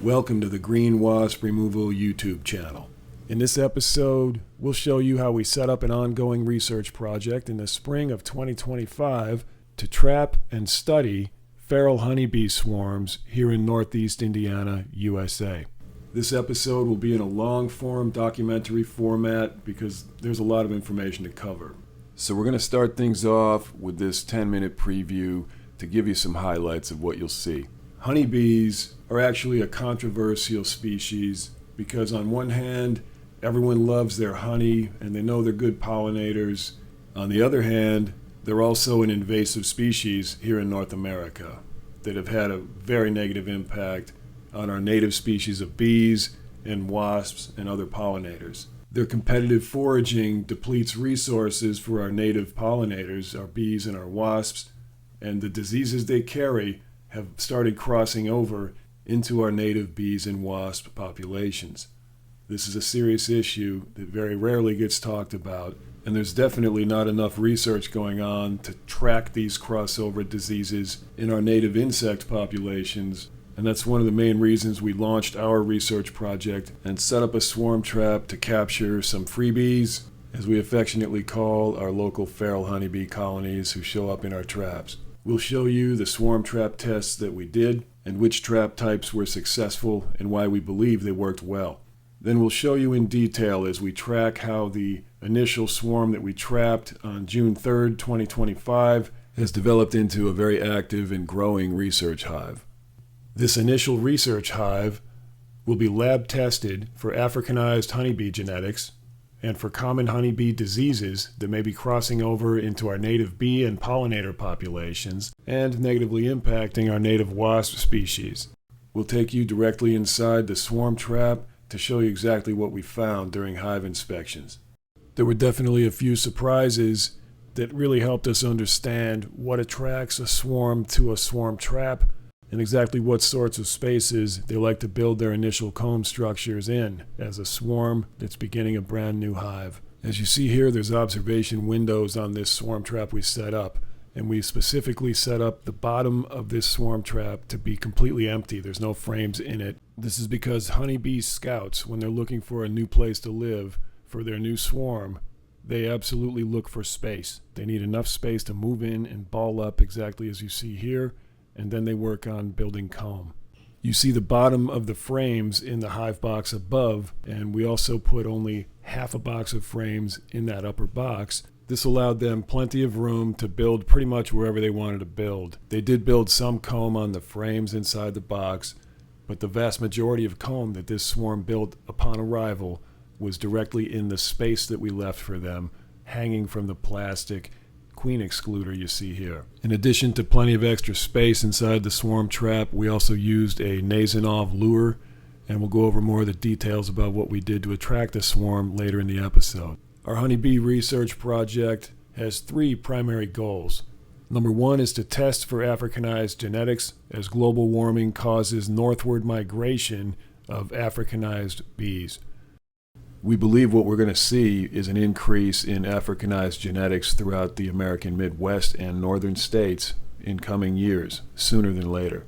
Welcome to the Green Wasp Removal YouTube channel. In this episode, we'll show you how we set up an ongoing research project in the spring of 2025 to trap and study feral honeybee swarms here in Northeast Indiana, USA. This episode will be in a long-form documentary format because there's a lot of information to cover. So we're going to start things off with this 10-minute preview to give you some highlights of what you'll see. Honeybees are actually a controversial species because on one hand, everyone loves their honey and they know they're good pollinators. On the other hand, they're also an invasive species here in North America that have had a very negative impact on our native species of bees and wasps and other pollinators. Their competitive foraging depletes resources for our native pollinators, our bees and our wasps, and the diseases they carry have started crossing over into our native bees and wasp populations. This is a serious issue that very rarely gets talked about, and there's definitely not enough research going on to track these crossover diseases in our native insect populations. And that's one of the main reasons we launched our research project and set up a swarm trap to capture some freebees, as we affectionately call our local feral honeybee colonies who show up in our traps. We'll show you the swarm trap tests that we did and which trap types were successful and why we believe they worked well. Then we'll show you in detail as we track how the initial swarm that we trapped on June 3rd, 2025 has developed into a very active and growing research hive. This initial research hive will be lab tested for Africanized honeybee genetics and for common honeybee diseases that may be crossing over into our native bee and pollinator populations and negatively impacting our native wasp species. We'll take you directly inside the swarm trap to show you exactly what we found during hive inspections. There were definitely a few surprises that really helped us understand what attracts a swarm to a swarm trap and exactly what sorts of spaces they like to build their initial comb structures in as a swarm that's beginning a brand new hive. As you see here, there's observation windows on this swarm trap we set up, and we specifically set up the bottom of this swarm trap to be completely empty. There's no frames in it. This is because honeybee scouts, when they're looking for a new place to live for their new swarm, they absolutely look for space. They need enough space to move in and ball up exactly as you see here, and then they work on building comb. You see the bottom of the frames in the hive box above, and we also put only half a box of frames in that upper box. This allowed them plenty of room to build pretty much wherever they wanted to build. They did build some comb on the frames inside the box, but the vast majority of comb that this swarm built upon arrival was directly in the space that we left for them, hanging from the plastic queen excluder you see here. In addition to plenty of extra space inside the swarm trap, we also used a Nasanov lure, and we'll go over more of the details about what we did to attract the swarm later in the episode. Our honeybee research project has three primary goals. Number one is to test for Africanized genetics as global warming causes northward migration of Africanized bees. We believe what we're going to see is an increase in Africanized genetics throughout the American Midwest and northern states in coming years, sooner than later.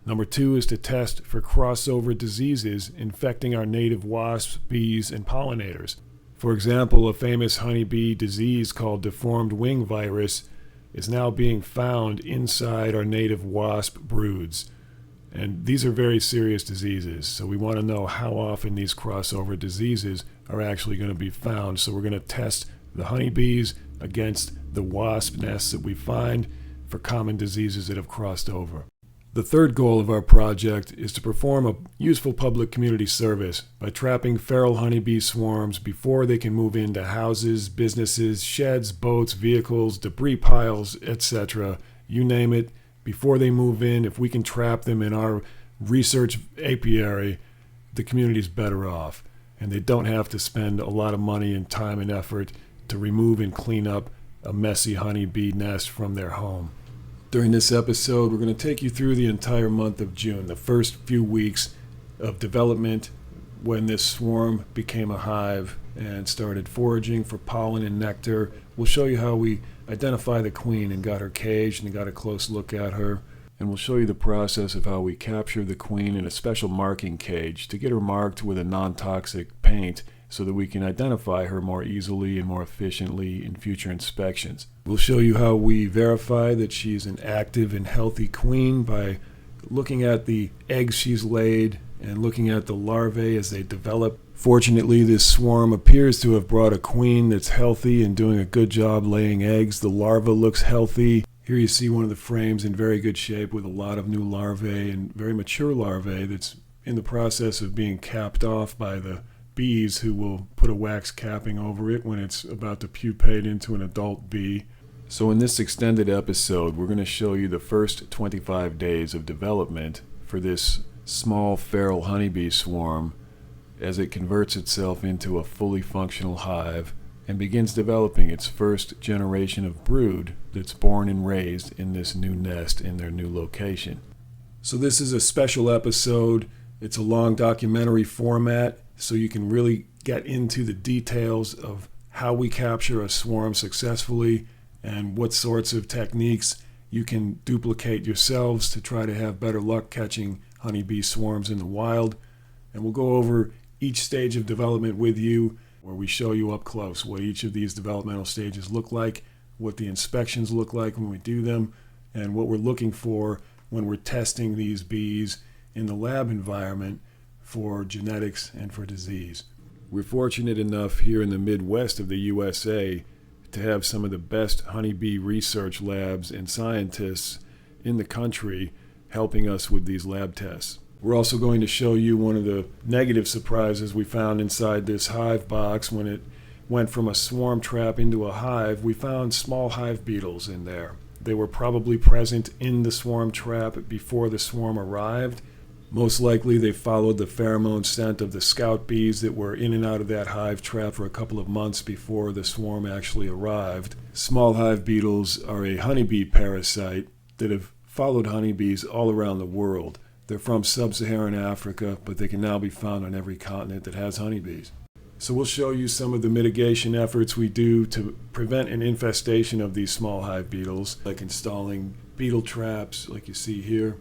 Number two is to test for crossover diseases infecting our native wasps, bees, and pollinators. For example, a famous honeybee disease called deformed wing virus is now being found inside our native wasp broods. And these are very serious diseases, so we want to know how often these crossover diseases are actually going to be found. So we're going to test the honeybees against the wasp nests that we find for common diseases that have crossed over. The third goal of our project is to perform a useful public community service by trapping feral honeybee swarms before they can move into houses, businesses, sheds, boats, vehicles, debris piles, etc. You name it. Before they move in, if we can trap them in our research apiary, the community's better off. And they don't have to spend a lot of money and time and effort to remove and clean up a messy honeybee nest from their home. During this episode, we're going to take you through the entire month of June, the first few weeks of development when this swarm became a hive and started foraging for pollen and nectar. We'll show you how we identify the queen and got her caged and got a close look at her. and we'll show you the process of how we capture the queen in a special marking cage to get her marked with a non-toxic paint so that we can identify her more easily and more efficiently in future inspections. We'll show you how we verify that she's an active and healthy queen by looking at the eggs she's laid and looking at the larvae as they develop. Fortunately, this swarm appears to have brought a queen that's healthy and doing a good job laying eggs. The larva looks healthy. Here you see one of the frames in very good shape with a lot of new larvae and very mature larvae that's in the process of being capped off by the bees, who will put a wax capping over it when it's about to pupate into an adult bee. So in this extended episode, we're going to show you the first 25 days of development for this small feral honeybee swarm as it converts itself into a fully functional hive and begins developing its first generation of brood that's born and raised in this new nest in their new location. So this is a special episode. It's a long documentary format, so you can really get into the details of how we capture a swarm successfully and what sorts of techniques you can duplicate yourselves to try to have better luck catching honeybee swarms in the wild. And we'll go over each stage of development with you, where we show you up close what each of these developmental stages look like, what the inspections look like when we do them, and what we're looking for when we're testing these bees in the lab environment for genetics and for disease. We're fortunate enough here in the Midwest of the USA to have some of the best honeybee research labs and scientists in the country helping us with these lab tests. We're also going to show you one of the negative surprises we found inside this hive box. When it went from a swarm trap into a hive, we found small hive beetles in there. They were probably present in the swarm trap before the swarm arrived. Most likely they followed the pheromone scent of the scout bees that were in and out of that hive trap for a couple of months before the swarm actually arrived. Small hive beetles are a honeybee parasite that have followed honeybees all around the world. They're from sub-Saharan Africa, but they can now be found on every continent that has honeybees. So we'll show you some of the mitigation efforts we do to prevent an infestation of these small hive beetles, like installing beetle traps like you see here.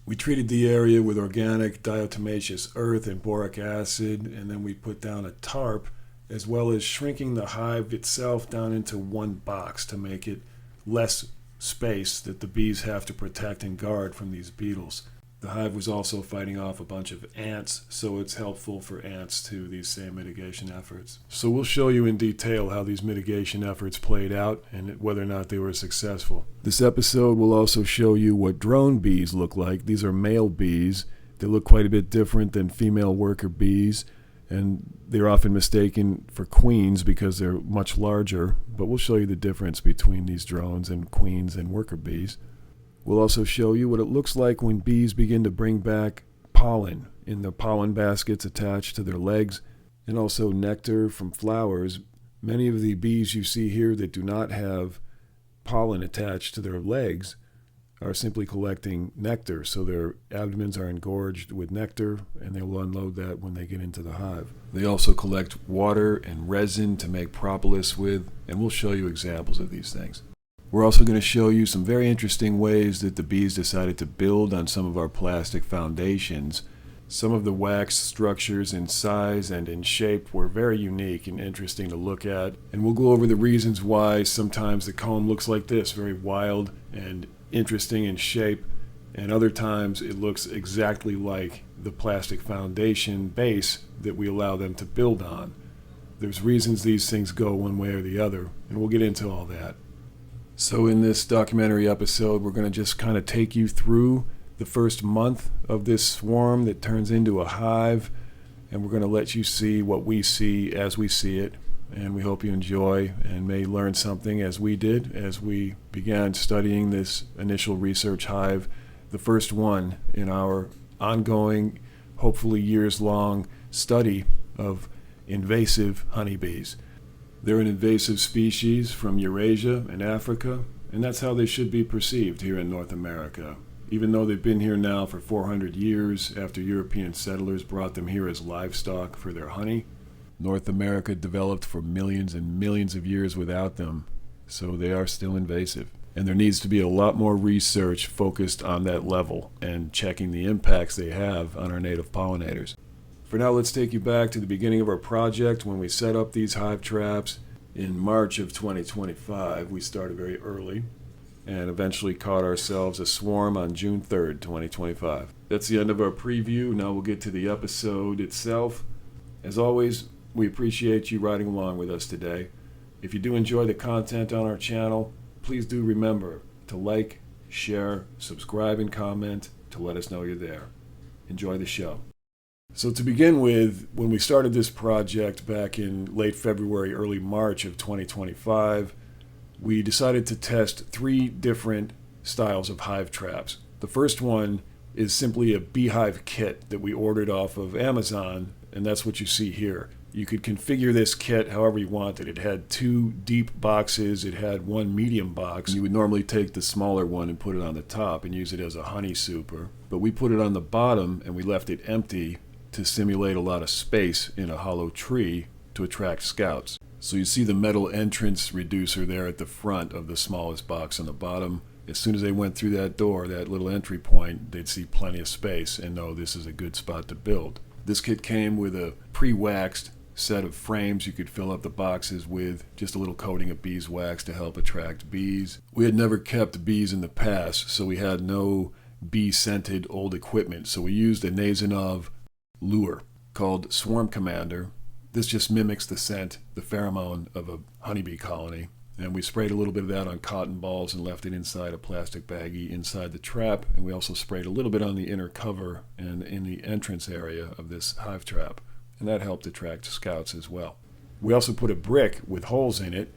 We treated the area with organic diatomaceous earth and boric acid, and then we put down a tarp, as well as shrinking the hive itself down into one box to make it less space that the bees have to protect and guard from these beetles. The hive was also fighting off a bunch of ants, so it's helpful for ants to these same mitigation efforts. So we'll show you in detail how these mitigation efforts played out and whether or not they were successful. This episode will also show you what drone bees look like. These are male bees. They look quite a bit different than female worker bees, and they're often mistaken for queens because they're much larger, but we'll show you the difference between these drones and queens and worker bees. We'll also show you what it looks like when bees begin to bring back pollen in the pollen baskets attached to their legs, and also nectar from flowers. Many of the bees you see here that do not have pollen attached to their legs are simply collecting nectar, so their abdomens are engorged with nectar, and they will unload that when they get into the hive. They also collect water and resin to make propolis with, and we'll show you examples of these things. We're also going to show you some very interesting ways that the bees decided to build on some of our plastic foundations. Some of the wax structures in size and in shape were very unique and interesting to look at, and we'll go over the reasons why sometimes the comb looks like this, very wild and interesting in shape, and other times it looks exactly like the plastic foundation base that we allow them to build on. There's reasons these things go one way or the other, and we'll get into all that. So in this documentary episode, we're going to just kind of take you through the first month of this swarm that turns into a hive, and we're going to let you see what we see as we see it, and we hope you enjoy and may learn something as we did as we began studying this initial research hive, the first one in our ongoing, hopefully years-long study of invasive honeybees. They're an invasive species from Eurasia and Africa, and that's how they should be perceived here in North America. Even though they've been here now for 400 years after European settlers brought them here as livestock for their honey, North America developed for millions and millions of years without them, so they are still invasive. And there needs to be a lot more research focused on that level and checking the impacts they have on our native pollinators. For now, let's take you back to the beginning of our project when we set up these hive traps in March of 2025. We started very early and eventually caught ourselves a swarm on June 3rd, 2025. That's the end of our preview. Now we'll get to the episode itself. As always, we appreciate you riding along with us today. If you do enjoy the content on our channel, please do remember to like, share, subscribe, and comment to let us know you're there. Enjoy the show. So to begin with, when we started this project back in late February, early March of 2025, we decided to test 3 different styles of hive traps. The first one is simply a beehive kit that we ordered off of Amazon, and that's what you see here. You could configure this kit however you wanted. It had 2 deep boxes, it had 1 medium box. You would normally take the smaller one and put it on the top and use it as a honey super. But we put it on the bottom and we left it empty to simulate a lot of space in a hollow tree to attract scouts. So you see the metal entrance reducer there at the front of the smallest box on the bottom. As soon as they went through that door, that little entry point, they'd see plenty of space and know this is a good spot to build. This kit came with a pre-waxed set of frames you could fill up the boxes with, just a little coating of beeswax to help attract bees. We had never kept bees in the past, so we had no bee-scented old equipment, so we used a Nasanov lure called Swarm Commander. This just mimics the scent, the pheromone of a honeybee colony, and we sprayed a little bit of that on cotton balls and left it inside a plastic baggie inside the trap, and we also sprayed a little bit on the inner cover and in the entrance area of this hive trap. And that helped attract scouts as well. We also put a brick with holes in it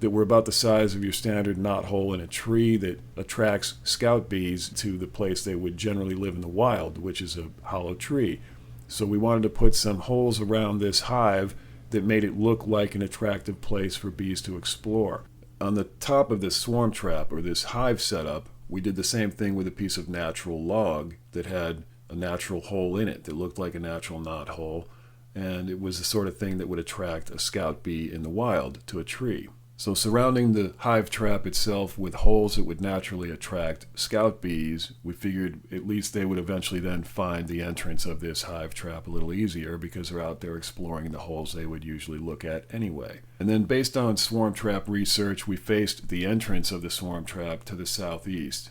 that were about the size of your standard knot hole in a tree that attracts scout bees to the place they would generally live in the wild, which is a hollow tree. So we wanted to put some holes around this hive that made it look like an attractive place for bees to explore. On the top of this swarm trap, or this hive setup, we did the same thing with a piece of natural log that had a natural hole in it that looked like a natural knot hole. And it was the sort of thing that would attract a scout bee in the wild to a tree. So surrounding the hive trap itself with holes that would naturally attract scout bees, we figured at least they would eventually then find the entrance of this hive trap a little easier because they're out there exploring the holes they would usually look at anyway. And then based on swarm trap research, we faced the entrance of the swarm trap to the southeast.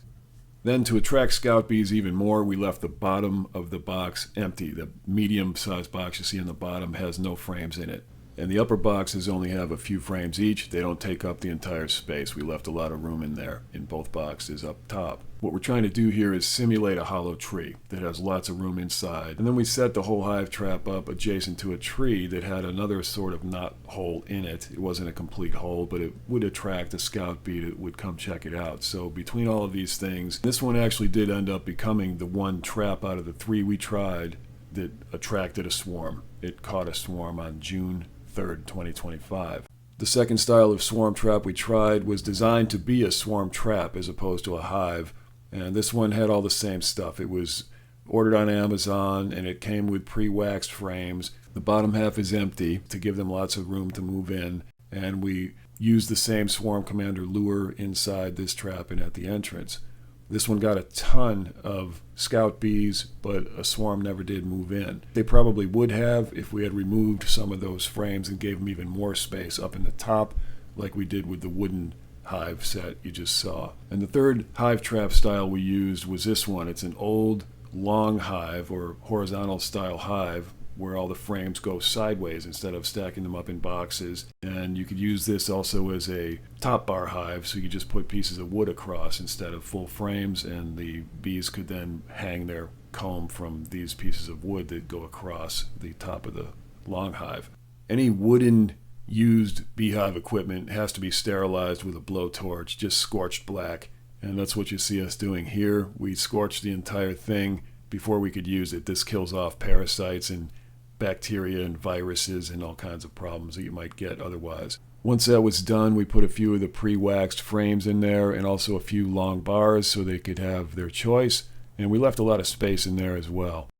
Then to attract scout bees even more, we left the bottom of the box empty. The medium-sized box you see on the bottom has no frames in it. And the upper boxes only have a few frames each. They don't take up the entire space. We left a lot of room in there in both boxes up top. What we're trying to do here is simulate a hollow tree that has lots of room inside. And then we set the whole hive trap up adjacent to a tree that had another sort of knot hole in it. It wasn't a complete hole, but it would attract a scout bee that would come check it out. So between all of these things, this one actually did end up becoming the one trap out of the 3 we tried that attracted a swarm. It caught a swarm on June 3rd, 2025. The second style of swarm trap we tried was designed to be a swarm trap as opposed to a hive, and this one had all the same stuff. It was ordered on Amazon and it came with pre-waxed frames. The bottom half is empty to give them lots of room to move in, and we used the same Swarm Commander lure inside this trap and at the entrance. This one got a ton of scout bees, but a swarm never did move in. They probably would have if we had removed some of those frames and gave them even more space up in the top, like we did with the wooden hive set you just saw. And the third hive trap style we used was this one. It's an old, long hive, or horizontal style hive, where all the frames go sideways instead of stacking them up in boxes. And you could use this also as a top bar hive, so you just put pieces of wood across instead of full frames, and the bees could then hang their comb from these pieces of wood that go across the top of the long hive. Any wooden used beehive equipment has to be sterilized with a blowtorch, just scorched black, and that's what you see us doing here. We scorched the entire thing before we could use it. This kills off parasites and bacteria and viruses and all kinds of problems that you might get otherwise. Once that was done, we put a few of the pre-waxed frames in there and also a few long bars so they could have their choice, and we left a lot of space in there as well.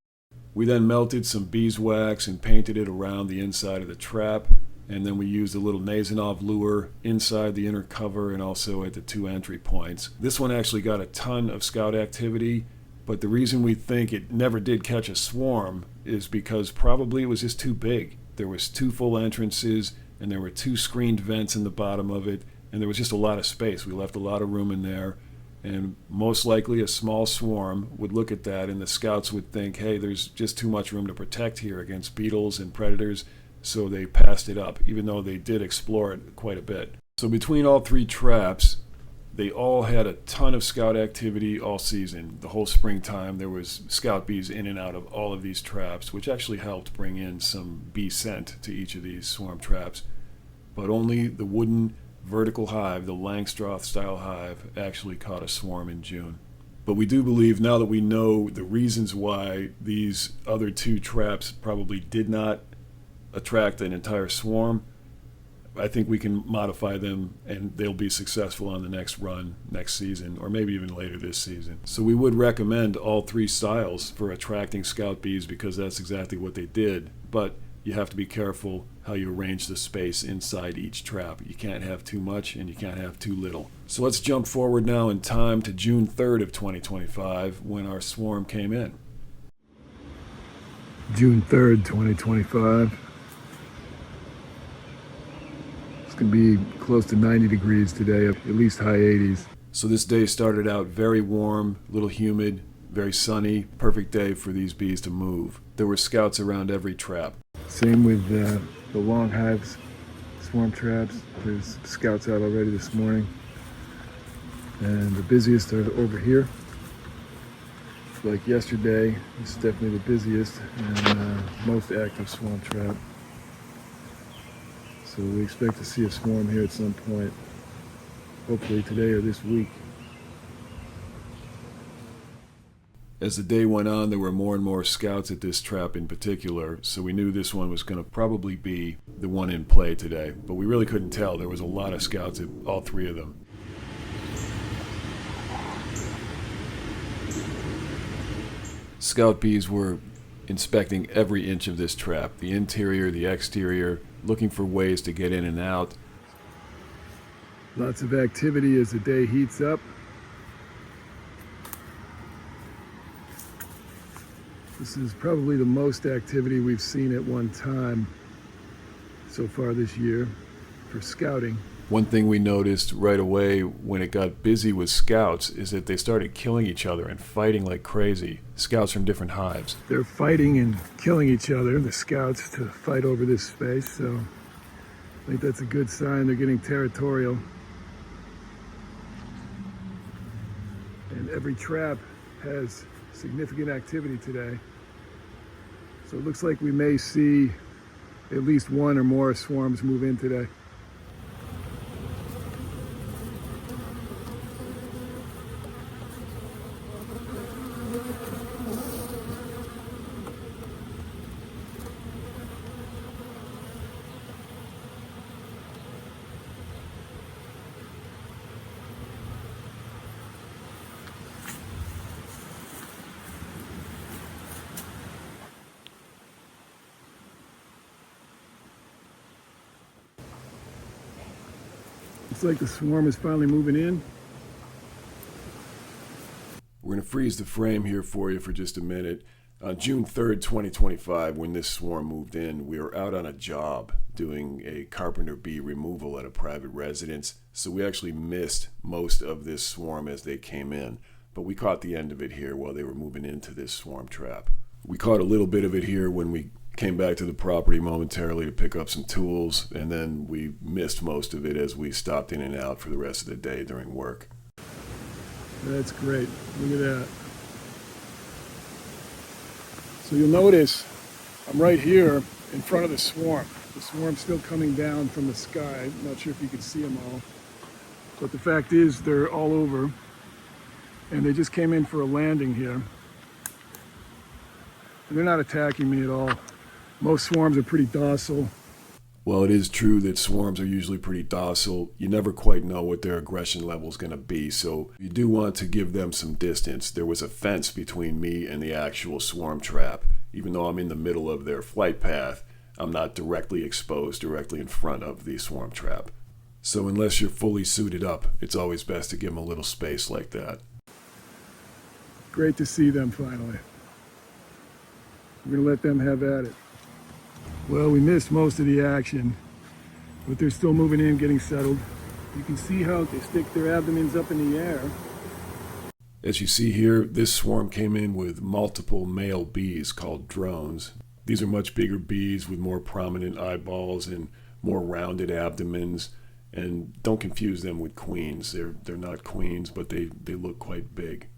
We then melted some beeswax and painted it around the inside of the trap, And then we used a little Nasanov lure inside the inner cover and also at the 2 entry points. This one actually got a ton of scout activity, but the reason we think it never did catch a swarm is because probably it was just too big. There was 2 full entrances and there were 2 screened vents in the bottom of it, and there was just a lot of space. We left a lot of room in there, and most likely a small swarm would look at that and the scouts would think, hey, there's just too much room to protect here against beetles and predators, so they passed it up, even though they did explore it quite a bit. So between all 3 traps, they all had a ton of scout activity all season. The whole springtime, there was scout bees in and out of all of these traps, which actually helped bring in some bee scent to each of these swarm traps. But only the wooden vertical hive, the Langstroth style hive, actually caught a swarm in June. But we do believe, now that we know the reasons why these other 2 traps probably did not attract an entire swarm, I think we can modify them and they'll be successful on the next run next season, or maybe even later this season. So we would recommend all 3 styles for attracting scout bees because that's exactly what they did. But you have to be careful how you arrange the space inside each trap. You can't have too much and you can't have too little. So let's jump forward now in time to June 3rd of 2025 when our swarm came in. June 3rd, 2025. It's going to be close to 90 degrees today, at least high 80s. So this day started out very warm, a little humid, very sunny, perfect day for these bees to move. There were scouts around every trap. Same with the long hives, swarm traps. There's scouts out already this morning. And the busiest are over here. Like yesterday, this is definitely the busiest and most active swarm trap. So we expect to see a swarm here at some point, hopefully today or this week. As the day went on, there were more and more scouts at this trap in particular, so we knew this one was going to probably be the one in play today, but we really couldn't tell. There was a lot of scouts at all 3 of them. Scout bees were inspecting every inch of this trap, the interior, the exterior, looking for ways to get in and out. Lots of activity as the day heats up. This is probably the most activity we've seen at one time so far this year for scouting. One thing we noticed right away when it got busy with scouts is that they started killing each other and fighting like crazy. Scouts from different hives. They're fighting and killing each other, the scouts, to fight over this space, so I think that's a good sign. They're getting territorial. And every trap has significant activity today. So it looks like we may see at least 1 or more swarms move in today. Looks like the swarm is finally moving in. We're going to freeze the frame here for you for just a minute. On June 3rd, 2025, when this swarm moved in, we were out on a job doing a carpenter bee removal at a private residence. So we actually missed most of this swarm as they came in. But we caught the end of it here while they were moving into this swarm trap. We caught a little bit of it here when we came back to the property momentarily to pick up some tools, and then we missed most of it as we stopped in and out for the rest of the day during work. That's great. Look at that. So you'll notice I'm right here in front of the swarm. The swarm's still coming down from the sky. I'm not sure if you can see them all. But the fact is they're all over. And they just came in for a landing here. And they're not attacking me at all. Most swarms are pretty docile. Well, it is true that swarms are usually pretty docile. You never quite know what their aggression level is going to be, so you do want to give them some distance. There was a fence between me and the actual swarm trap. Even though I'm in the middle of their flight path, I'm not directly exposed, directly in front of the swarm trap. So unless you're fully suited up, it's always best to give them a little space like that. Great to see them finally. We're going to let them have at it. Well, we missed most of the action, but they're still moving in, getting settled. You can see how they stick their abdomens up in the air. As you see here, this swarm came in with multiple male bees called drones. These are much bigger bees with more prominent eyeballs and more rounded abdomens. And don't confuse them with queens. They're not queens, but they look quite big.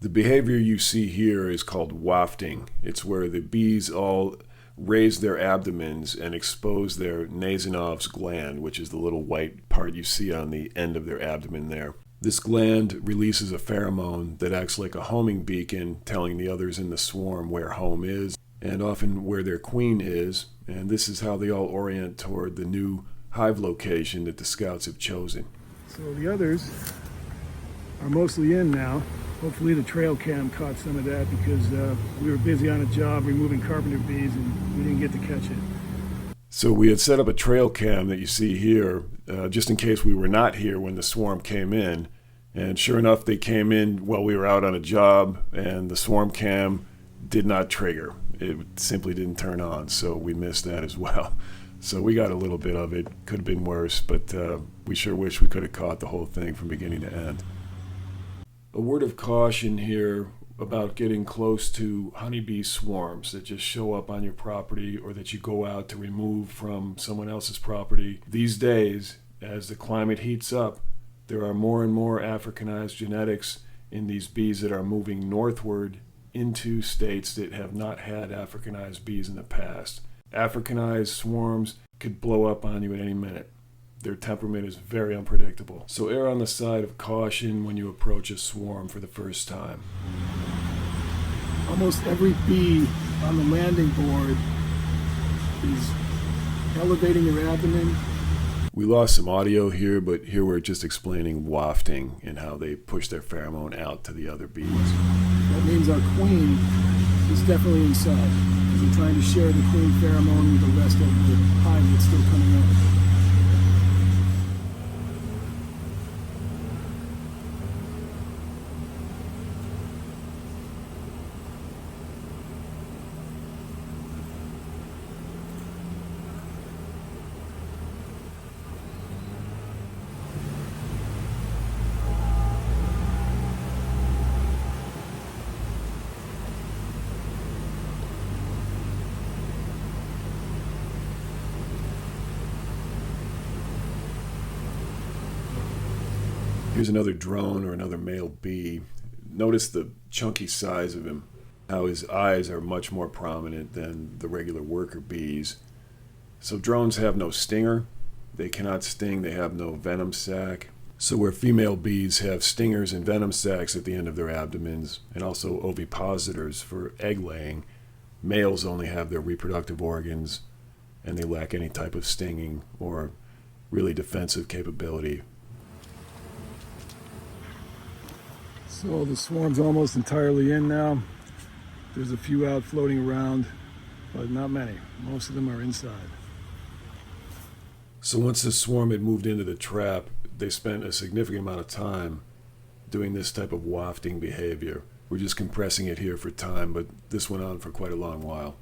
The behavior you see here is called wafting. It's where the bees all raise their abdomens and expose their Nasonov's gland, which is the little white part you see on the end of their abdomen there. This gland releases a pheromone that acts like a homing beacon, telling the others in the swarm where home is, and often where their queen is, and this is how they all orient toward the new hive location that the scouts have chosen. So the others are mostly in now. Hopefully the trail cam caught some of that because we were busy on a job removing carpenter bees and we didn't get to catch it. So we had set up a trail cam that you see here just in case we were not here when the swarm came in. And sure enough, they came in while we were out on a job and the swarm cam did not trigger. It simply didn't turn on, so we missed that as well. So we got a little bit of it. Could have been worse, but we sure wish we could have caught the whole thing from beginning to end. A word of caution here about getting close to honeybee swarms that just show up on your property or that you go out to remove from someone else's property. These days, as the climate heats up, there are more and more Africanized genetics in these bees that are moving northward into states that have not had Africanized bees in the past. Africanized swarms could blow up on you at any minute. Their temperament is very unpredictable. So err on the side of caution when you approach a swarm for the first time. Almost every bee on the landing board is elevating their abdomen. We lost some audio here, but here we're just explaining wafting and how they push their pheromone out to the other bees. That means our queen is definitely inside. We're trying to share the queen pheromone with the rest of the hive that's still coming out. Here's another drone or another male bee. Notice the chunky size of him, how his eyes are much more prominent than the regular worker bees. So drones have no stinger. They cannot sting. They have no venom sac. So where female bees have stingers and venom sacs at the end of their abdomens, and also ovipositors for egg laying, males only have their reproductive organs, and they lack any type of stinging or really defensive capability. So the swarm's almost entirely in now. There's a few out floating around, but not many. Most of them are inside. So once the swarm had moved into the trap, they spent a significant amount of time doing this type of wafting behavior. We're just compressing it here for time, but this went on for quite a long while.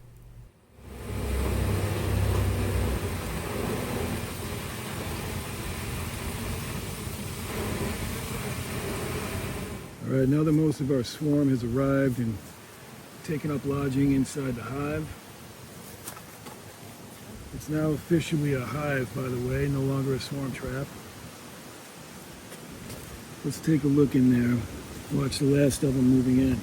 All right, now that most of our swarm has arrived and taken up lodging inside the hive, it's now officially a hive, by the way, no longer a swarm trap. Let's take a look in there, watch the last of them moving in.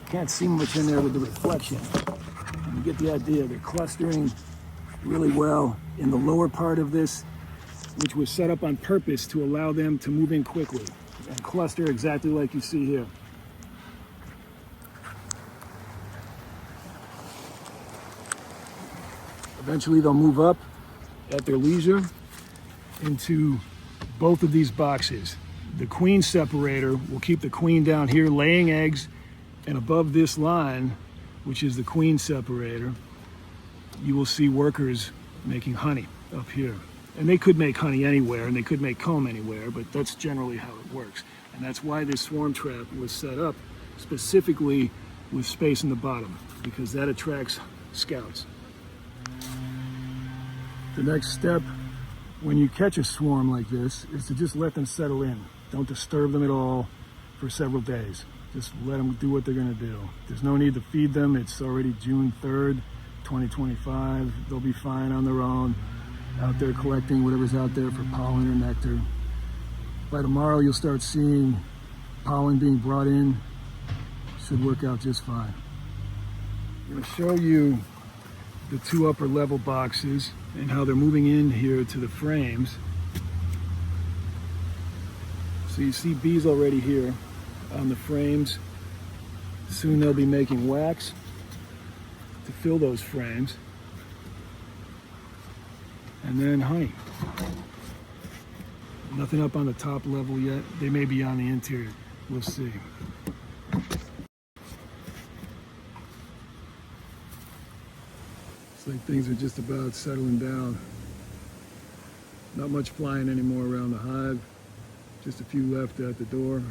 Can't see much in there with the reflection. You get the idea. They're clustering really well in the lower part of this, which was set up on purpose to allow them to move in quickly and cluster exactly like you see here. Eventually they'll move up at their leisure into both of these boxes. The queen separator will keep the queen down here laying eggs, and above this line, which is the queen separator, you will see workers making honey up here. And they could make honey anywhere, and they could make comb anywhere, but that's generally how it works. And that's why this swarm trap was set up specifically with space in the bottom, because that attracts scouts. The next step when you catch a swarm like this is to just let them settle in. Don't disturb them at all for several days. Just let them do what they're gonna do. There's no need to feed them. It's already June 3rd, 2025. They'll be fine on their own, out there collecting whatever's out there for pollen or nectar. By tomorrow, you'll start seeing pollen being brought in. Should work out just fine. I'm gonna show you the two upper level boxes and how they're moving in here to the frames. So you see bees already here on the frames. Soon they'll be making wax to fill those frames. And then honey. Nothing up on the top level yet. They may be on the interior. We'll see. It's like things are just about settling down. Not much flying anymore around the hive. Just a few left at the door.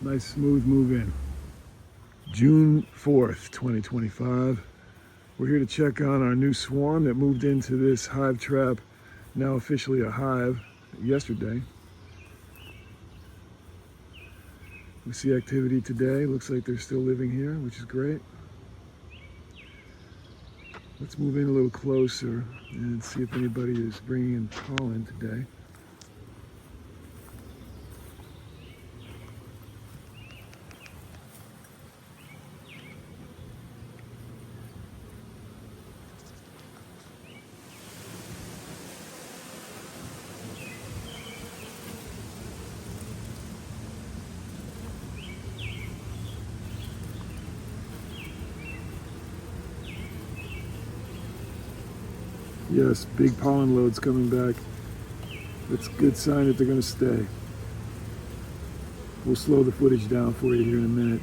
Nice smooth move in. June 4th, 2025. We're here to check on our new swarm that moved into this hive trap, now officially a hive, yesterday. We see activity today. Looks like they're still living here, which is great. Let's move in a little closer and see if anybody is bringing in pollen today. Yes, big pollen loads coming back. That's a good sign that they're going to stay. We'll slow the footage down for you here in a minute.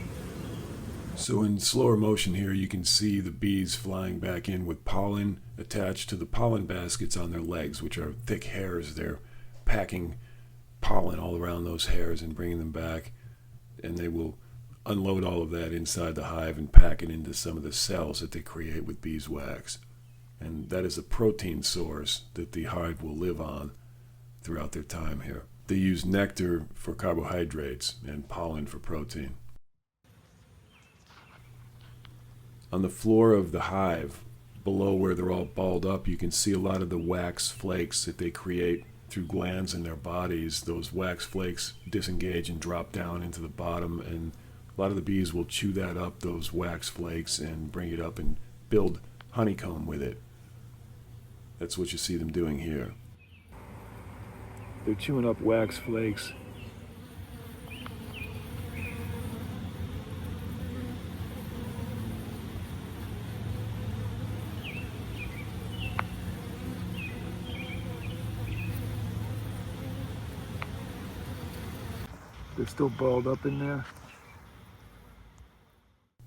So in slower motion here, you can see the bees flying back in with pollen attached to the pollen baskets on their legs, which are thick hairs. They're packing pollen all around those hairs and bringing them back. And they will unload all of that inside the hive and pack it into some of the cells that they create with beeswax. And that is a protein source that the hive will live on throughout their time here. They use nectar for carbohydrates and pollen for protein. On the floor of the hive, below where they're all balled up, you can see a lot of the wax flakes that they create through glands in their bodies. Those wax flakes disengage and drop down into the bottom, and a lot of the bees will chew that up, those wax flakes, and bring it up and build honeycomb with it. That's what you see them doing here. They're chewing up wax flakes. They're still balled up in there.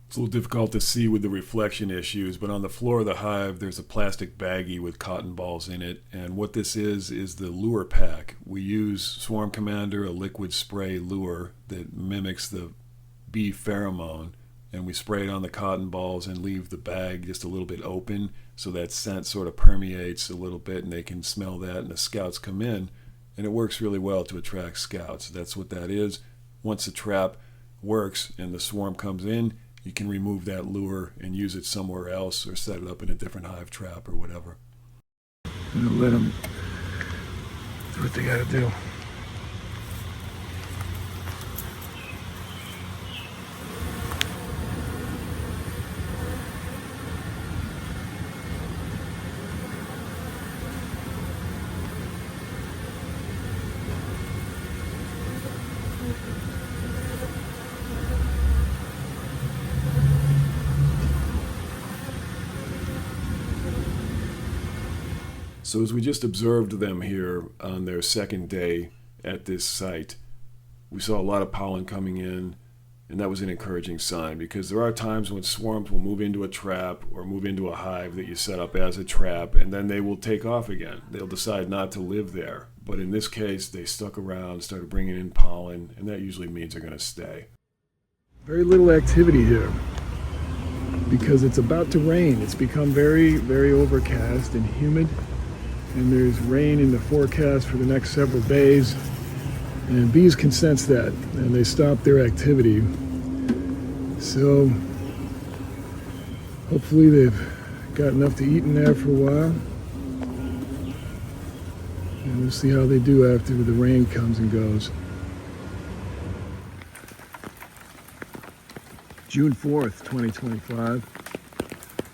It's a little difficult to see with the reflection issues, but on the floor of the hive there's a plastic baggie with cotton balls in it, and what this is the lure pack. We use Swarm Commander, a liquid spray lure that mimics the bee pheromone, and we spray it on the cotton balls and leave the bag just a little bit open so that scent sort of permeates a little bit and they can smell that, and the scouts come in, and it works really well to attract scouts. That's what that is. Once the trap works and the swarm comes in, you can remove that lure and use it somewhere else or set it up in a different hive trap or whatever. And let them do what they gotta do. So as we just observed them here on their second day at this site, we saw a lot of pollen coming in, and that was an encouraging sign, because there are times when swarms will move into a trap or move into a hive that you set up as a trap, and then they will take off again. They'll decide not to live there. But in this case, they stuck around, started bringing in pollen, and that usually means they're going to stay. Very little activity here because it's about to rain. It's become very, very overcast and humid, and there's rain in the forecast for the next several days. And bees can sense that, and they stop their activity. So hopefully they've got enough to eat in there for a while. And we'll see how they do after the rain comes and goes. June 4th, 2025.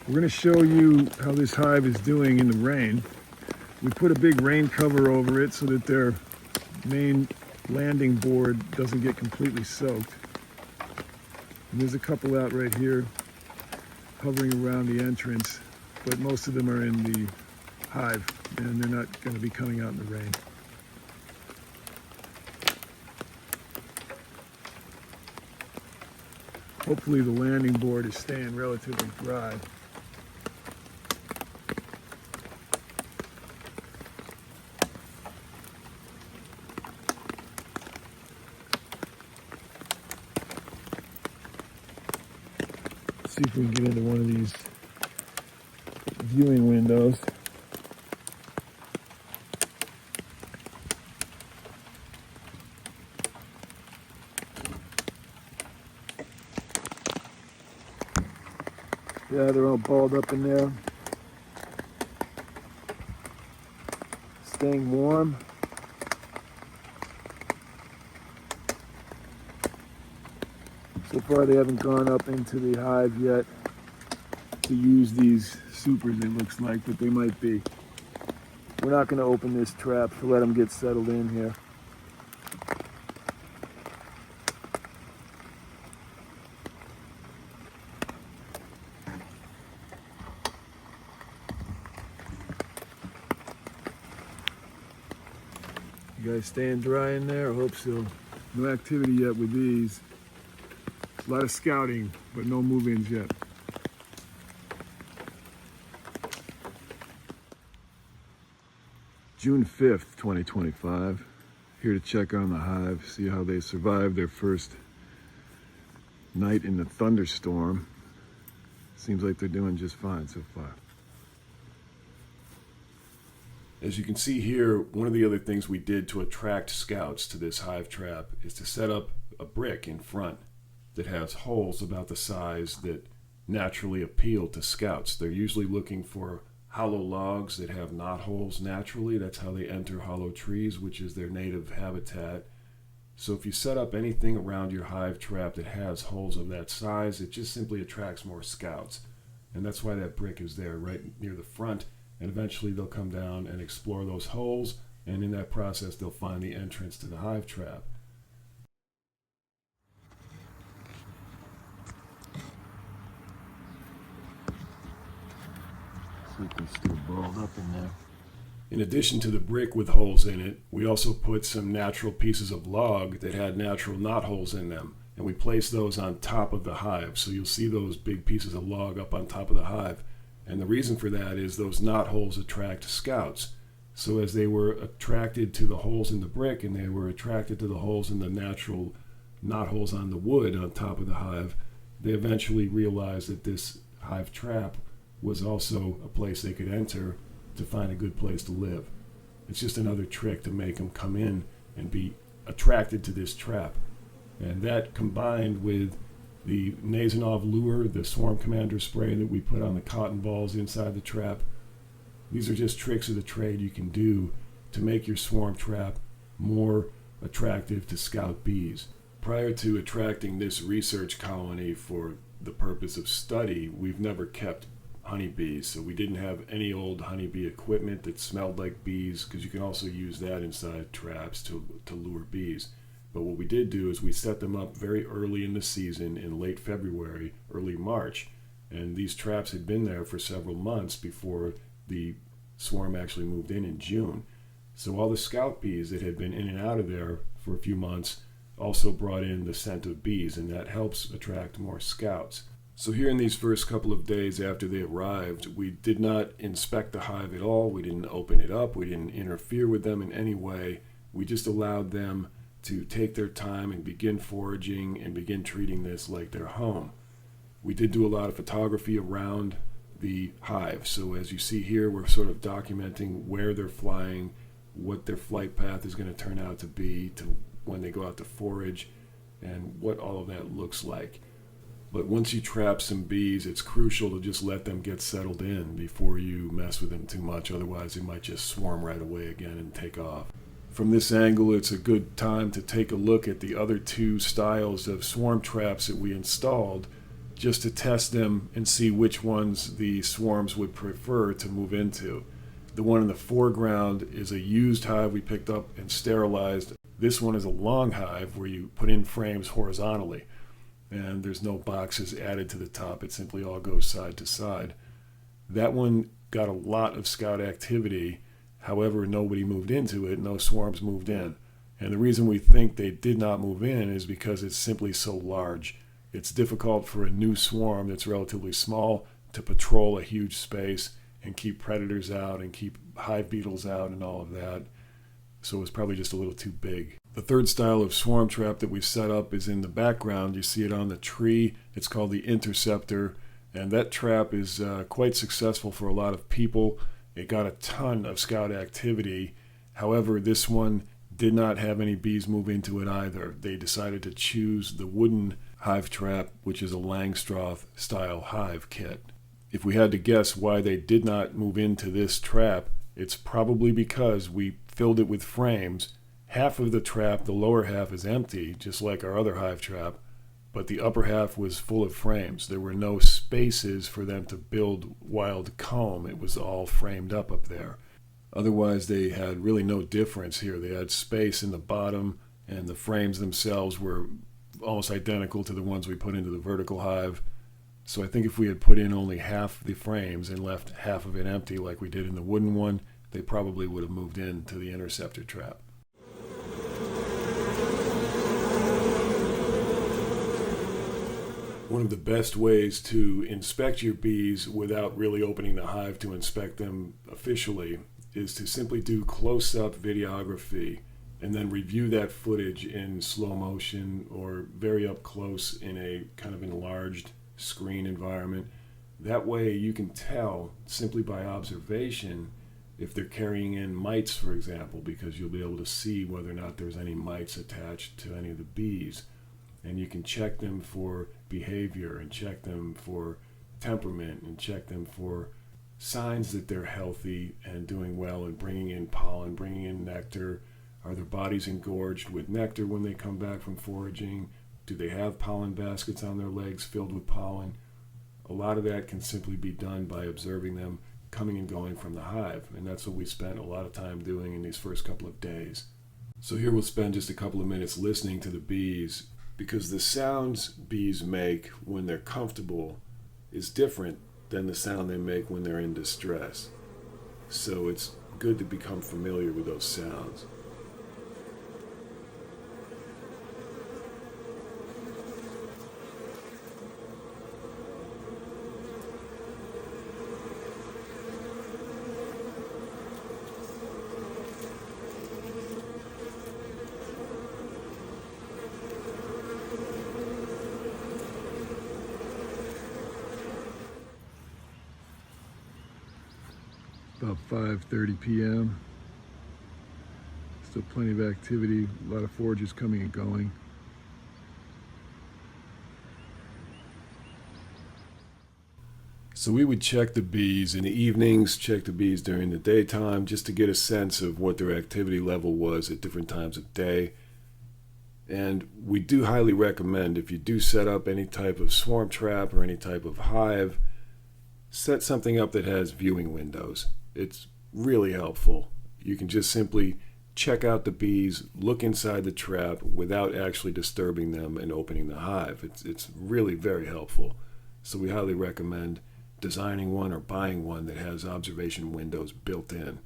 We're going to show you how this hive is doing in the rain. We put a big rain cover over it so that their main landing board doesn't get completely soaked. And there's a couple out right here hovering around the entrance, but most of them are in the hive and they're not going to be coming out in the rain. Hopefully the landing board is staying relatively dry. See if we can get into one of these viewing windows. Yeah, they're all balled up in there, staying warm. So far they haven't gone up into the hive yet to use these supers, it looks like, but they might be. We're not going to open this trap to let them get settled in here. You guys staying dry in there? I hope so. No activity yet with these. A lot of scouting, but no move-ins yet. June 5th, 2025. Here to check on the hive, see how they survived their first night in the thunderstorm. Seems like they're doing just fine so far. As you can see here, one of the other things we did to attract scouts to this hive trap is to set up a brick in front that has holes about the size that naturally appeal to scouts. They're usually looking for hollow logs that have knot holes naturally. That's how they enter hollow trees, which is their native habitat. So if you set up anything around your hive trap that has holes of that size, it just simply attracts more scouts. And that's why that brick is there right near the front. And eventually they'll come down and explore those holes, and in that process they'll find the entrance to the hive trap. So they're still balled up in there. In addition to the brick with holes in it, we also put some natural pieces of log that had natural knot holes in them, and we placed those on top of the hive. So you'll see those big pieces of log up on top of the hive. And the reason for that is those knot holes attract scouts. So as they were attracted to the holes in the brick and they were attracted to the holes in the natural knot holes on the wood on top of the hive, they eventually realized that this hive trap was also a place they could enter to find a good place to live. It's just another trick to make them come in and be attracted to this trap. And that, combined with the Nasanov lure, the swarm commander spray that we put on the cotton balls inside the trap, these are just tricks of the trade you can do to make your swarm trap more attractive to scout bees. Prior to attracting this research colony for the purpose of study, we've never kept honeybees, so we didn't have any old honeybee equipment that smelled like bees, because you can also use that inside traps to lure bees. But what we did do is we set them up very early in the season, in late February, early March, and these traps had been there for several months before the swarm actually moved in June. So all the scout bees that had been in and out of there for a few months also brought in the scent of bees, and that helps attract more scouts. So here in these first couple of days after they arrived, we did not inspect the hive at all. We didn't open it up. We didn't interfere with them in any way. We just allowed them to take their time and begin foraging and begin treating this like their home. We did do a lot of photography around the hive. So as you see here, we're sort of documenting where they're flying, what their flight path is going to turn out to be to when they go out to forage, and what all of that looks like. But once you trap some bees, it's crucial to just let them get settled in before you mess with them too much. Otherwise, they might just swarm right away again and take off. From this angle, it's a good time to take a look at the other two styles of swarm traps that we installed, just to test them and see which ones the swarms would prefer to move into. The one in the foreground is a used hive we picked up and sterilized. This one is a long hive where you put in frames horizontally, and there's no boxes added to the top. It simply all goes side to side. That one got a lot of scout activity. However, nobody moved into it. No swarms moved in. And the reason we think they did not move in is because it's simply so large. It's difficult for a new swarm that's relatively small to patrol a huge space and keep predators out and keep hive beetles out and all of that. So it was probably just a little too big. The third style of swarm trap that we've set up is in the background. You see it on the tree. It's called the interceptor, and that trap is quite successful for a lot of people. It got a ton of scout activity. However, this one did not have any bees move into it either. They decided to choose the wooden hive trap, which is a Langstroth style hive kit. If we had to guess why they did not move into this trap, it's probably because we filled it with frames. Half of the trap, the lower half, is empty, just like our other hive trap, but the upper half was full of frames. There were no spaces for them to build wild comb. It was all framed up there. Otherwise, they had really no difference here. They had space in the bottom, and the frames themselves were almost identical to the ones we put into the vertical hive. So I think if we had put in only half the frames and left half of it empty like we did in the wooden one, they probably would have moved into the interceptor trap. One of the best ways to inspect your bees without really opening the hive to inspect them officially is to simply do close-up videography and then review that footage in slow motion or very up close in a kind of enlarged screen environment. That way you can tell simply by observation if they're carrying in mites, for example, because you'll be able to see whether or not there's any mites attached to any of the bees. And you can check them for behavior and check them for temperament and check them for signs that they're healthy and doing well and bringing in pollen, bringing in nectar. Are their bodies engorged with nectar when they come back from foraging? Do they have pollen baskets on their legs filled with pollen? A lot of that can simply be done by observing them coming and going from the hive, and that's what we spent a lot of time doing in these first couple of days. So here we'll spend just a couple of minutes listening to the bees, because the sounds bees make when they're comfortable is different than the sound they make when they're in distress. So it's good to become familiar with those sounds. About 5:30 p.m. Still plenty of activity, a lot of foragers coming and going. So we would check the bees in the evenings, check the bees during the daytime, just to get a sense of what their activity level was at different times of day. And we do highly recommend, if you do set up any type of swarm trap or any type of hive, set something up that has viewing windows. It's really helpful. You can just simply check out the bees, look inside the trap without actually disturbing them and opening the hive. It's really very helpful. So we highly recommend designing one or buying one that has observation windows built in.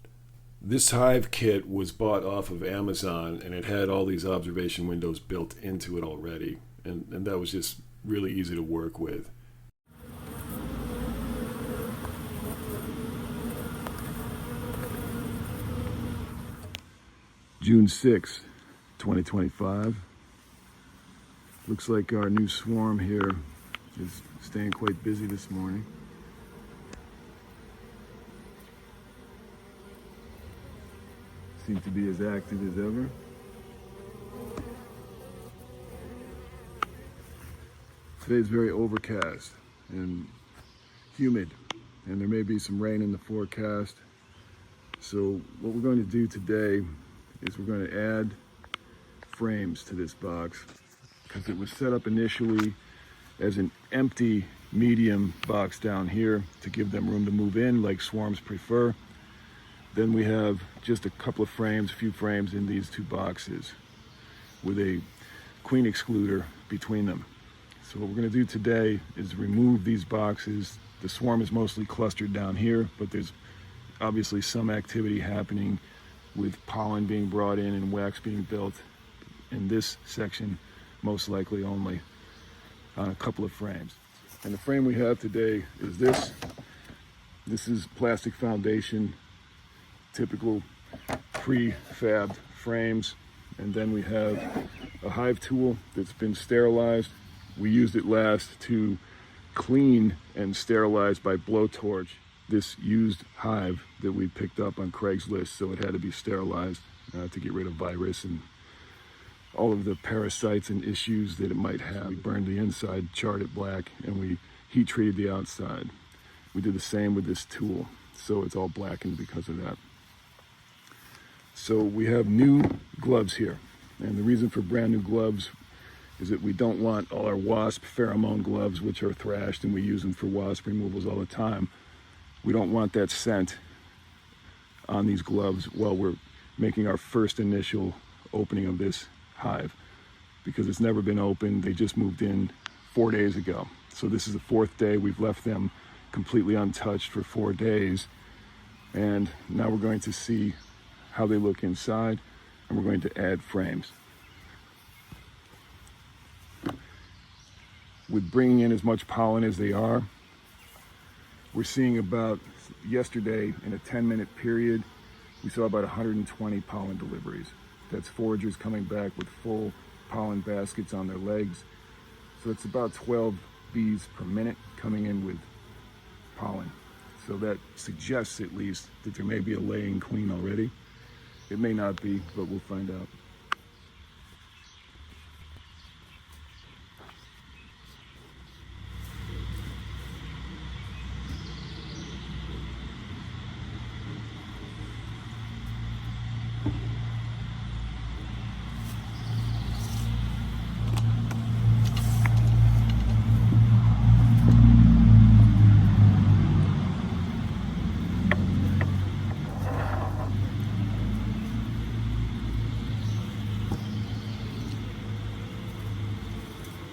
This hive kit was bought off of Amazon, and it had all these observation windows built into it already, and that was just really easy to work with. June 6th, 2025. Looks like our new swarm here is staying quite busy this morning. Seem to be as active as ever. Today's very overcast and humid, and there may be some rain in the forecast. So what we're going to do today is we're going to add frames to this box, because it was set up initially as an empty medium box down here to give them room to move in like swarms prefer. Then we have just a couple of frames, a few frames in these two boxes with a queen excluder between them. So what we're going to do today is remove these boxes. The swarm is mostly clustered down here, but there's obviously some activity happening with pollen being brought in and wax being built in this section, most likely only on a couple of frames. And the frame we have today is this. This is plastic foundation, typical pre-fabbed frames. And then we have a hive tool that's been sterilized. We used it last to clean and sterilize by blowtorch this used hive that we picked up on Craigslist, so it had to be sterilized to get rid of virus and all of the parasites and issues that it might have. We burned the inside, charred it black, and we heat treated the outside. We did the same with this tool, so it's all blackened because of that. So we have new gloves here, and the reason for brand new gloves is that we don't want all our wasp pheromone gloves, which are thrashed and we use them for wasp removals all the time. We don't want that scent on these gloves while we're making our first initial opening of this hive, because it's never been opened. They just moved in 4 days ago. So this is the fourth day. We've left them completely untouched for 4 days. And now we're going to see how they look inside, and we're going to add frames. With bringing in as much pollen as they are, we're seeing about, yesterday in a 10-minute period, we saw about 120 pollen deliveries. That's foragers coming back with full pollen baskets on their legs. So it's about 12 bees per minute coming in with pollen. So that suggests at least that there may be a laying queen already. It may not be, but we'll find out.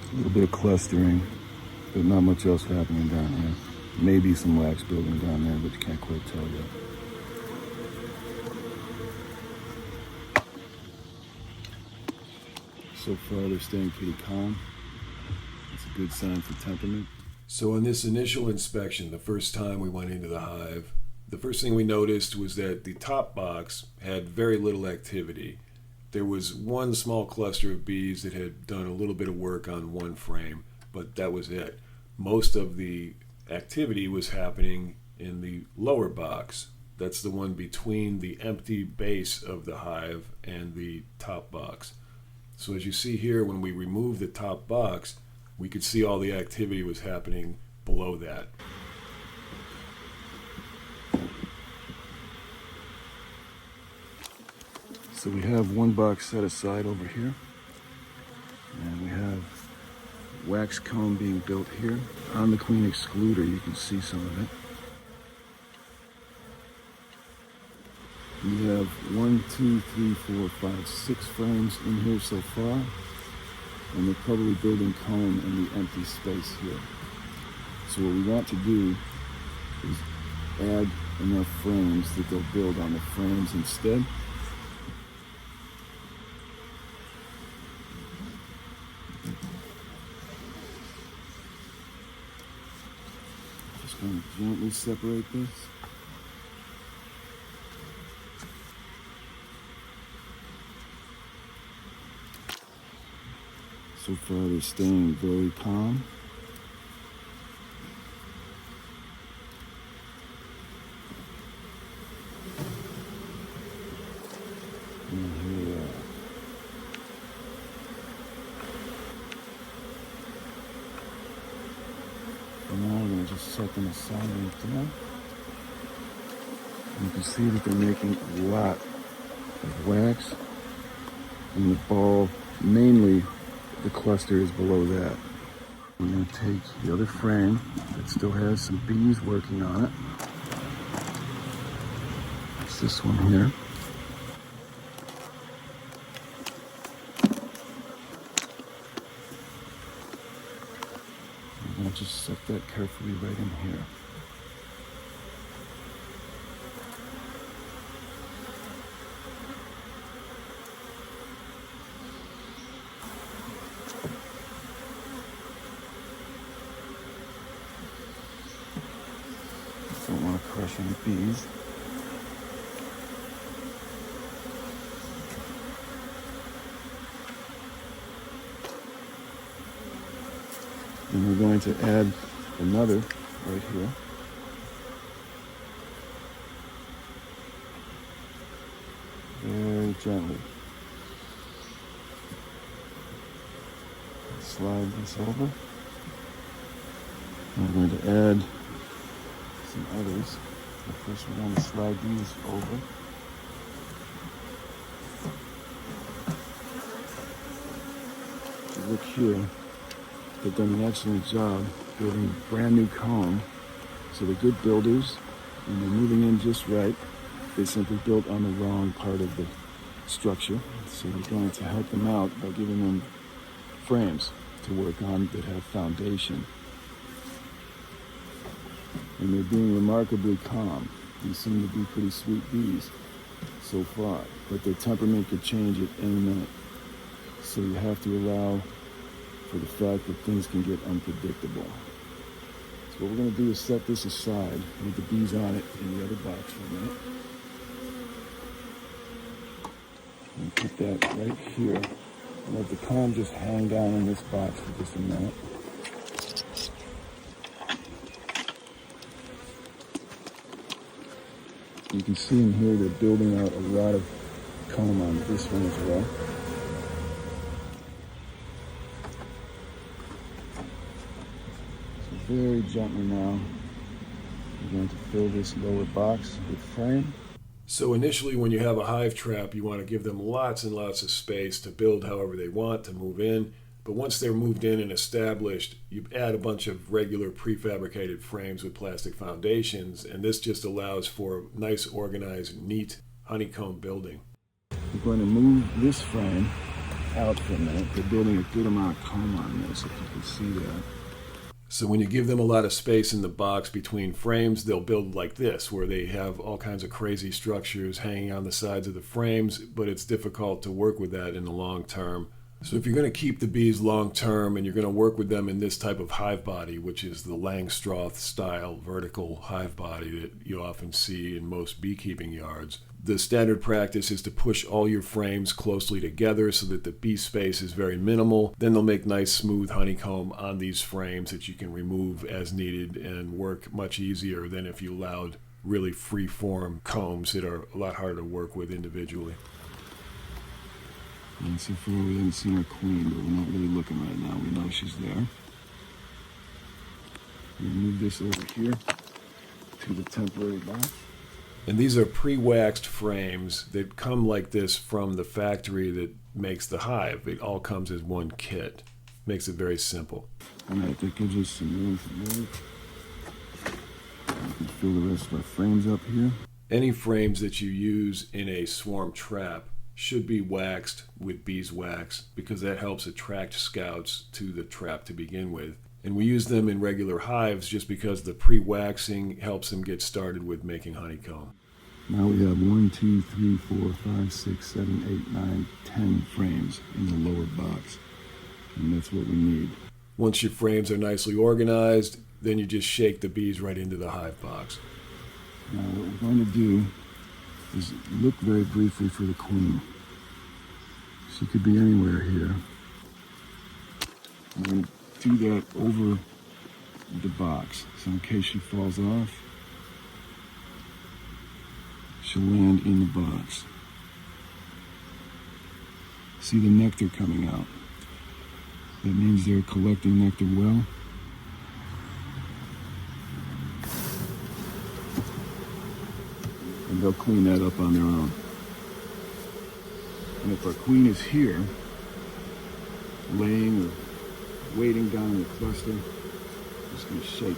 A little bit of clustering, but not much else happening down here. Maybe some wax building down there, but you can't quite tell yet. So far, they're staying pretty calm. It's a good sign for temperament. So in this initial inspection, the first time we went into the hive, the first thing we noticed was that the top box had very little activity. There was one small cluster of bees that had done a little bit of work on one frame, but that was it. Most of the activity was happening in the lower box. That's the one between the empty base of the hive and the top box. So as you see here, when we remove the top box, we could see all the activity was happening below that. So we have one box set aside over here, and we have wax comb being built here. On the queen excluder, you can see some of it. We have 1, 2, 3, 4, 5, 6 frames in here so far, and they're probably building comb in the empty space here. So what we want to do is add enough frames that they'll build on the frames instead. Just going to gently separate this. So far they're staying very calm. And here they are. And now we're going to just set them aside right there. And you can see that they're making a lot of wax. And the ball, mainly the cluster, is below that. We're going to take the other frame that still has some bees working on it. It's this one here. I'm going to just set that carefully right in here. Don't want to crush any bees. And we're going to add another right here. Very gently. Slide this over. And we're going to add some others. But first we're going to slide these over. If you look here, they've done an excellent job building a brand new comb. So they're good builders, and they're moving in just right. They simply built on the wrong part of the structure. So we're going to help them out by giving them frames to work on that have foundation. And they're being remarkably calm. These seem to be pretty sweet bees so far, but their temperament could change at any minute. So you have to allow for the fact that things can get unpredictable. So what we're going to do is set this aside with the bees on it in the other box for a minute. And put that right here. And let the comb just hang down in this box for just a minute. You can see in here they're building out a lot of comb on this one as well. So very gently now, we're going to fill this lower box with frame. So initially when you have a hive trap, you want to give them lots and lots of space to build however they want to move in. But once they're moved in and established, you add a bunch of regular prefabricated frames with plastic foundations, and this just allows for nice, organized, neat honeycomb building. We're going to move this frame out for a minute. They're building a good amount of comb on this, if you can see that. So when you give them a lot of space in the box between frames, they'll build like this, where they have all kinds of crazy structures hanging on the sides of the frames, but it's difficult to work with that in the long term. So if you're going to keep the bees long term and you're going to work with them in this type of hive body, which is the Langstroth style vertical hive body that you often see in most beekeeping yards, the standard practice is to push all your frames closely together so that the bee space is very minimal. Then they'll make nice smooth honeycomb on these frames that you can remove as needed and work much easier than if you allowed really free form combs that are a lot harder to work with individually. And so far we haven't seen our queen, but we're not really looking right now. We know she's there. We move this over here to the temporary box. And these are pre-waxed frames that come like this from the factory that makes the hive. It all comes as one kit. Makes it very simple. All right, that gives us some room to move. We can fill the rest of our frames up here. Any frames that you use in a swarm trap should be waxed with beeswax because that helps attract scouts to the trap to begin with. And we use them in regular hives just because the pre-waxing helps them get started with making honeycomb. Now we have 1, 2, 3, 4, 5, 6, 7, 8, 9, 10 frames in the lower box. And that's what we need. Once your frames are nicely organized, then you just shake the bees right into the hive box. Now what we're going to do is look very briefly for the queen. She could be anywhere here. I'm going to do that over the box. So in case she falls off, she'll land in the box. See the nectar coming out. That means they're collecting nectar well. And they'll clean that up on their own. And if our queen is here, laying or waiting down in the cluster, I'm just going to shake.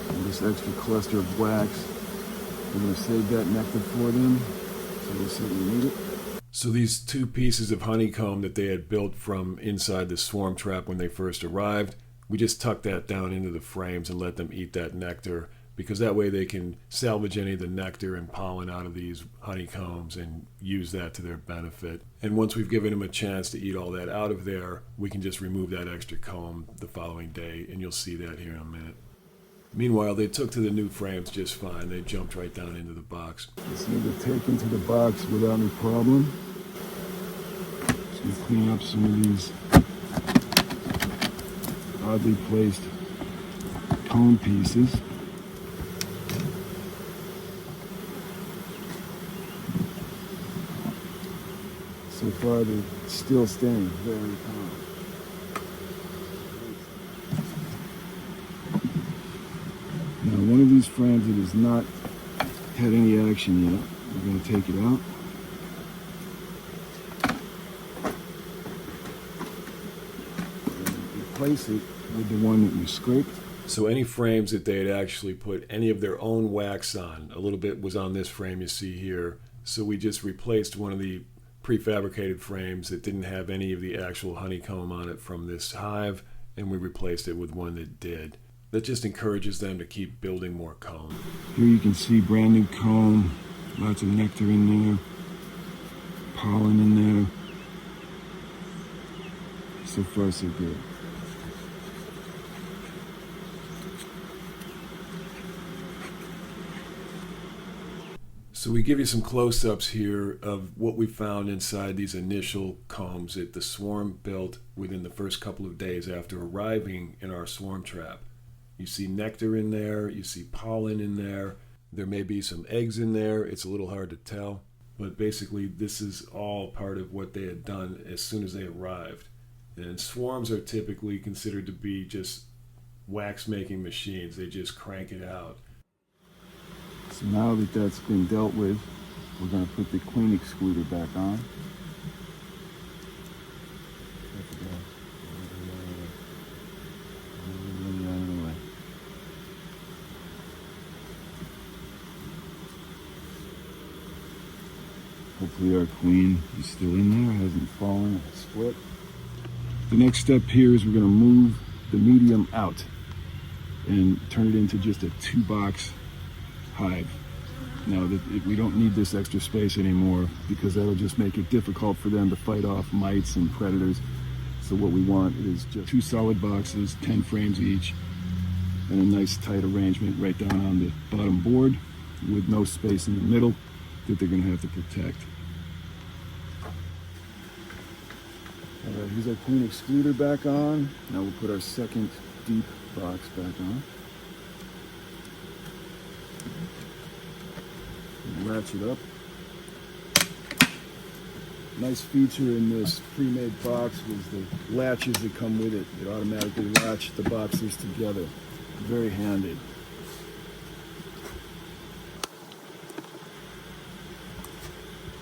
And this extra cluster of wax, I'm going to save that nectar for them, so they certainly need it. So these 2 pieces of honeycomb that they had built from inside the swarm trap when they first arrived, we just tuck that down into the frames and let them eat that nectar, because that way they can salvage any of the nectar and pollen out of these honeycombs and use that to their benefit. And once we've given them a chance to eat all that out of there, we can just remove that extra comb the following day, and you'll see that here in a minute. Meanwhile, they took to the new frames just fine. They jumped right down into the box. It's able to take into the box without any problem. Just going to clean up some of these oddly placed comb pieces. So far they're still staying very calm. Now one of these frames that has not had any action yet, we're going to take it out. And replace it with the one that we scraped. So any frames that they had actually put any of their own wax on, a little bit was on this frame you see here. So we just replaced one of the prefabricated frames that didn't have any of the actual honeycomb on it from this hive, and we replaced it with one that did. That just encourages them to keep building more comb. Here you can see brand new comb, lots of nectar in there, pollen in there. So far so good. So we give you some close-ups here of what we found inside these initial combs that the swarm built within the first couple of days after arriving in our swarm trap. You see nectar in there, you see pollen in there, there may be some eggs in there, it's a little hard to tell, but basically this is all part of what they had done as soon as they arrived. And swarms are typically considered to be just wax-making machines, they just crank it out. So now that that's been dealt with, we're going to put the queen excluder back on. Hopefully our queen is still in there, hasn't fallen or split. The next step here is we're going to move the medium out and turn it into just a 2-box hive. Now we don't need this extra space anymore because that'll just make it difficult for them to fight off mites and predators. So what we want is just 2 solid boxes, 10 frames each, and a nice tight arrangement right down on the bottom board with no space in the middle that they're going to have to protect. All right, here's our queen excluder back on. Now we'll put our second deep box back on. Latch it up. Nice feature in this pre-made box was the latches that come with it. It automatically latch the boxes together. Very handy.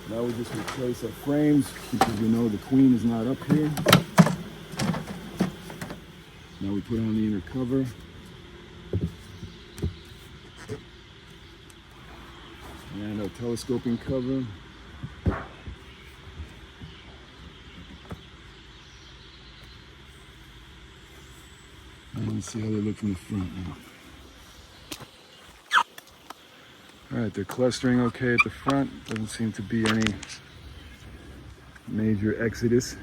Now we just replace our frames because we know the queen is not up here. Now we put on the inner cover. And our telescoping cover. And let's see how they look from the front now. Alright, they're clustering okay at the front. Doesn't seem to be any major exodus.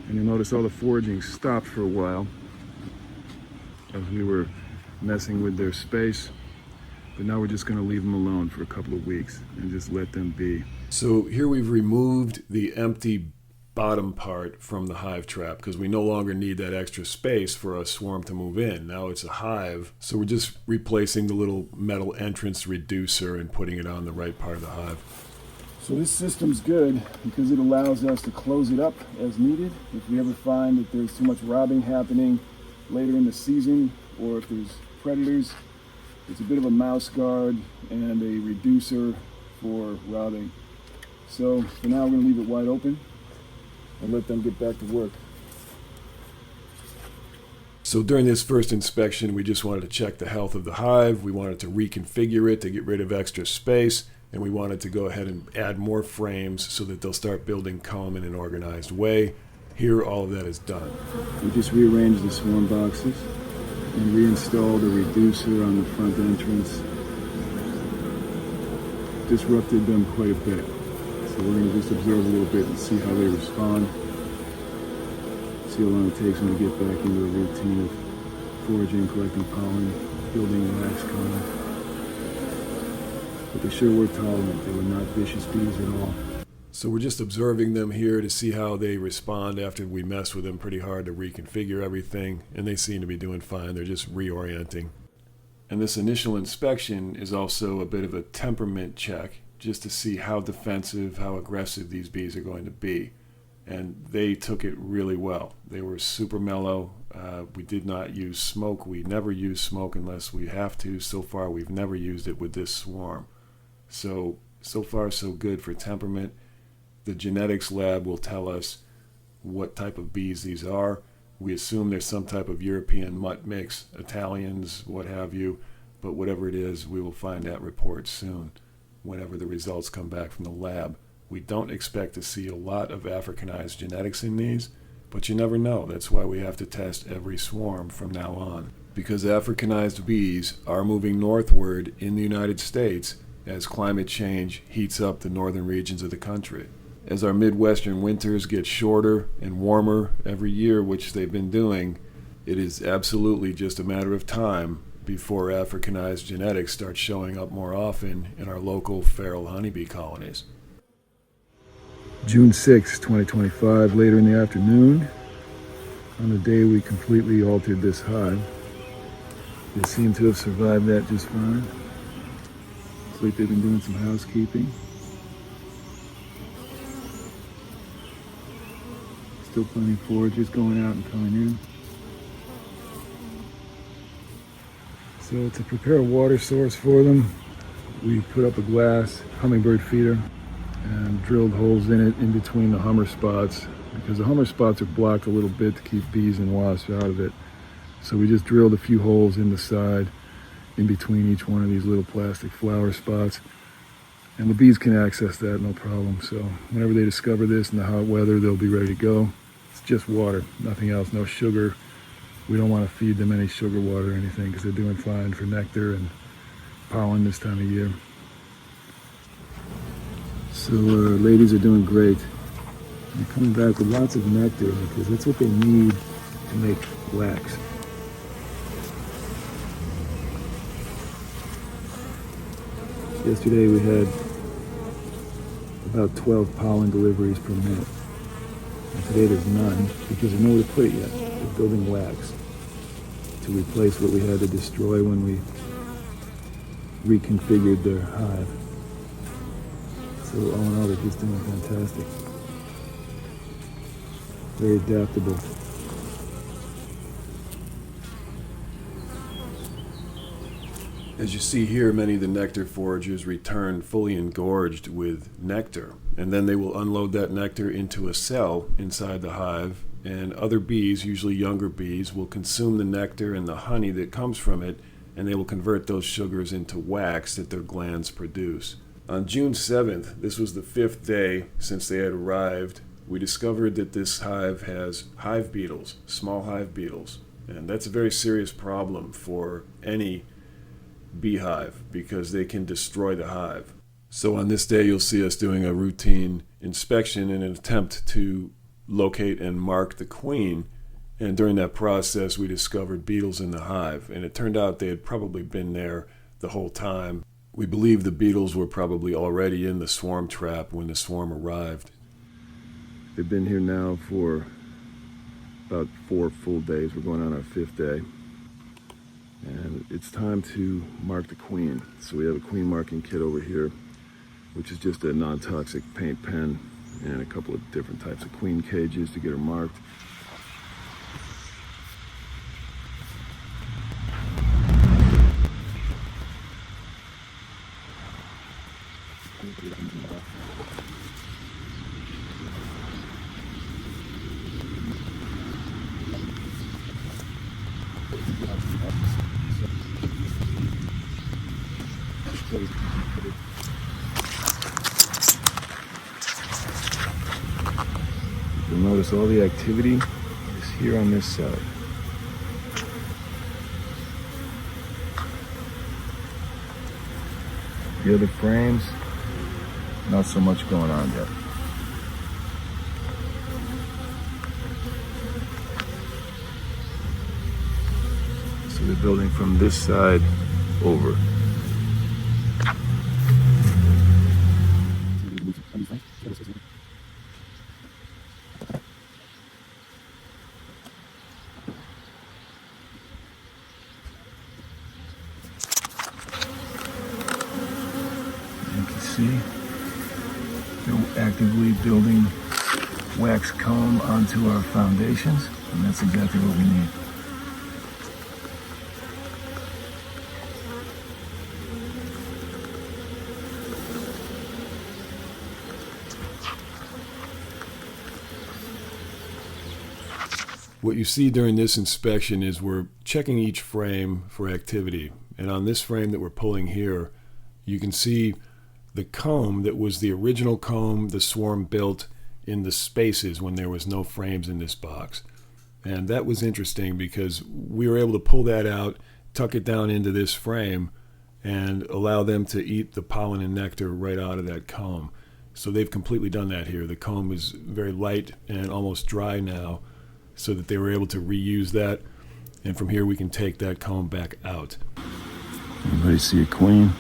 And you'll notice all the foraging stopped for a while as we were messing with their space. But now we're just going to leave them alone for a couple of weeks and just let them be. So here we've removed the empty bottom part from the hive trap because we no longer need that extra space for a swarm to move in. Now it's a hive, so we're just replacing the little metal entrance reducer and putting it on the right part of the hive. So this system's good because it allows us to close it up as needed. If we ever find that there's too much robbing happening later in the season, or if there's predators, it's a bit of a mouse guard and a reducer for robbing. So for now we're going to leave it wide open and let them get back to work. So during this first inspection, we just wanted to check the health of the hive. We wanted to reconfigure it to get rid of extra space, and we wanted to go ahead and add more frames so that they'll start building comb in an organized way. Here, all of that is done. We just rearranged the swarm boxes and reinstalled a reducer on the front entrance. Disrupted them quite a bit. So we're going to just observe a little bit and see how they respond. See how long it takes them to get back into a routine of foraging, collecting pollen, building wax colony. But they sure were tolerant. They were not vicious bees at all. So we're just observing them here to see how they respond after we mess with them pretty hard to reconfigure everything, and they seem to be doing fine. They're just reorienting. And this initial inspection is also a bit of a temperament check, just to see how defensive, how aggressive these bees are going to be. And they took it really well. They were super mellow. We did not use smoke. We never use smoke unless we have to. So far, we've never used it with this swarm. So far, so good for temperament. The genetics lab will tell us what type of bees these are. We assume there's some type of European mutt mix, Italians, what have you. But whatever it is, we will find that report soon, whenever the results come back from the lab. We don't expect to see a lot of Africanized genetics in these, but you never know. That's why we have to test every swarm from now on. Because Africanized bees are moving northward in the United States as climate change heats up the northern regions of the country. As our Midwestern winters get shorter and warmer every year, which they've been doing, it is absolutely just a matter of time before Africanized genetics start showing up more often in our local feral honeybee colonies. June 6, 2025, later in the afternoon, on the day we completely altered this hive. They seem to have survived that just fine. Looks like they've been doing some housekeeping. Still plenty of foragers going out and coming in. So to prepare a water source for them, we put up a glass hummingbird feeder and drilled holes in it in between the hummer spots, because the hummer spots are blocked a little bit to keep bees and wasps out of it. So we just drilled a few holes in the side in between each one of these little plastic flower spots, and the bees can access that no problem. So whenever they discover this in the hot weather, they'll be ready to go. It's just water, nothing else, no sugar. We don't want to feed them any sugar water or anything because they're doing fine for nectar and pollen this time of year. So ladies are doing great. They're coming back with lots of nectar because that's what they need to make wax. Yesterday we had about 12 pollen deliveries per minute. And today there's none because there's nowhere to put it yet. They're building wax to replace what we had to destroy when we reconfigured their hive. So all in all, they're just doing fantastic. Very adaptable. As you see here, many of the nectar foragers return fully engorged with nectar, and then they will unload that nectar into a cell inside the hive, and other bees, usually younger bees, will consume the nectar and the honey that comes from it and they will convert those sugars into wax that their glands produce. On June 7th, this was the 5th day since they had arrived, we discovered that this hive has hive beetles, small hive beetles. And that's a very serious problem for any beehive because they can destroy the hive. So on this day, you'll see us doing a routine inspection in an attempt to locate and mark the queen. And during that process, we discovered beetles in the hive. And it turned out they had probably been there the whole time. We believe the beetles were probably already in the swarm trap when the swarm arrived. They've been here now for about 4 full days. We're going on our 5th day. And it's time to mark the queen. So we have a queen marking kit over here, which is just a non-toxic paint pen and a couple of different types of queen cages to get her marked. You'll notice all the activity is here on this side. The other frames, not so much going on yet. So they're building from this side over. See, they're actively building wax comb onto our foundations, and that's exactly what we need. What you see during this inspection is we're checking each frame for activity. And on this frame that we're pulling here, you can see the comb that was the original comb the swarm built in the spaces when there was no frames in this box. And that was interesting because we were able to pull that out, tuck it down into this frame, and allow them to eat the pollen and nectar right out of that comb. So they've completely done that here. The comb is very light and almost dry now, so that they were able to reuse that. And from here we can take that comb back out. Everybody see a queen?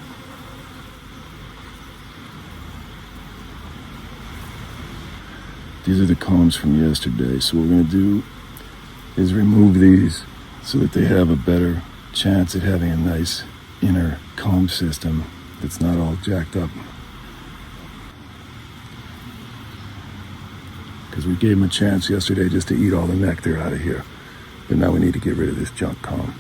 These are the combs from yesterday. So what we're going to do is remove these so that they have a better chance at having a nice inner comb system that's not all jacked up. Because we gave them a chance yesterday just to eat all the nectar out of here. But now we need to get rid of this junk comb.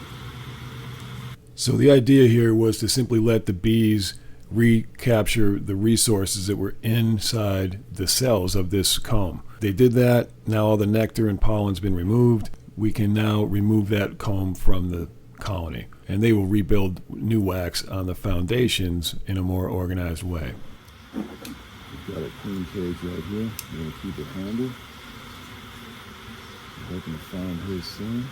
So the idea here was to simply let the bees recapture the resources that were inside the cells of this comb. They did that. Now all the nectar and pollen's been removed. We can now remove that comb from the colony, and they will rebuild new wax on the foundations in a more organized way. We've got a queen cage right here. We're going to keep it handy. We're hoping to find her soon.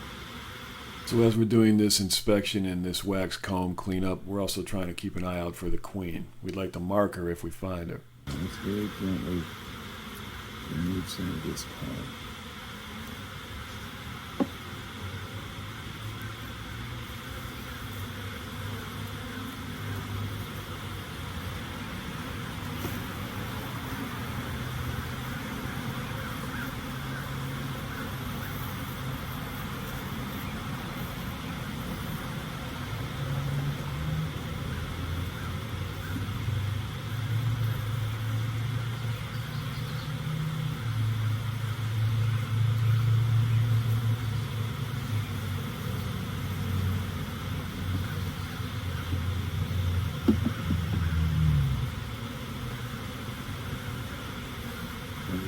So as we're doing this inspection and this wax comb cleanup, we're also trying to keep an eye out for the queen. We'd like to mark her if we find her. Let's very gently remove some of this comb.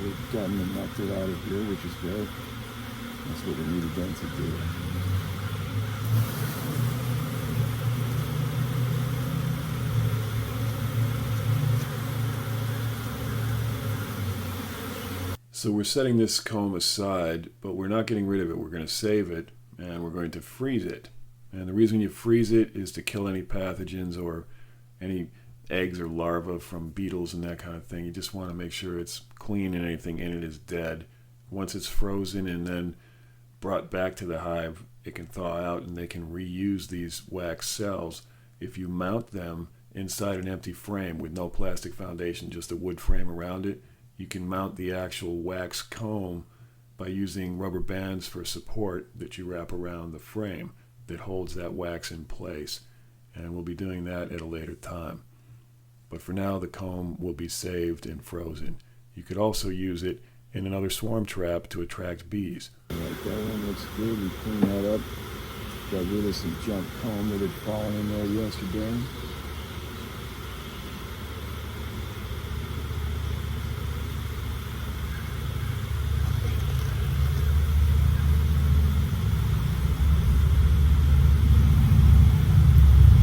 We've gotten the nectar out of here, which is good. That's what we needed them to do. So we're setting this comb aside, but we're not getting rid of it. We're going to save it, and we're going to freeze it. And the reason you freeze it is to kill any pathogens or any eggs or larvae from beetles and that kind of thing. You just want to make sure it's clean and anything in it is dead. Once it's frozen and then brought back to the hive, it can thaw out and they can reuse these wax cells. If you mount them inside an empty frame with no plastic foundation, just a wood frame around it, you can mount the actual wax comb by using rubber bands for support that you wrap around the frame that holds that wax in place. And we'll be doing that at a later time. But for now, the comb will be saved and frozen. You could also use it in another swarm trap to attract bees. All right, that one looks good. We cleaned that up. Got rid of some junk comb that had fallen in there yesterday.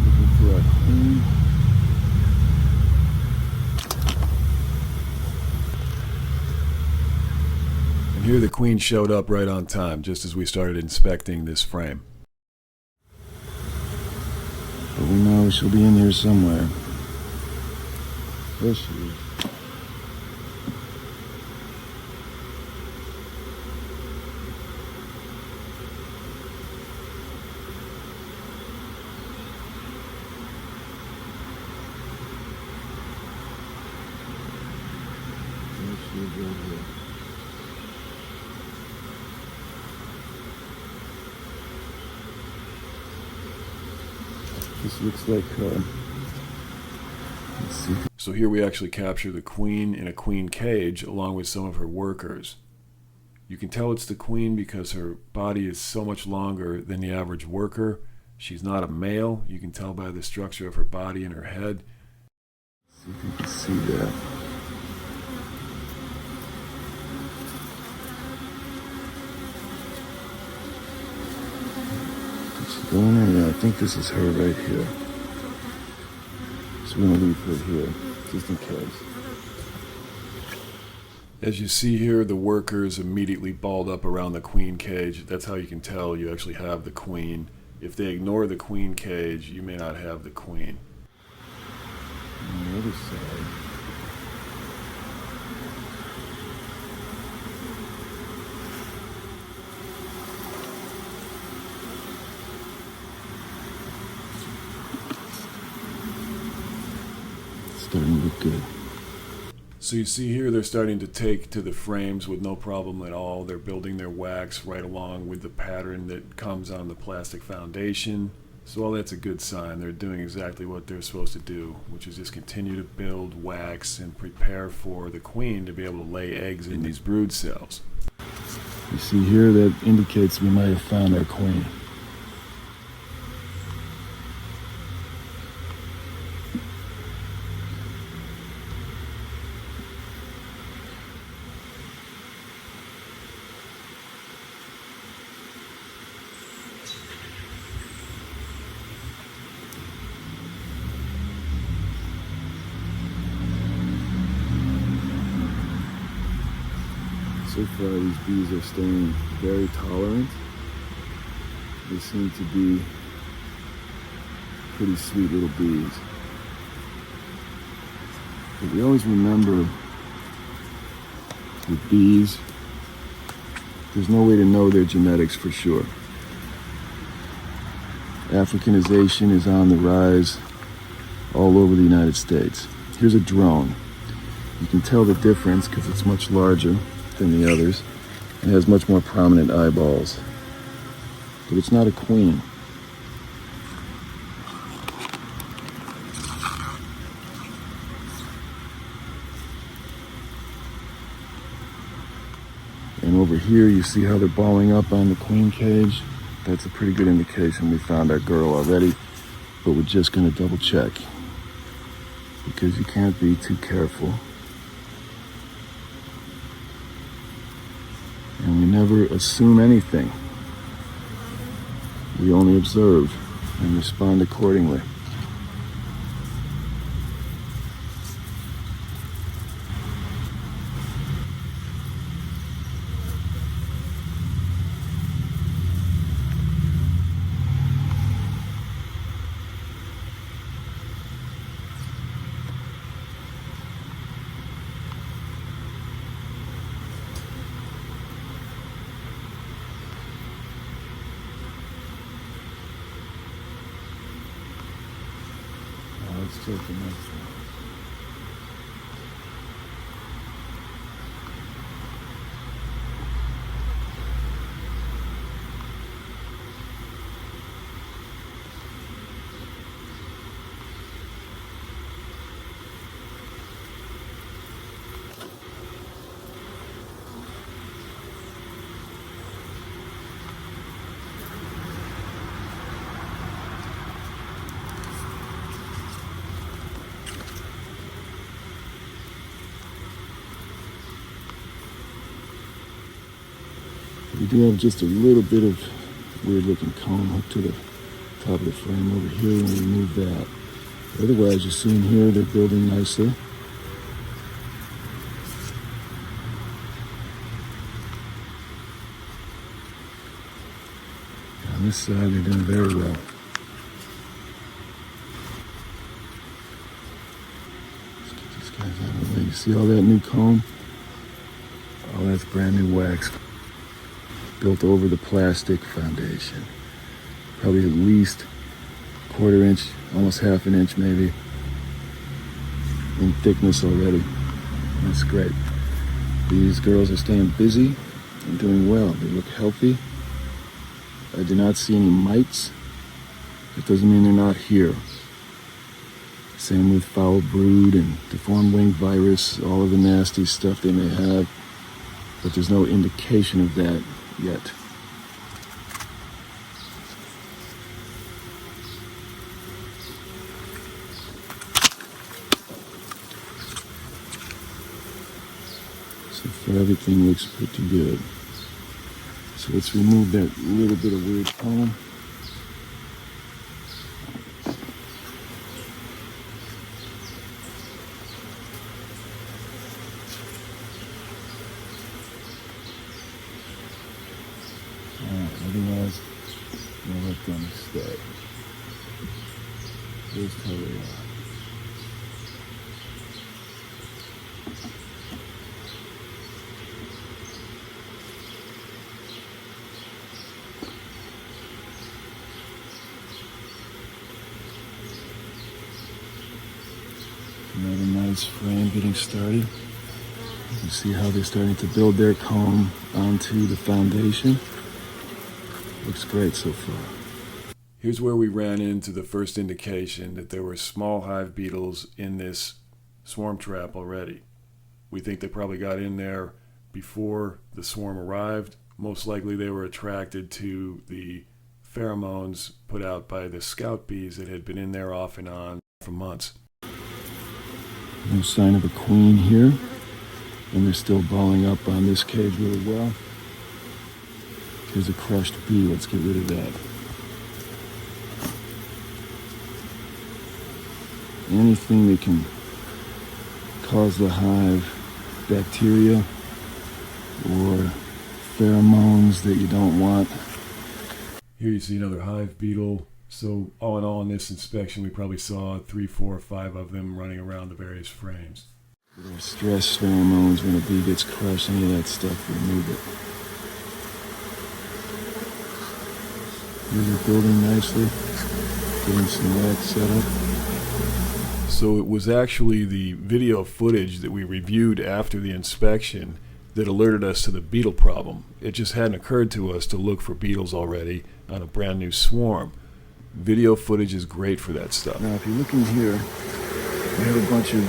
Looking for a queen. And here the queen showed up right on time, just as we started inspecting this frame. But we know she'll be in here somewhere. There she is. There she is right here. This looks like her. Let's see. So here we actually capture the queen in a queen cage along with some of her workers. You can tell it's the queen because her body is so much longer than the average worker. She's not a male. You can tell by the structure of her body and her head. See if you can see that. Going in, yeah, I think this is her right here. So we're gonna leave her here, just in case. As you see here, the workers immediately balled up around the queen cage. That's how you can tell you actually have the queen. If they ignore the queen cage, you may not have the queen. On the other side. Starting to look good. So you see here they're starting to take to the frames with no problem at all. They're building their wax right along with the pattern that comes on the plastic foundation. So all that's a good sign. They're doing exactly what they're supposed to do, which is just continue to build wax and prepare for the queen to be able to lay eggs in these brood cells. You see here, that indicates we might have found our queen. So far, these bees are staying very tolerant. They seem to be pretty sweet little bees. But we always remember with bees, there's no way to know their genetics for sure. Africanization is on the rise all over the United States. Here's a drone. You can tell the difference because it's much larger than the others and has much more prominent eyeballs. But it's not a queen. And over here you see how they're balling up on the queen cage. That's a pretty good indication we found our girl already, but we're just gonna double check because you can't be too careful. And we never assume anything. We only observe and respond accordingly. Circle next one. We do have just a little bit of weird looking comb hooked to the top of the frame over here when we remove that. Otherwise, you see in here, they're building nicely. On this side, they're doing very well. Let's get these guys out of the way. You see all that new comb? Oh, that's brand new wax. Built over the plastic foundation. Probably at least a quarter inch, almost half an inch maybe, in thickness already. That's great. These girls are staying busy and doing well. They look healthy. I do not see any mites. That doesn't mean they're not here. Same with foul brood and deformed wing virus, all of the nasty stuff they may have, but there's no indication of that yet. So far everything looks pretty good. So let's remove that little bit of weird comb. Otherwise, we'll let them stay. Here's how they are. Another nice frame getting started. You can see how they're starting to build their comb onto the foundation. Looks great so far. Here's where we ran into the first indication that there were small hive beetles in this swarm trap already. We think they probably got in there before the swarm arrived. Most likely they were attracted to the pheromones put out by the scout bees that had been in there off and on for months. No sign of a queen here, and they're still balling up on this cage really well. Here's a crushed bee. Let's get rid of that. Anything that can cause the hive bacteria or pheromones that you don't want. Here you see another hive beetle. So all in all, in this inspection, we probably saw 3, 4, 5 of them running around the various frames. There are stress pheromones when a bee gets crushed. Any of that stuff, remove it. These are building nicely, getting some wax set up. So it was actually the video footage that we reviewed after the inspection that alerted us to the beetle problem. It just hadn't occurred to us to look for beetles already on a brand new swarm. Video footage is great for that stuff. Now if you look in here, we have a bunch of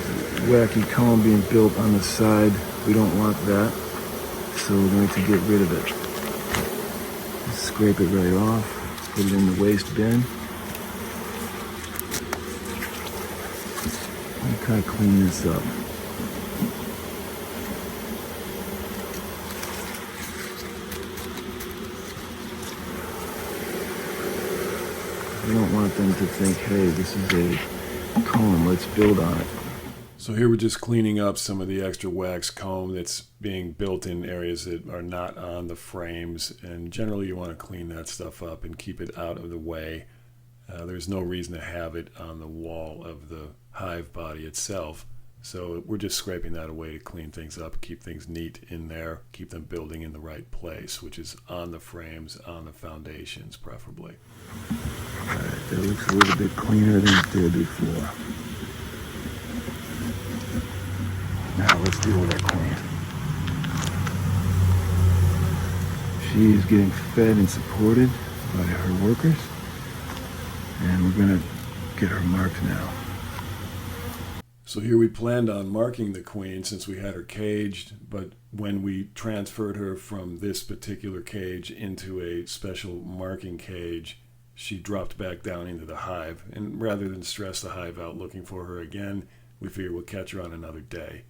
wacky comb being built on the side. We don't want that, so we're going to get rid of it. Scrape it right off. Put it in the waste bin. I'll kind of clean this up. We don't want them to think, hey, this is a comb, let's build on it. So here we're just cleaning up some of the extra wax comb that's being built in areas that are not on the frames, and generally you want to clean that stuff up and keep it out of the way. There's no reason to have it on the wall of the hive body itself, so we're just scraping that away to clean things up, keep things neat in there, keep them building in the right place, which is on the frames, on the foundations preferably. Alright, that looks a little bit cleaner than it did before. Now let's deal with our queen. She is getting fed and supported by her workers, and we're gonna get her marked now. So here we planned on marking the queen since we had her caged, but when we transferred her from this particular cage into a special marking cage, she dropped back down into the hive. And rather than stress the hive out looking for her again, we figured we'll catch her on another day.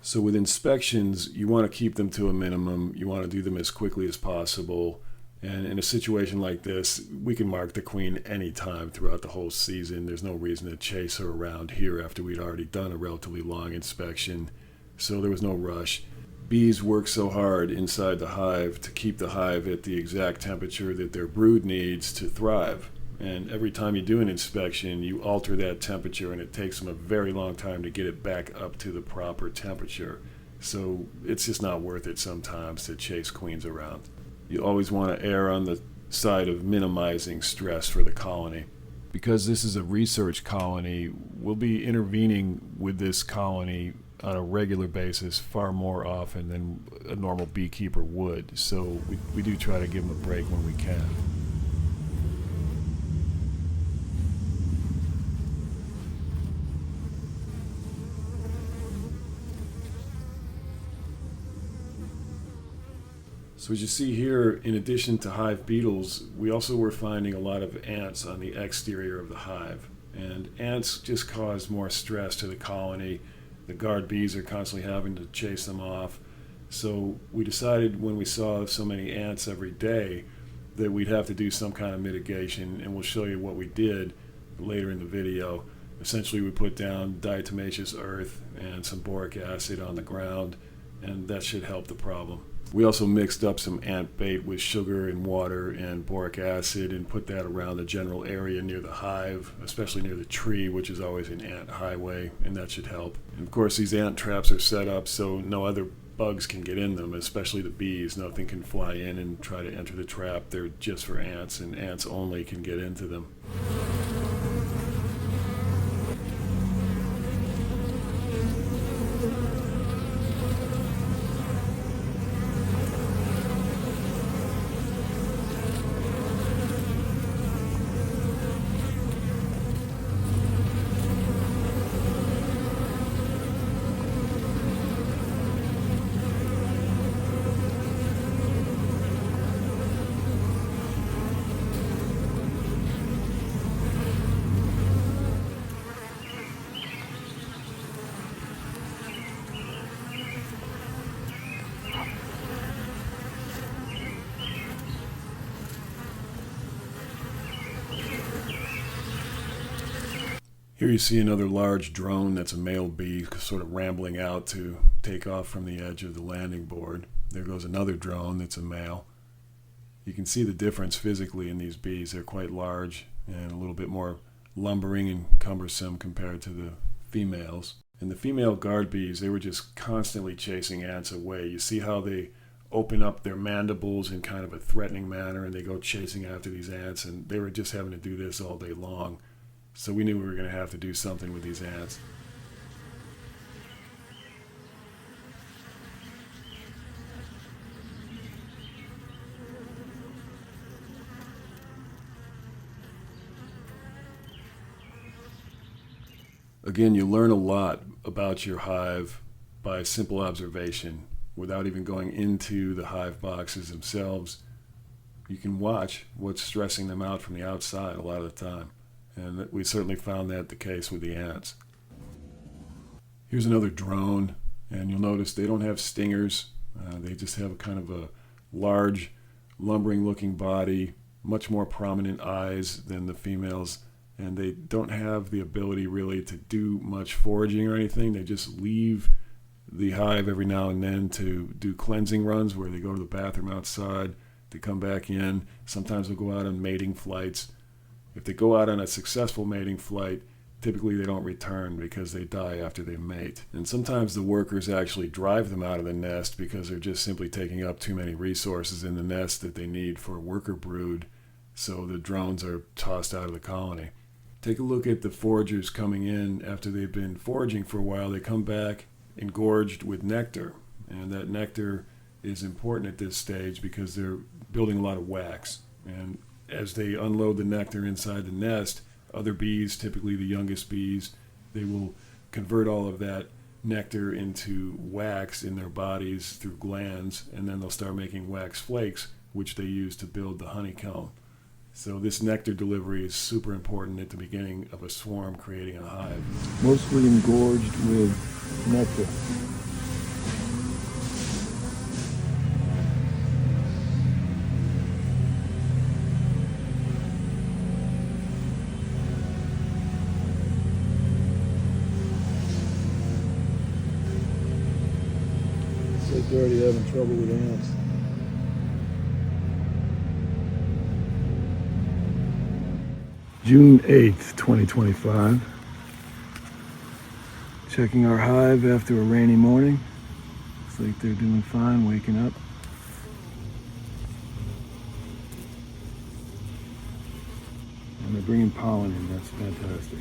So with inspections, you want to keep them to a minimum. You want to do them as quickly as possible. And in a situation like this, we can mark the queen anytime throughout the whole season. There's no reason to chase her around here after we'd already done a relatively long inspection. So there was no rush. Bees work so hard inside the hive to keep the hive at the exact temperature that their brood needs to thrive. And every time you do an inspection, you alter that temperature, and it takes them a very long time to get it back up to the proper temperature. So it's just not worth it sometimes to chase queens around. You always want to err on the side of minimizing stress for the colony. Because this is a research colony, we'll be intervening with this colony on a regular basis far more often than a normal beekeeper would. So we do try to give them a break when we can. So as you see here, in addition to hive beetles, we also were finding a lot of ants on the exterior of the hive. And ants just cause more stress to the colony. The guard bees are constantly having to chase them off. So we decided when we saw so many ants every day that we'd have to do some kind of mitigation, and we'll show you what we did later in the video. Essentially, we put down diatomaceous earth and some boric acid on the ground, and that should help the problem. We also mixed up some ant bait with sugar and water and boric acid and put that around the general area near the hive, especially near the tree, which is always an ant highway, and that should help. And of course, these ant traps are set up so no other bugs can get in them, especially the bees. Nothing can fly in and try to enter the trap. They're just for ants, and ants only can get into them. Here you see another large drone that's a male bee sort of rambling out to take off from the edge of the landing board. There goes another drone that's a male. You can see the difference physically in these bees. They're quite large and a little bit more lumbering and cumbersome compared to the females. And the female guard bees, they were just constantly chasing ants away. You see how they open up their mandibles in kind of a threatening manner and they go chasing after these ants, and they were just having to do this all day long. So we knew we were going to have to do something with these ants. Again, you learn a lot about your hive by simple observation without even going into the hive boxes themselves. You can watch what's stressing them out from the outside a lot of the time. And we certainly found that the case with the ants. Here's another drone, and you'll notice they don't have stingers. They just have kind of a large, lumbering-looking body, much more prominent eyes than the females, and they don't have the ability really to do much foraging or anything. They just leave the hive every now and then to do cleansing runs where they go to the bathroom outside, they come back in. Sometimes they'll go out on mating flights. If they go out on a successful mating flight, typically they don't return because they die after they mate. And sometimes the workers actually drive them out of the nest because they're just simply taking up too many resources in the nest that they need for a worker brood, so the drones are tossed out of the colony. Take a look at the foragers coming in after they've been foraging for a while. They come back engorged with nectar, and that nectar is important at this stage because they're building a lot of wax. And as they unload the nectar inside the nest, other bees, typically the youngest bees, they will convert all of that nectar into wax in their bodies through glands, and then they'll start making wax flakes, which they use to build the honeycomb. So this nectar delivery is super important at the beginning of a swarm creating a hive. Mostly engorged with nectar. It's like they're already having trouble with ants. June 8th, 2025. Checking our hive after a rainy morning. Looks like they're doing fine, waking up. And they're bringing pollen in, that's fantastic.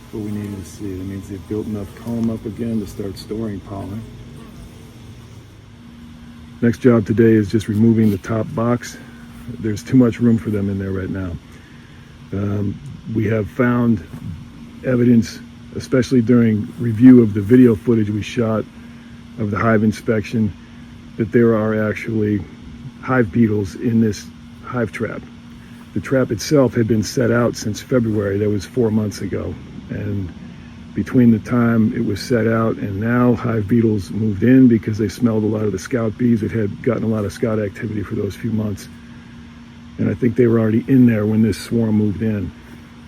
That's what we needed to see. That means they've built enough comb up again to start storing pollen. Next job today is just removing the top box. There's too much room for them in there right now. We have found evidence, especially during review of the video footage we shot of the hive inspection, that there are actually hive beetles in this hive trap. The trap itself had been set out since February. That was 4 months ago. And between the time it was set out and now, hive beetles moved in because they smelled a lot of the scout bees. It had gotten a lot of scout activity for those few months. And I think they were already in there when this swarm moved in.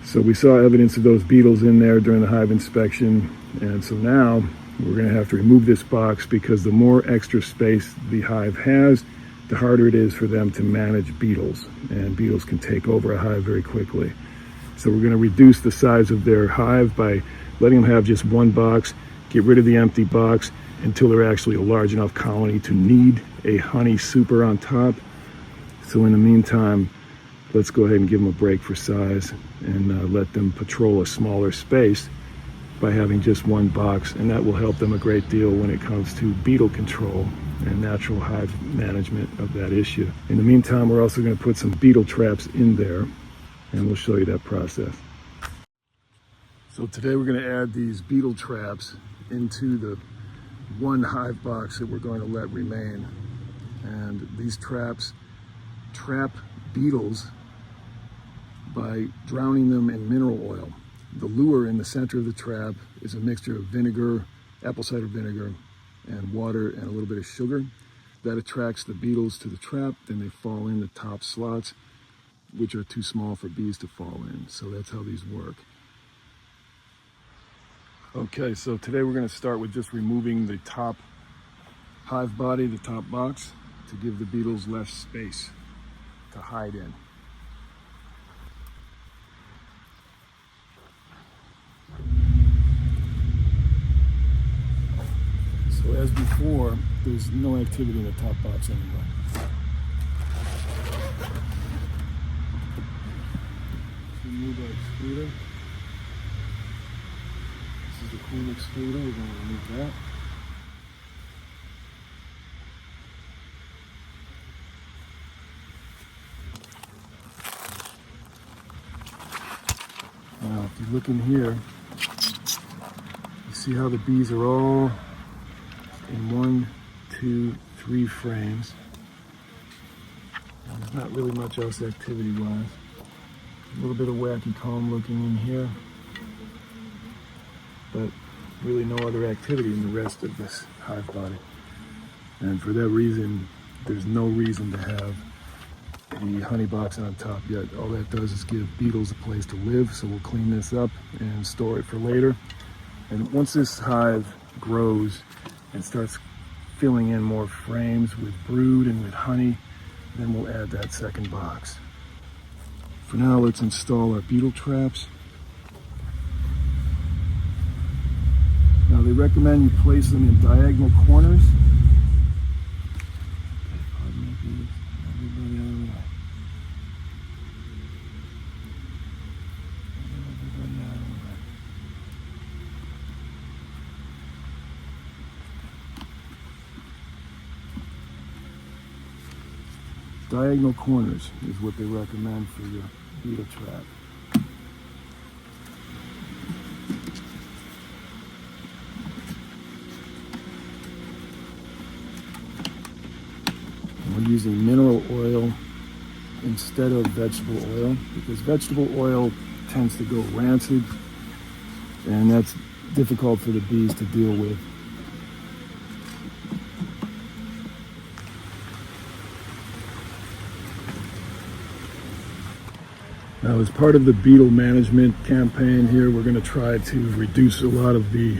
So we saw evidence of those beetles in there during the hive inspection. And so now we're going to have to remove this box because the more extra space the hive has, the harder it is for them to manage beetles. And beetles can take over a hive very quickly. So we're going to reduce the size of their hive by letting them have just one box, get rid of the empty box until they're actually a large enough colony to need a honey super on top. So in the meantime, let's go ahead and give them a break for size and let them patrol a smaller space by having just one box, and that will help them a great deal when it comes to beetle control and natural hive management of that issue. In the meantime, we're also going to put some beetle traps in there, and we'll show you that process. So today we're going to add these beetle traps into the one hive box that we're going to let remain. And these traps trap beetles by drowning them in mineral oil. The lure in the center of the trap is a mixture of vinegar, apple cider vinegar, and water and a little bit of sugar. That attracts the beetles to the trap, then they fall in the top slots, which are too small for bees to fall in. So that's how these work. Okay, so today we're going to start with just removing the top hive body, the top box, to give the beetles less space to hide in. So as before, there's no activity in the top box anymore. Remove our excluder. This is the queen excluder. We're going to remove that. Now, if you look in here, you see how the bees are all in 1, 2, 3 frames. And there's not really much else activity-wise. A little bit of wacky comb looking in here, but really no other activity in the rest of this hive body. And for that reason, there's no reason to have the honey box on top yet. All that does is give beetles a place to live, so we'll clean this up and store it for later. And once this hive grows and starts filling in more frames with brood and with honey, then we'll add that second box. For now, let's install our beetle traps. recommend you place them in diagonal corners. Everybody out of the way. Everybody out of the way. Diagonal corners is what they recommend for your beetle trap. We're using mineral oil instead of vegetable oil because vegetable oil tends to go rancid, and that's difficult for the bees to deal with. Now, as part of the beetle management campaign here, we're going to try to reduce a lot of the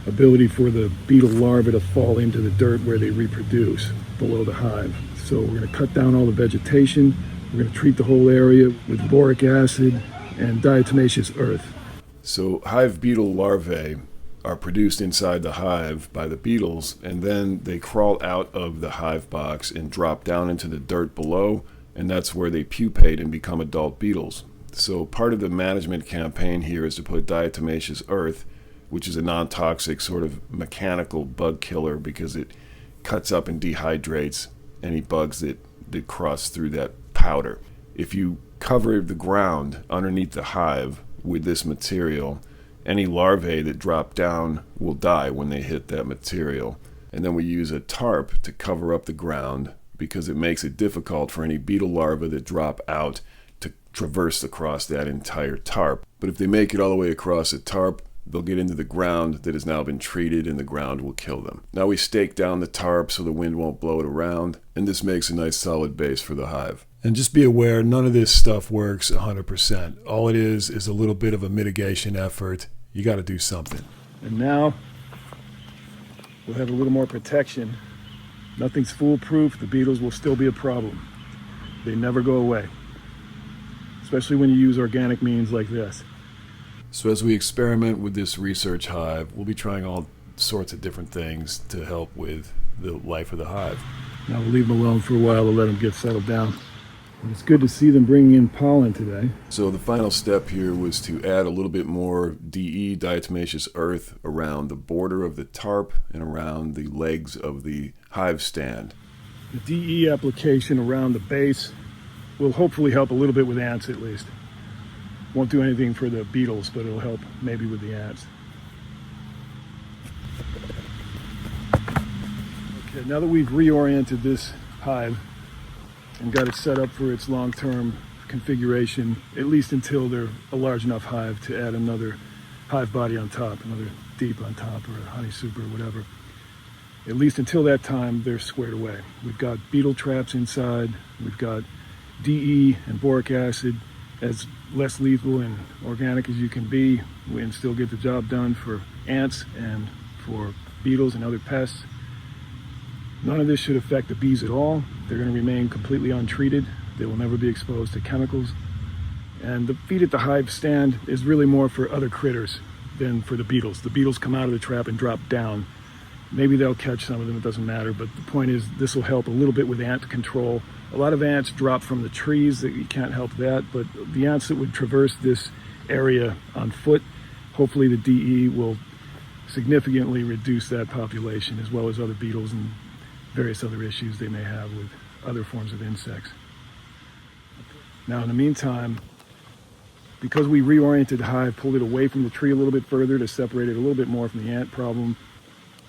ability for the beetle larvae to fall into the dirt where they reproduce below the hive. So we're going to cut down all the vegetation. We're going to treat the whole area with boric acid and diatomaceous earth. So hive beetle larvae are produced inside the hive by the beetles, and then they crawl out of the hive box and drop down into the dirt below, and that's where they pupate and become adult beetles. So part of the management campaign here is to put diatomaceous earth, which is a non-toxic sort of mechanical bug killer because it cuts up and dehydrates any bugs that cross through that powder. If you cover the ground underneath the hive with this material, any larvae that drop down will die when they hit that material. And then we use a tarp to cover up the ground because it makes it difficult for any beetle larvae that drop out to traverse across that entire tarp. But if they make it all the way across the tarp, they'll get into the ground that has now been treated, and the ground will kill them. Now we stake down the tarp so the wind won't blow it around, and this makes a nice solid base for the hive. And just be aware, none of this stuff works 100%. All it is a little bit of a mitigation effort. You got to do something. And now we'll have a little more protection. Nothing's foolproof. The beetles will still be a problem. They never go away, especially when you use organic means like this. So as we experiment with this research hive, we'll be trying all sorts of different things to help with the life of the hive. Now we'll leave them alone for a while to let them get settled down. And it's good to see them bringing in pollen today. So the final step here was to add a little bit more DE, diatomaceous earth, around the border of the tarp and around the legs of the hive stand. The DE application around the base will hopefully help a little bit with ants at least. Won't do anything for the beetles, but it'll help maybe with the ants. Okay, now that we've reoriented this hive and got it set up for its long-term configuration, at least until they're a large enough hive to add another hive body on top, another deep on top, or a honey soup or whatever. At least until that time, they're squared away. We've got beetle traps inside, we've got DE and boric acid, as less lethal and organic as you can be, and still get the job done for ants and for beetles and other pests. None of this should affect the bees at all. They're going to remain completely untreated. They will never be exposed to chemicals. And the feed at the hive stand is really more for other critters than for the beetles. The beetles come out of the trap and drop down. Maybe they'll catch some of them, it doesn't matter, but the point is this will help a little bit with ant control. A lot of ants drop from the trees, that you can't help that, but the ants that would traverse this area on foot, hopefully the DE will significantly reduce that population, as well as other beetles and various other issues they may have with other forms of insects. Now in the meantime, because we reoriented the hive, pulled it away from the tree a little bit further to separate it a little bit more from the ant problem,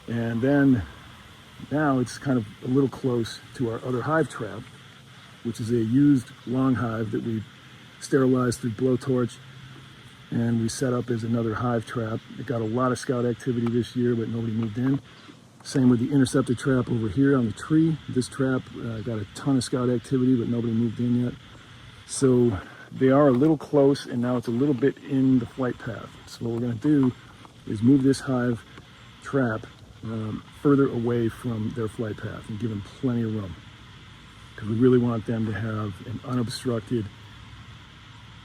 and then now it's kind of a little close to our other hive trap, which is a used long hive that we sterilized through blowtorch and we set up as another hive trap. It got a lot of scout activity this year, but nobody moved in. Same with the interceptor trap over here on the tree. This trap got a ton of scout activity, but nobody moved in yet. So they are a little close, and now it's a little bit in the flight path. So what we're going to do is move this hive trap further away from their flight path and give them plenty of room, because we really want them to have an unobstructed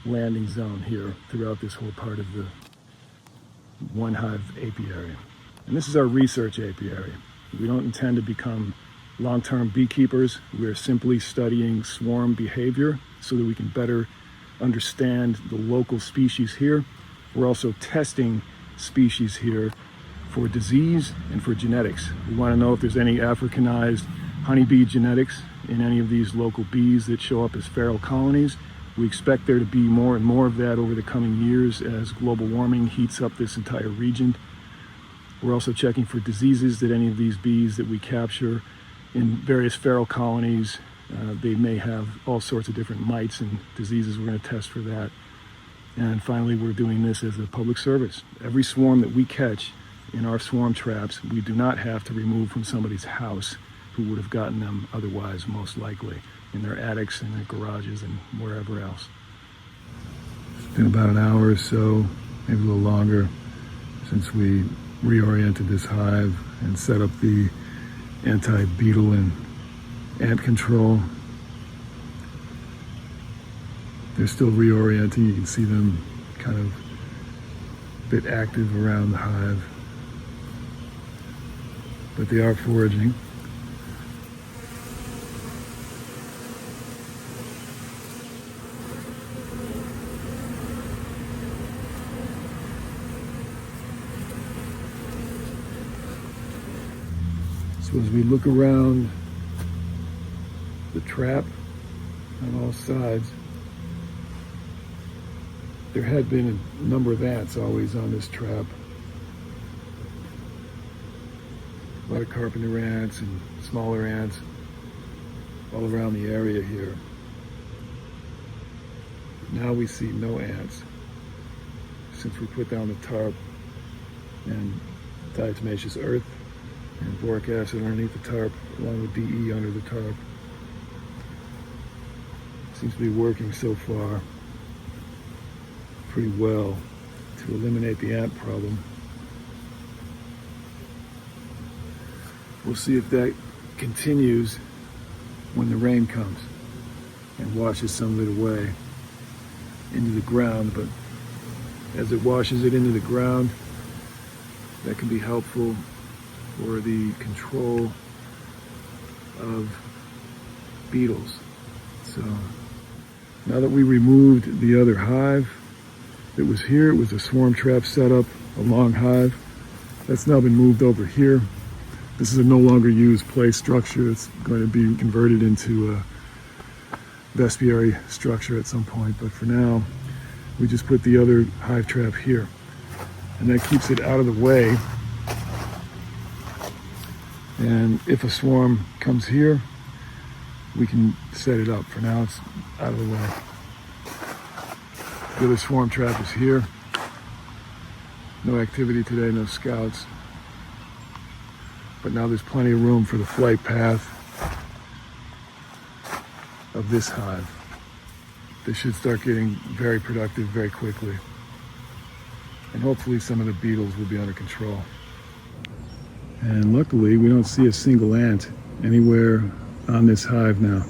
landing zone here throughout this whole part of the one hive apiary. And this is our research apiary. We don't intend to become long-term beekeepers. We are simply studying swarm behavior so that we can better understand the local species here. We're also testing species here for disease and for genetics. We want to know if there's any Africanized honeybee genetics in any of these local bees that show up as feral colonies. We expect there to be more and more of that over the coming years as global warming heats up this entire region. We're also checking for diseases that any of these bees that we capture in various feral colonies, they may have all sorts of different mites and diseases. We're going to test for that. And finally, we're doing this as a public service. Every swarm that we catch in our swarm traps, we do not have to remove from somebody's house who would have gotten them otherwise, most likely, in their attics and their garages and wherever else. It's been about an hour or so, maybe a little longer, since we reoriented this hive and set up the anti-beetle and ant control. They're still reorienting. You can see them kind of a bit active around the hive, but they are foraging. So as we look around the trap on all sides, there had been a number of ants always on this trap. A lot of carpenter ants and smaller ants all around the area here. Now we see no ants since we put down the tarp and diatomaceous earth and boric acid underneath the tarp, along with DE under the tarp. Seems to be working so far pretty well to eliminate the ant problem. We'll see if that continues when the rain comes and washes some of it away into the ground, but as it washes it into the ground, that can be helpful for the control of beetles. So now that we removed the other hive that was here, it was a swarm trap setup, a long hive. That's now been moved over here. This is a no longer used play structure. It's going to be converted into a vestiary structure at some point, but for now, we just put the other hive trap here. And that keeps it out of the way. And if a swarm comes here, we can set it up. For now, it's out of the way. The other swarm trap is here. No activity today, no scouts. But now there's plenty of room for the flight path of this hive. They should start getting very productive very quickly. And hopefully some of the beetles will be under control. And luckily, we don't see a single ant anywhere on this hive now.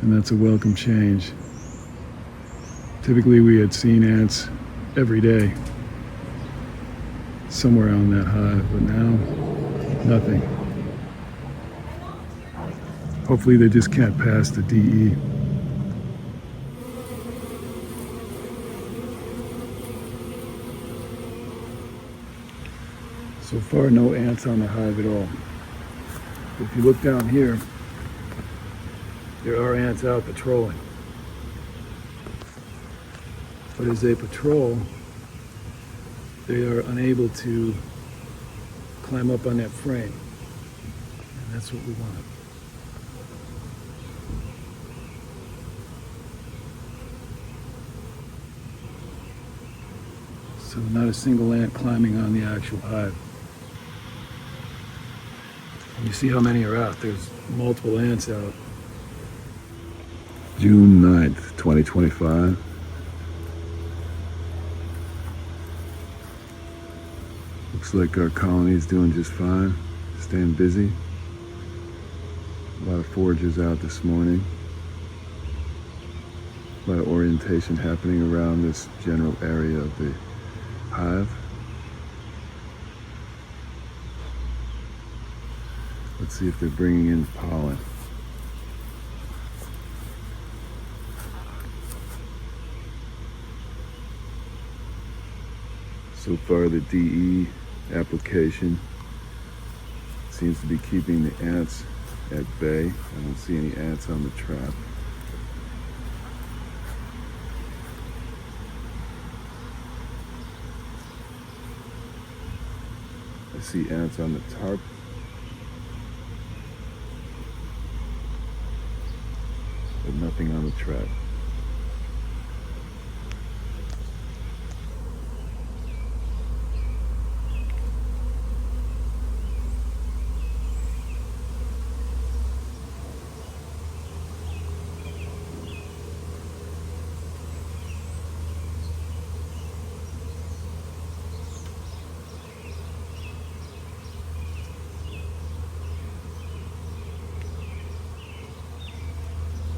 And that's a welcome change. Typically, we had seen ants every day somewhere on that hive, but now, nothing. Hopefully, they just can't pass the DE. So far, no ants on the hive at all. If you look down here, there are ants out patrolling. But as they patrol, they are unable to climb up on that frame. And that's what we want. So not a single ant climbing on the actual hive. You see how many are out. There's multiple ants out. June 9th, 2025. Looks like our colony is doing just fine, staying busy. A lot of foragers out this morning. A lot of orientation happening around this general area of the hive. Let's see if they're bringing in pollen. So far, the DE application seems to be keeping the ants at bay. I don't see any ants on the trap. I see ants on the tarp. But nothing on the trap.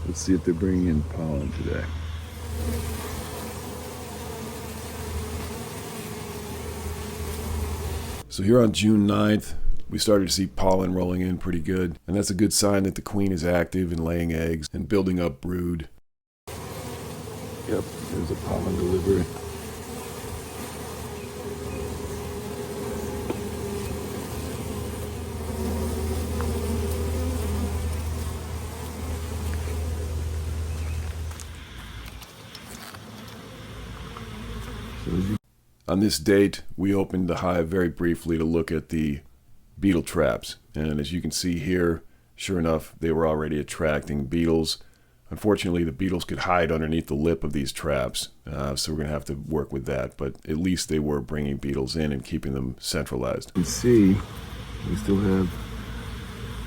Let's see if they're bringing in pollen today. So here on June 9th, we started to see pollen rolling in pretty good. And that's a good sign that the queen is active and laying eggs and building up brood. Yep, there's a pollen delivery. On this date, we opened the hive very briefly to look at the beetle traps. And as you can see here, sure enough, they were already attracting beetles. Unfortunately, the beetles could hide underneath the lip of these traps, so we're going to have to work with that. But at least they were bringing beetles in and keeping them centralized. You can see we still have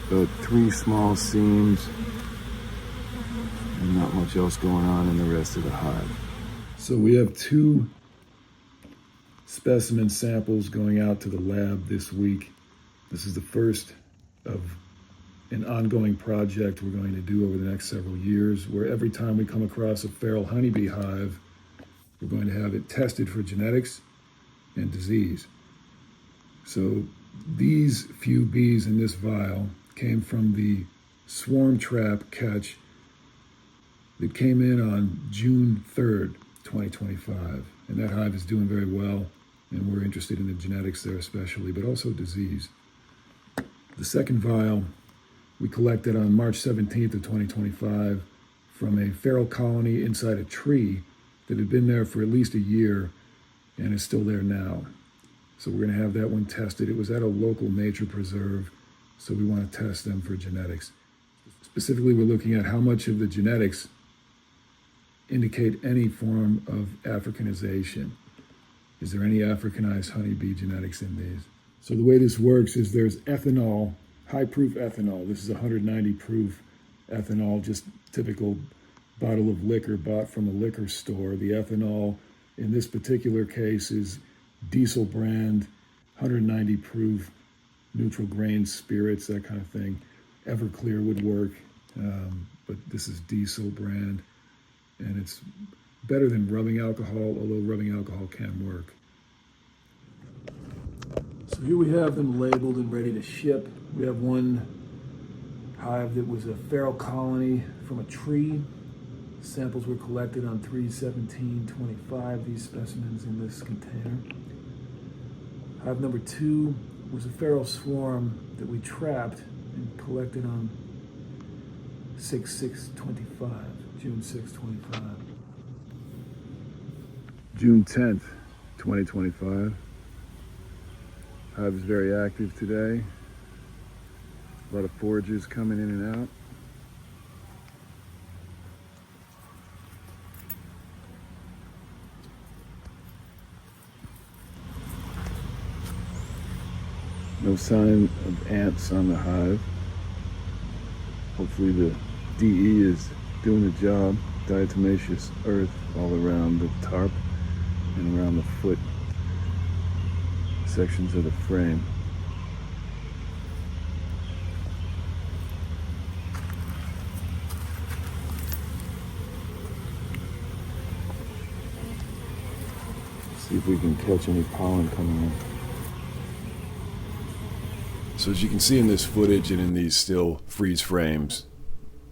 about 3 small seams and not much else going on in the rest of the hive. So we have 2 specimen samples going out to the lab this week. This is the first of an ongoing project we're going to do over the next several years, where every time we come across a feral honeybee hive, we're going to have it tested for genetics and disease. So these few bees in this vial came from the swarm trap catch that came in on June 3rd, 2025. And that hive is doing very well, and we're interested in the genetics there especially, but also disease. The second vial we collected on March 17th of 2025 from a feral colony inside a tree that had been there for at least a year and is still there now. So we're going to have that one tested. It was at a local nature preserve, so we want to test them for genetics. Specifically, we're looking at how much of the genetics indicate any form of Africanization. Is there any Africanized honeybee genetics in these? So the way this works is there's ethanol, high-proof ethanol. This is 190 proof ethanol, just typical bottle of liquor bought from a liquor store. The ethanol in this particular case is diesel brand, 190 proof, neutral grain spirits, that kind of thing. Everclear would work, but this is diesel brand, and it's better than rubbing alcohol, although rubbing alcohol can work. So here we have them labeled and ready to ship. We have one hive that was a feral colony from a tree. Samples were collected on 3/17/25, these specimens in this container. Hive number 2 was a feral swarm that we trapped and collected on 6/6/25, June 6/25. June 10th, 2025. Hive is very active today. A lot of foragers coming in and out. No sign of ants on the hive. Hopefully the DE is doing the job. Diatomaceous earth all around the tarp and around the foot sections of the frame. See if we can catch any pollen coming in. So as you can see in this footage and in these still freeze frames,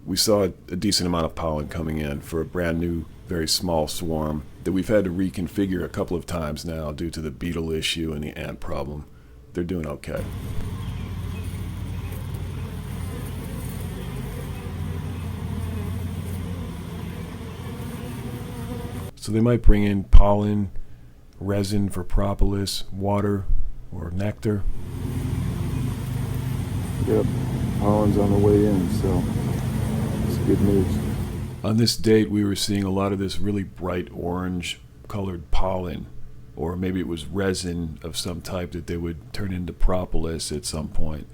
we saw a decent amount of pollen coming in for a brand new, very small swarm that we've had to reconfigure a couple of times now due to the beetle issue and the ant problem. They're doing okay. So they might bring in pollen, resin for propolis, water, or nectar. Yep, pollen's on the way in, so it's good news. On this date, we were seeing a lot of this really bright orange colored pollen, or maybe it was resin of some type that they would turn into propolis at some point.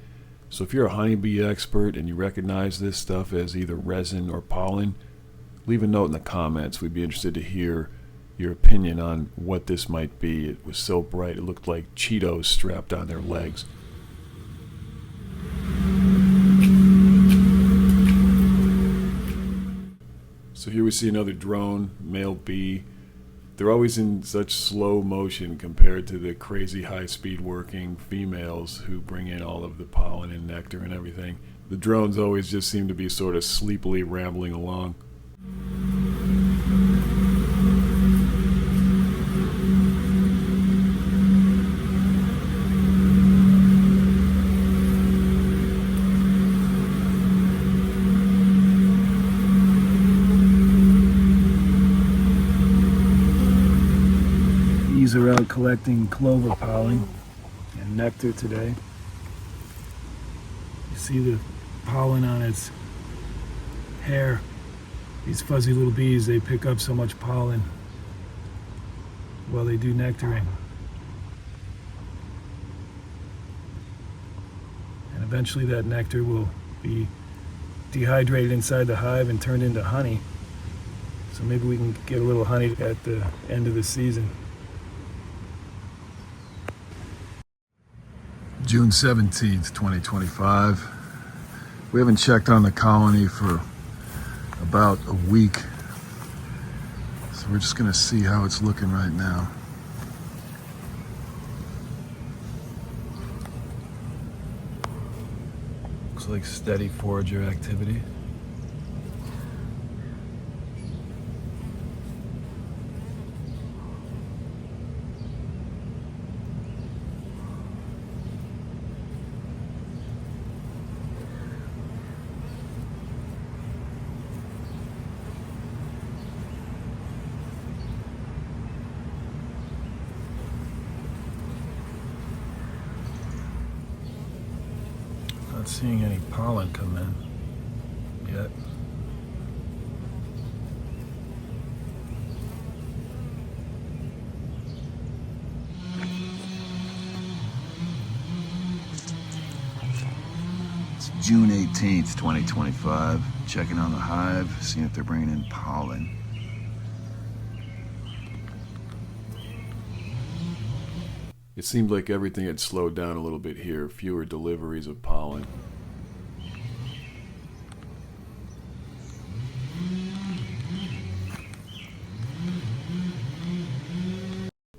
So if you're a honeybee expert and you recognize this stuff as either resin or pollen, leave a note in the comments. We'd be interested to hear your opinion on what this might be. It was so bright it looked like Cheetos strapped on their legs. So here we see another drone, male bee. They're always in such slow motion compared to the crazy high-speed working females who bring in all of the pollen and nectar and everything. The drones always just seem to be sort of sleepily rambling along. Bees are out collecting clover pollen and nectar today. You see the pollen on its hair. These fuzzy little bees, they pick up so much pollen while they do nectaring. And eventually that nectar will be dehydrated inside the hive and turned into honey. So maybe we can get a little honey at the end of the season. June 17th, 2025. We haven't checked on the colony for about a week, so we're just gonna see how it's looking right now. Looks like steady forager activity. Not seeing any pollen come in yet. It's June 18th, 2025. Checking on the hive, seeing if they're bringing in pollen. It seemed like everything had slowed down a little bit here, fewer deliveries of pollen.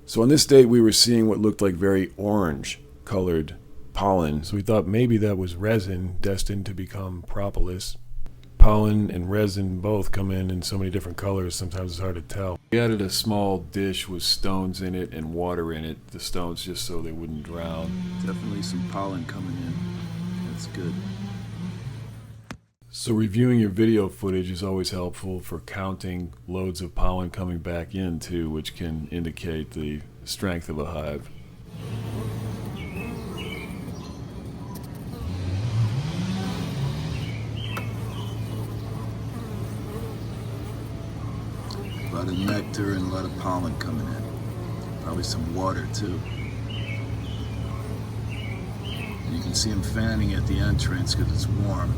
So on this date we were seeing what looked like very orange colored pollen. So we thought maybe that was resin destined to become propolis. Pollen and resin both come in so many different colors, sometimes it's hard to tell. We added a small dish with stones in it and water in it, the stones just so they wouldn't drown. Definitely some pollen coming in. That's good. So reviewing your video footage is always helpful for counting loads of pollen coming back in too, which can indicate the strength of a hive. A lot of nectar and a lot of pollen coming in. Probably some water too. And you can see them fanning at the entrance because it's warm.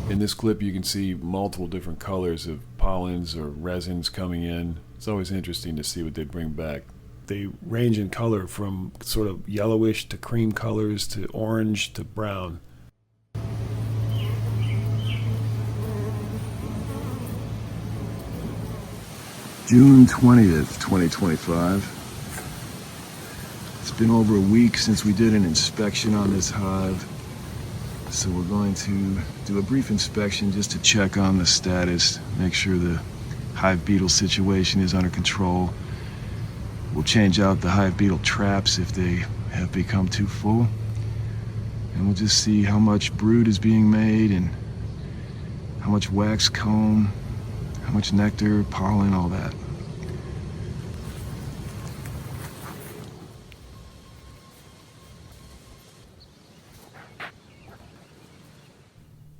In this clip you can see multiple different colors of pollens or resins coming in. It's always interesting to see what they bring back. They range in color from sort of yellowish to cream colors to orange to brown. June 20th, 2025. It's been over a week since we did an inspection on this hive. So we're going to do a brief inspection just to check on the status, make sure the hive beetle situation is under control. We'll change out the hive beetle traps if they have become too full. And we'll just see how much brood is being made and how much wax comb, how much nectar, pollen, all that.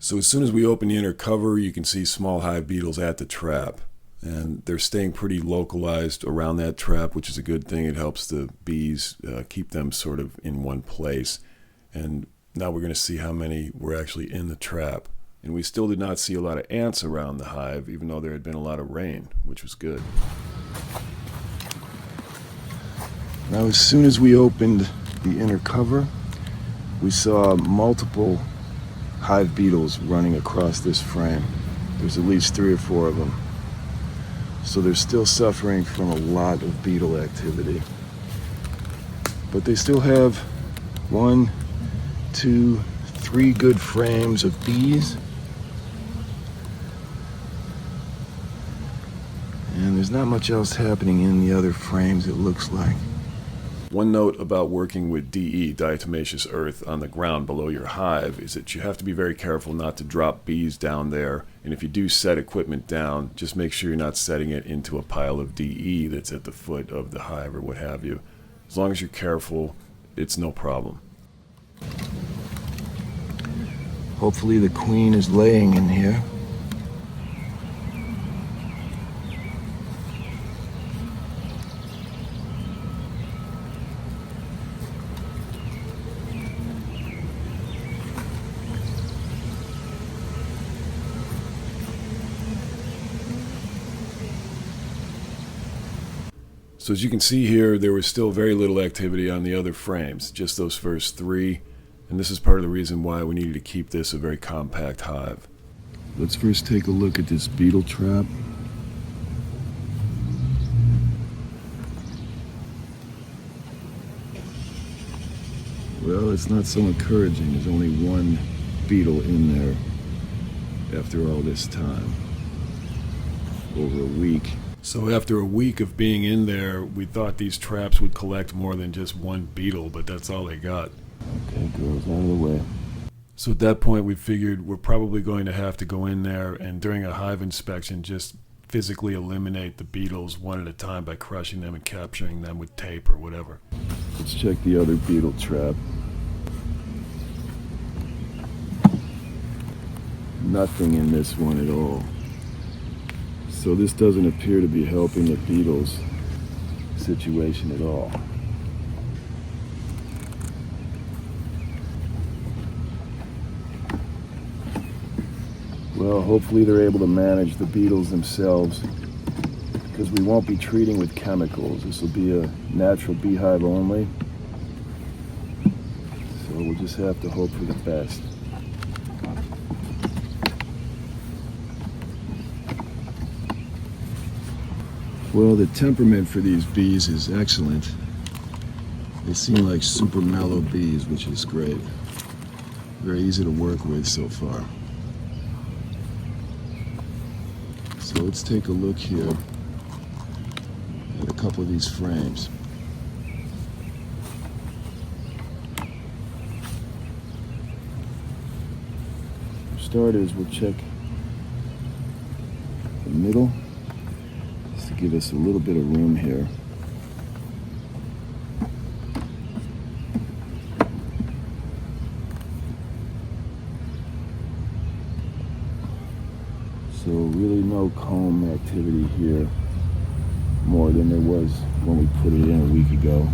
So as soon as we open the inner cover, you can see small hive beetles at the trap. And they're staying pretty localized around that trap, which is a good thing. It helps the bees keep them sort of in one place. And now we're going to see how many were actually in the trap. And we still did not see a lot of ants around the hive, even though there had been a lot of rain, which was good. Now, as soon as we opened the inner cover, we saw multiple hive beetles running across this frame. There's at least 3 or 4 of them. So they're still suffering from a lot of beetle activity. But they still have 1, 2, 3 good frames of bees. And there's not much else happening in the other frames, it looks like. One note about working with DE, diatomaceous earth, on the ground below your hive is that you have to be very careful not to drop bees down there. And if you do set equipment down, just make sure you're not setting it into a pile of DE that's at the foot of the hive or what have you. As long as you're careful, it's no problem. Hopefully the queen is laying in here. So as you can see here, there was still very little activity on the other frames, just those first 3. And this is part of the reason why we needed to keep this a very compact hive. Let's first take a look at this beetle trap. Well, it's not so encouraging. There's only 1 beetle in there after all this time. Over a week. So after a week of being in there, we thought these traps would collect more than just 1 beetle, but that's all they got. Okay, girls, out of the way. So at that point, we figured we're probably going to have to go in there and during a hive inspection, just physically eliminate the beetles one at a time by crushing them and capturing them with tape or whatever. Let's check the other beetle trap. Nothing in this one at all. So this doesn't appear to be helping the beetles situation at all. Well, hopefully they're able to manage the beetles themselves, because we won't be treating with chemicals. This will be a natural beehive only. So we'll just have to hope for the best. Well, the temperament for these bees is excellent. They seem like super mellow bees, which is great. Very easy to work with so far. So let's take a look here at a couple of these frames. For starters, we'll check the middle. Give us a little bit of room here. So really no comb activity here, more than there was when we put it in a week ago.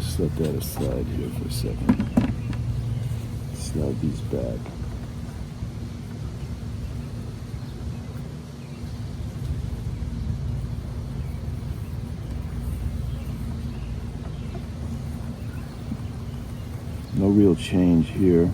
Set that aside here for a second. Slide these back. No real change here.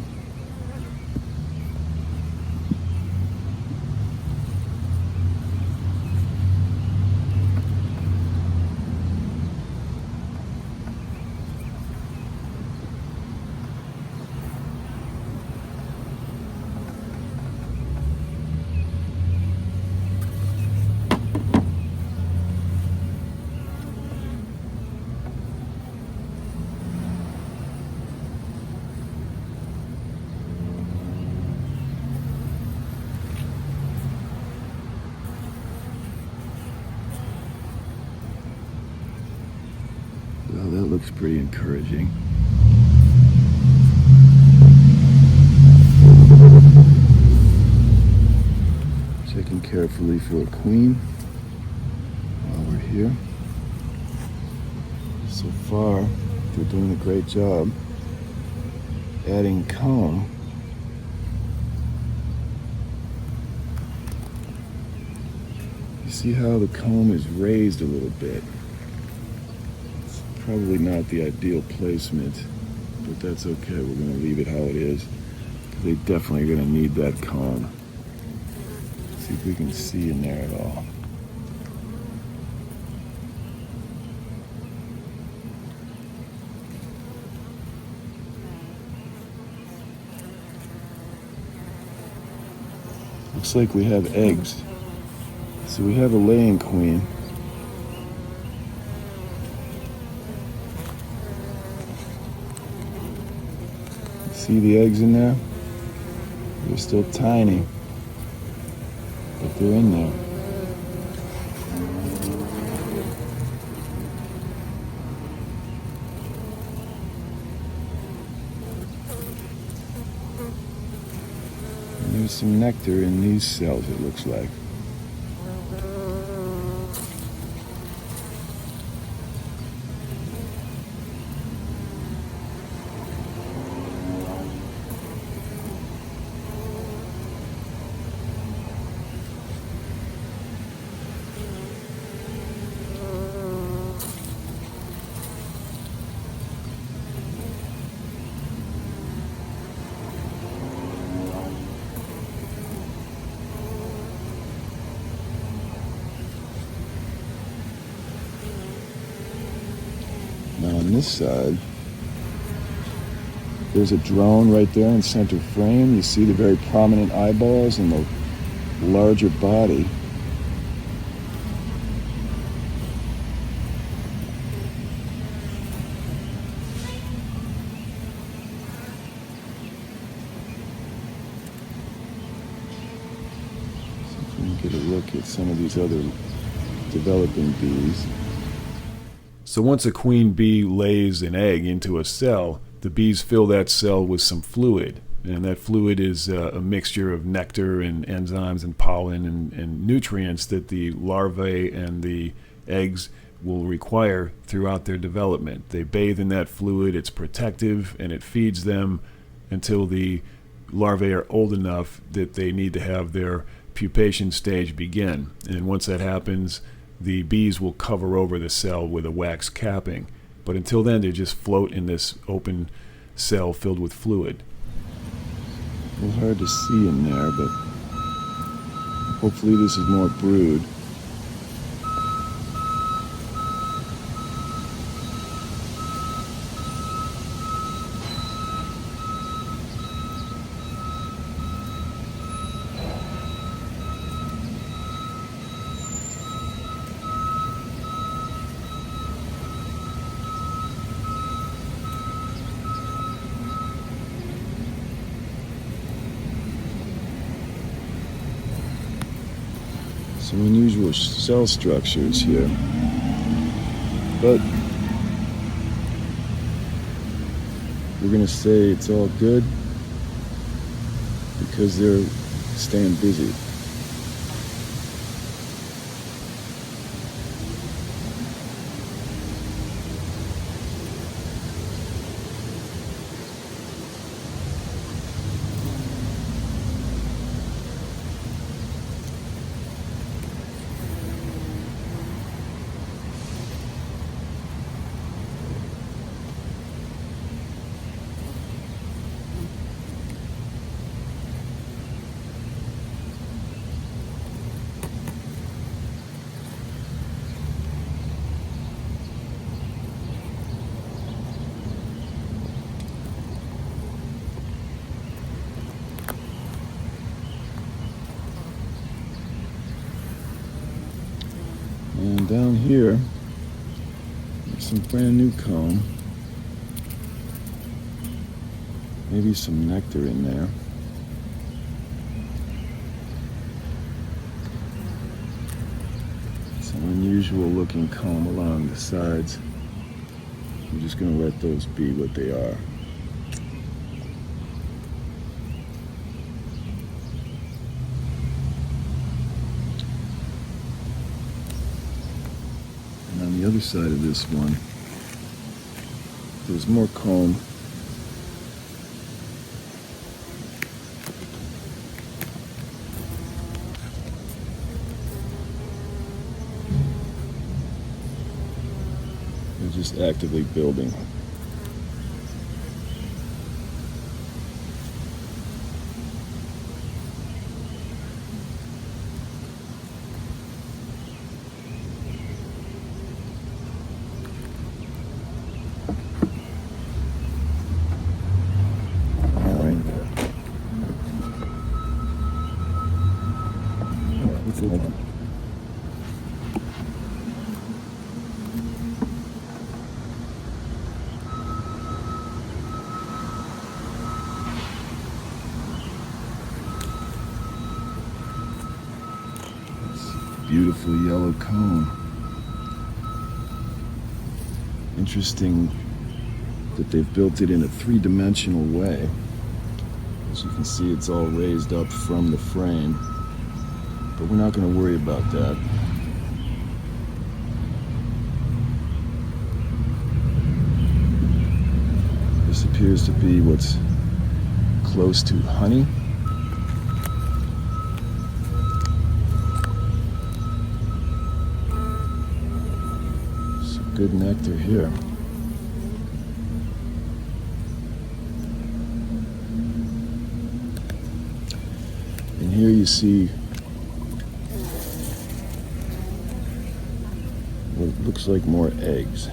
looks pretty encouraging. Checking carefully for a queen while we're here. So far, they're doing a great job adding comb. You see how the comb is raised a little bit. It's probably not the ideal placement, but that's okay. We're going to leave it how it is. They definitely are going to need that comb. See if we can see in there at all. Looks like we have eggs. So we have a laying queen. See the eggs in there? They're still tiny, but they're in there. And there's some nectar in these cells, it looks like. Now on this side, there's a drone right there in center frame. You see the very prominent eyeballs and the larger body. See if we can get a look at some of these other developing bees. So once a queen bee lays an egg into a cell, the bees fill that cell with some fluid. And that fluid is a mixture of nectar and enzymes and pollen and nutrients that the larvae and the eggs will require throughout their development. They bathe in that fluid, it's protective, and it feeds them until the larvae are old enough that they need to have their pupation stage begin. And once that happens, the bees will cover over the cell with a wax capping. But until then, they just float in this open cell filled with fluid. A little hard to see in there, but hopefully this is more brood. Some unusual cell structures here, but we're going to say it's all good because they're staying busy. And down here, there's some brand new comb. Maybe some nectar in there. Some unusual looking comb along the sides. we're just going to let those be what they are. And on the other side of this one, there's more comb. They're just actively building. Beautiful yellow cone. Interesting that they've built it in a three-dimensional way. As you can see, it's all raised up from the frame, but we're not going to worry about that. This appears to be what's close to honey. Good nectar here. And here you see what looks like more eggs.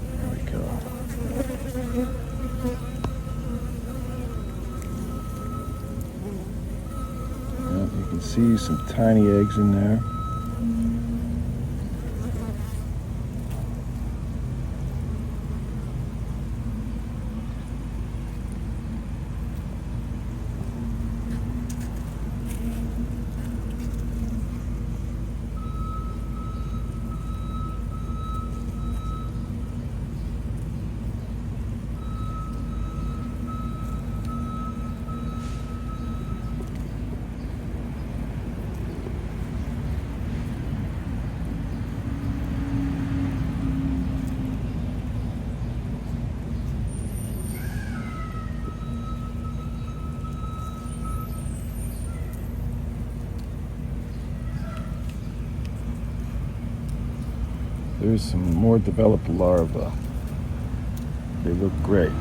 There we go. You can see some tiny eggs in there. There's some more developed larvae. They look great.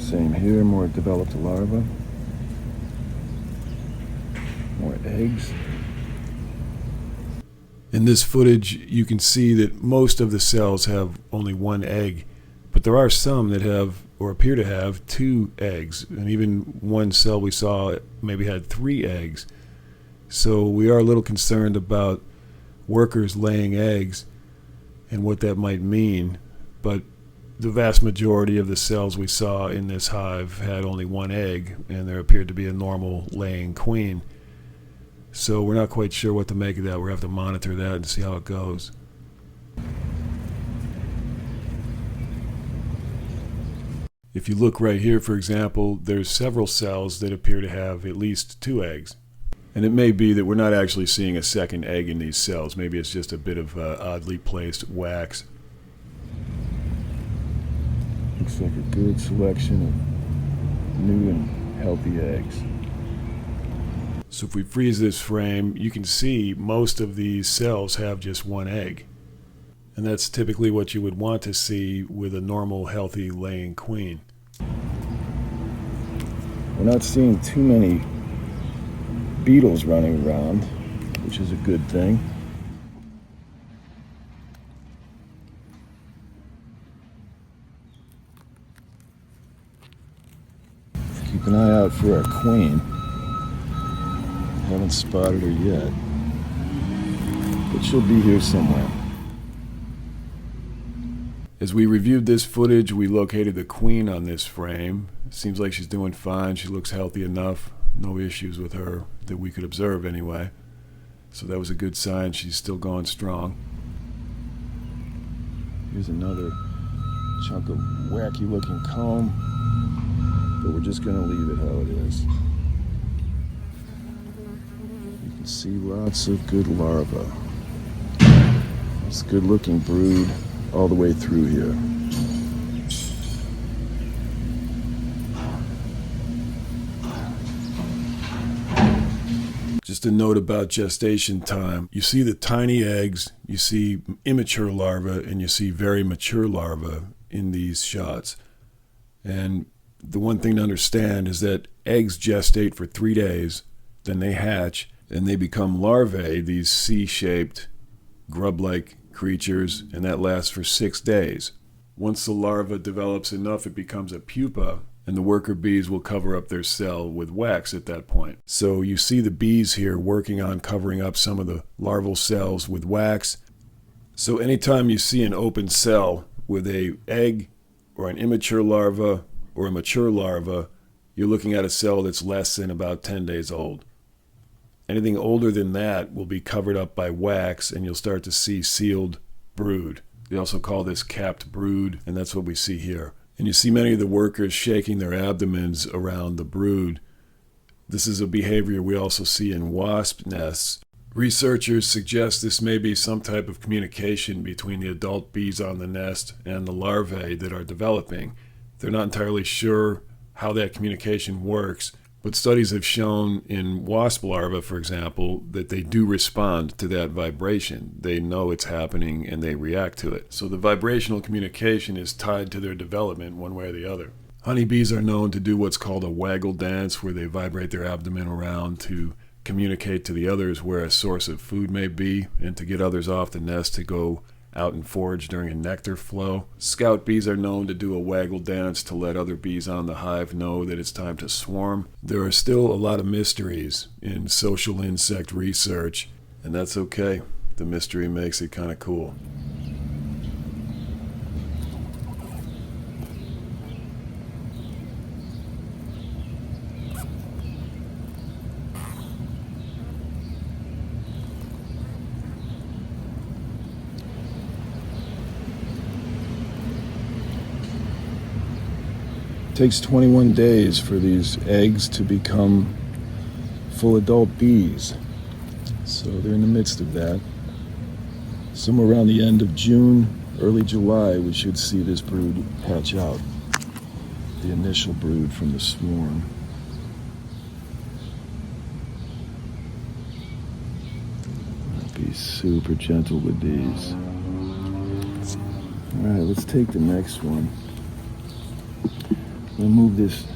Same here, more developed larvae. More eggs. In this footage, you can see that most of the cells have only one egg, but there are some that have, or appear to have, 2 eggs, and even one cell we saw maybe had 3 eggs. So we are a little concerned about workers laying eggs and what that might mean, but the vast majority of the cells we saw in this hive had only 1 egg, and there appeared to be a normal laying queen. So we're not quite sure what to make of that. We'll have to monitor that and see how it goes. If you look right here, for example, there's several cells that appear to have at least 2 eggs. And it may be that we're not actually seeing a second egg in these cells. Maybe it's just a bit of oddly placed wax. Looks like a good selection of new and healthy eggs. So if we freeze this frame, you can see most of these cells have just 1 egg. And that's typically what you would want to see with a normal, healthy laying queen. We're not seeing too many beetles running around, which is a good thing. Keep an eye out for our queen. Haven't spotted her yet, but she'll be here somewhere. As we reviewed this footage, we located the queen on this frame. It seems like she's doing fine. She looks healthy enough. No issues with her that we could observe anyway. So that was a good sign. She's still going strong. Here's another chunk of wacky looking comb, but we're just going to leave it how it is. You can see lots of good larvae. It's a good looking brood all the way through here. Just a note about gestation time. You see the tiny eggs, you see immature larvae, and you see very mature larvae in these shots. And the one thing to understand is that eggs gestate for 3 days, then they hatch, and they become larvae, these C-shaped, grub-like creatures, and that lasts for 6 days. Once the larva develops enough, it becomes a pupa, and the worker bees will cover up their cell with wax at that point. So you see the bees here working on covering up some of the larval cells with wax. So anytime you see an open cell with an egg or an immature larva or a mature larva, you're looking at a cell that's less than about 10 days old. Anything older than that will be covered up by wax, and you'll start to see sealed brood. They also call this capped brood, and that's what we see here. And you see many of the workers shaking their abdomens around the brood. This is a behavior we also see in wasp nests. Researchers suggest this may be some type of communication between the adult bees on the nest and the larvae that are developing. They're not entirely sure how that communication works, but studies have shown in wasp larvae, for example, that they do respond to that vibration. They know it's happening and they react to it. So the vibrational communication is tied to their development one way or the other. Honeybees are known to do what's called a waggle dance, where they vibrate their abdomen around to communicate to the others where a source of food may be and to get others off the nest to go out and forage during a nectar flow. Scout bees are known to do a waggle dance to let other bees on the hive know that it's time to swarm. There are still a lot of mysteries in social insect research, and that's okay. The mystery makes it kind of cool. It takes 21 days for these eggs to become full adult bees. So they're in the midst of that. Somewhere around the end of June, early July, we should see this brood hatch out. The initial brood from the swarm. Be super gentle with these. All right, let's take the next one. We'll move this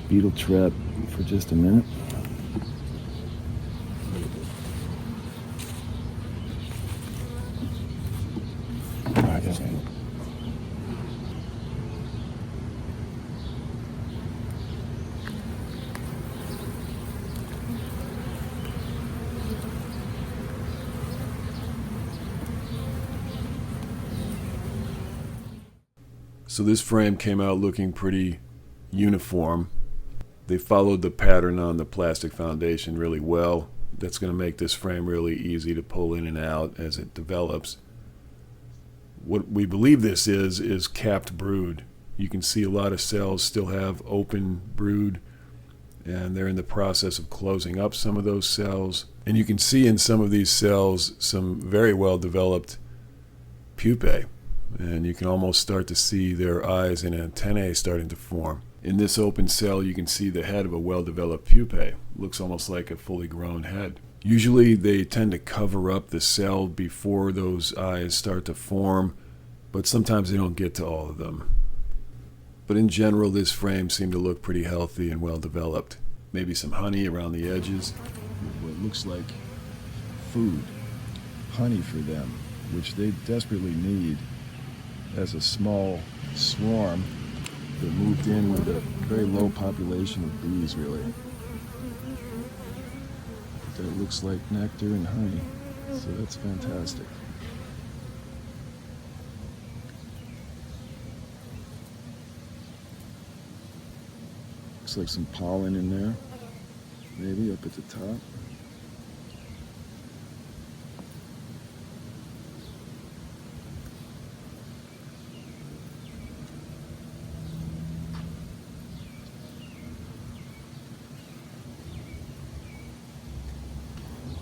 beetle trap for just a minute. All right, So this frame came out looking pretty uniform. They followed the pattern on the plastic foundation really well. That's going to make this frame really easy to pull in and out as it develops. What we believe this is capped brood. You can see a lot of cells still have open brood, and they're in the process of closing up some of those cells. And you can see in some of these cells some very well developed pupae. And you can almost start to see their eyes and antennae starting to form. In this open cell, you can see the head of a well-developed pupae. Looks almost like a fully grown head. Usually they tend to cover up the cell before those eyes start to form, but sometimes they don't get to all of them. But in general, this frame seemed to look pretty healthy and well-developed. Maybe some honey around the edges. what looks like food, honey for them, which they desperately need as a small swarm that moved in with a very low population of bees, really. That looks like nectar and honey, so that's fantastic. Looks like some pollen in there, maybe up at the top.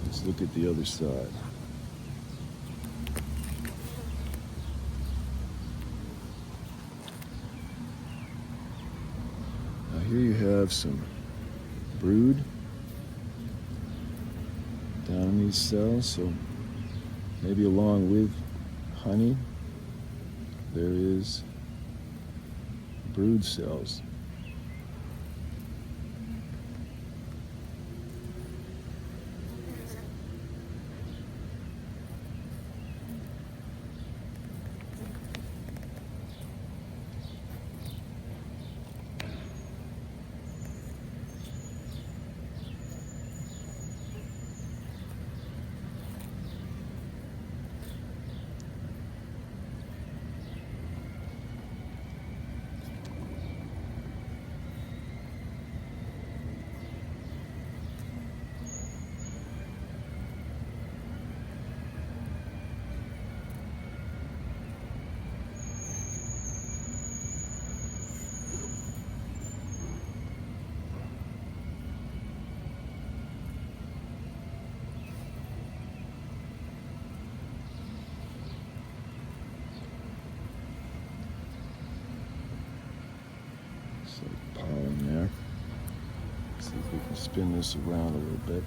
Let's look at the other side. Now here you have some brood down in these cells, so maybe along with honey there is brood cells. Pollen there. Let's see if we can spin this around a little bit.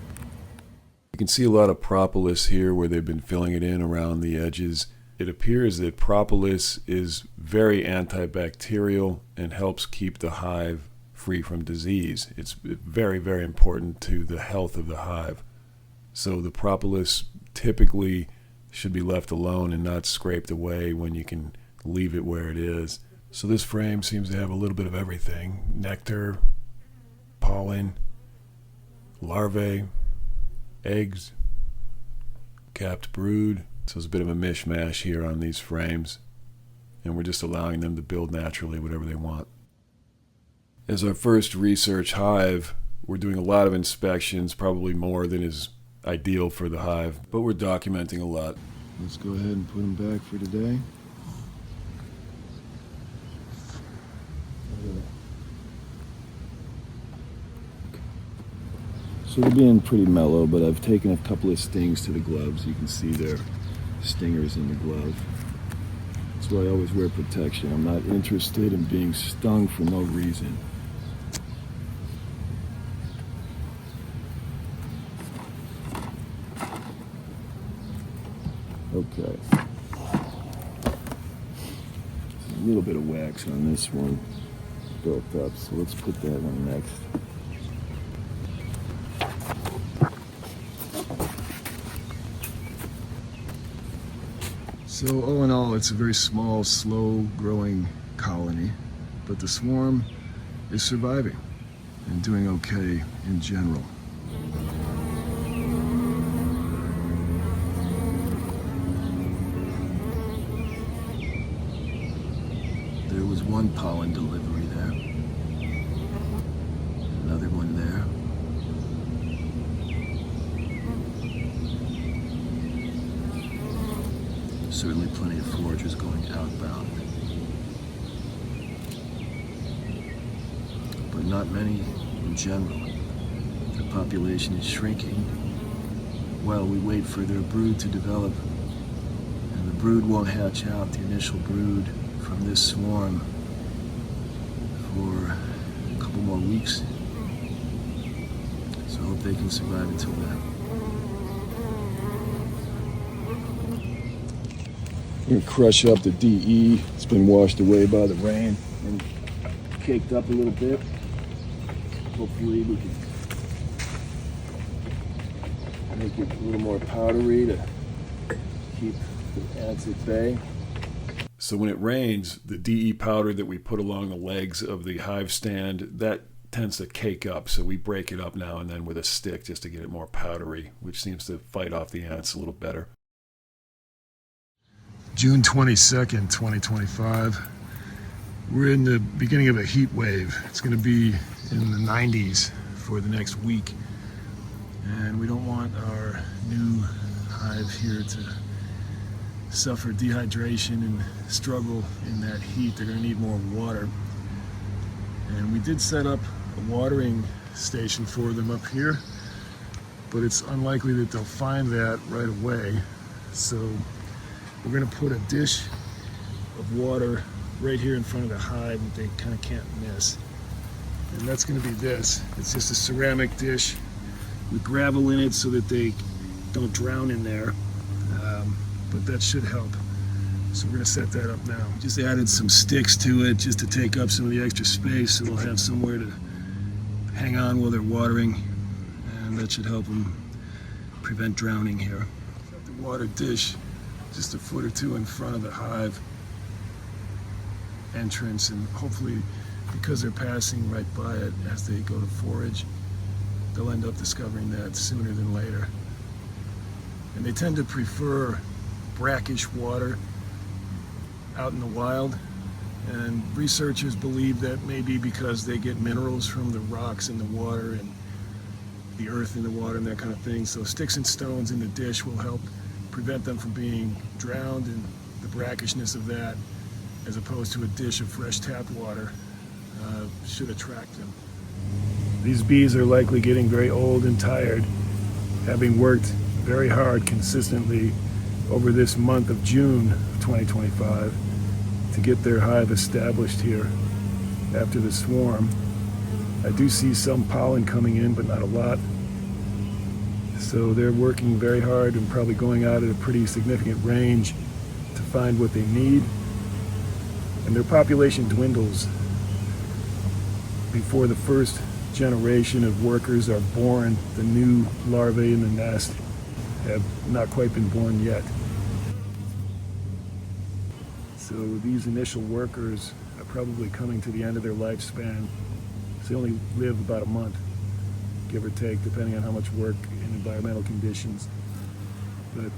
You can see a lot of propolis here where they've been filling it in around the edges. It appears that propolis is very antibacterial and helps keep the hive free from disease. It's very, very important to the health of the hive. So the propolis typically should be left alone and not scraped away when you can leave it where it is. So this frame seems to have a little bit of everything: nectar, pollen, larvae, eggs, capped brood. So it's a bit of a mishmash here on these frames, and we're just allowing them to build naturally whatever they want. As our first research hive, we're doing a lot of inspections, probably more than is ideal for the hive, but we're documenting a lot. Let's go ahead and put them back for today. So they're being pretty mellow, but I've taken a couple of stings to the gloves. You can see there are stingers in the glove. That's why I always wear protection. I'm not interested in being stung for no reason. Okay. A little bit of wax on this one built up, so let's put that one next. So all in all, it's a very small, slow-growing colony, but the swarm is surviving and doing okay in general. There was one pollen delivery there, another one there. Certainly plenty of foragers going outbound, but not many in general. The population is shrinking while we wait for their brood to develop, and the brood won't hatch out, the initial brood, from this swarm for a couple more weeks. So I hope they can survive until then. I'm going to crush up the DE. It's been washed away by the rain and caked up a little bit. Hopefully we can make it a little more powdery to keep the ants at bay. So when it rains, the DE powder that we put along the legs of the hive stand, that tends to cake up. So we break it up now and then with a stick just to get it more powdery, which seems to fight off the ants a little better. June 22nd, 2025. We're in the beginning of a heat wave. It's going to be in the 90s for the next week. And we don't want our new hive here to suffer dehydration and struggle in that heat. They're going to need more water. And we did set up a watering station for them up here, but it's unlikely that they'll find that right away. So we're going to put a dish of water right here in front of the hive that they kind of can't miss. And that's going to be this. It's just a ceramic dish with gravel in it so that they don't drown in there. But that should help. So we're going to set that up now. Just added some sticks to it just to take up some of the extra space so they'll have somewhere to hang on while they're watering. And that should help them prevent drowning here. Set the water dish just a foot or two in front of the hive entrance, and hopefully, because they're passing right by it as they go to forage, they'll end up discovering that sooner than later. And they tend to prefer brackish water out in the wild, and researchers believe that may be because they get minerals from the rocks in the water and the earth in the water and that kind of thing. So sticks and stones in the dish will help prevent them from being drowned in the brackishness of that, as opposed to a dish of fresh tap water should attract them. These bees are likely getting very old and tired, having worked very hard consistently over this month of June of 2025 to get their hive established here after the swarm. I do see some pollen coming in, but not a lot. So they're working very hard and probably going out at a pretty significant range to find what they need. And their population dwindles before the first generation of workers are born. The new larvae in the nest have not quite been born yet. So these initial workers are probably coming to the end of their lifespan. So they only live about a month, give or take, depending on how much work and environmental conditions. But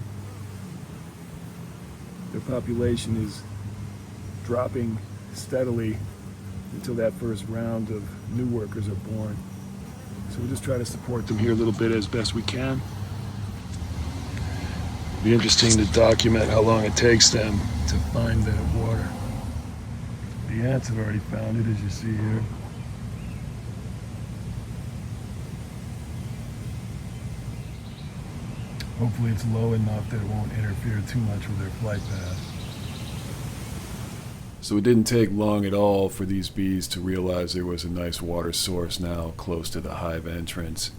their population is dropping steadily until that first round of new workers are born. So we'll just try to support them here a little bit as best we can. It'll be interesting to document how long it takes them to find that water. The ants have already found it, as you see here. Hopefully it's low enough that it won't interfere too much with their flight path. So it didn't take long at all for these bees to realize there was a nice water source now close to the hive entrance.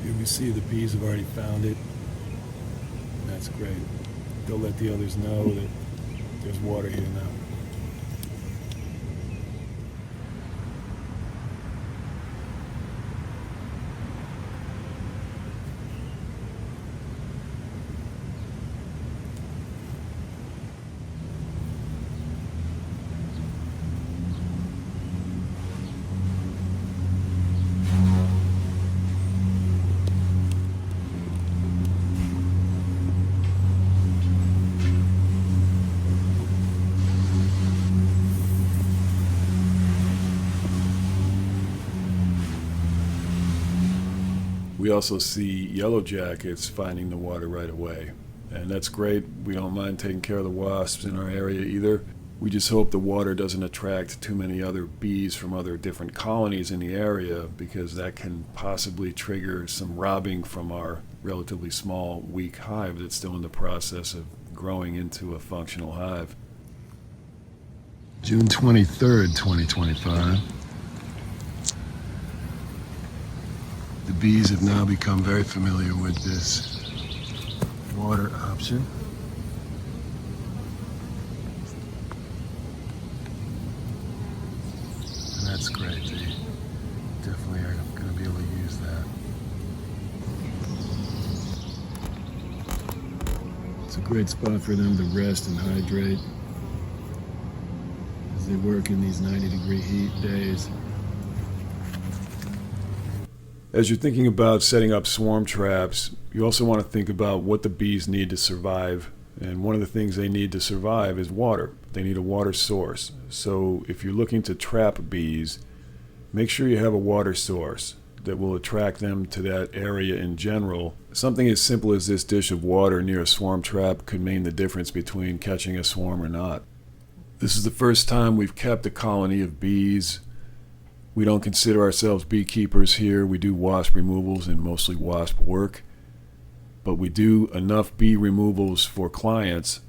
Here we see the bees have already found it. That's great. They'll let the others know that there's water here now. We also see yellow jackets finding the water right away, and that's great. We don't mind taking care of the wasps in our area either. We just hope the water doesn't attract too many other bees from other different colonies in the area, because that can possibly trigger some robbing from our relatively small, weak hive that's still in the process of growing into a functional hive. June 23rd, 2025. The bees have now become very familiar with this water option. And that's great. They definitely are going to be able to use that. It's a great spot for them to rest and hydrate as they work in these 90-degree heat days. As you're thinking about setting up swarm traps, you also want to think about what the bees need to survive. And one of the things they need to survive is water. They need a water source. So if you're looking to trap bees, make sure you have a water source that will attract them to that area in general. Something as simple as this dish of water near a swarm trap could mean the difference between catching a swarm or not. This is the first time we've kept a colony of bees. We don't consider ourselves beekeepers here. We do wasp removals and mostly wasp work. But we do enough bee removals for clients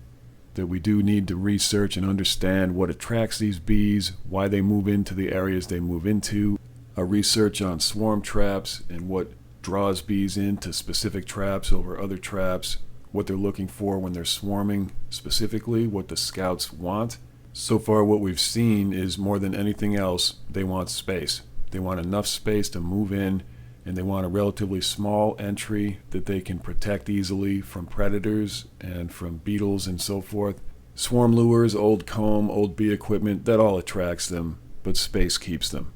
that we do need to research and understand what attracts these bees, why they move into the areas they move into, our research on swarm traps and what draws bees into specific traps over other traps, what they're looking for when they're swarming specifically, what the scouts want. So far what we've seen is more than anything else, they want space. They want enough space to move in, and they want a relatively small entry that they can protect easily from predators and from beetles and so forth. Swarm lures, old comb, old bee equipment, that all attracts them, but space keeps them.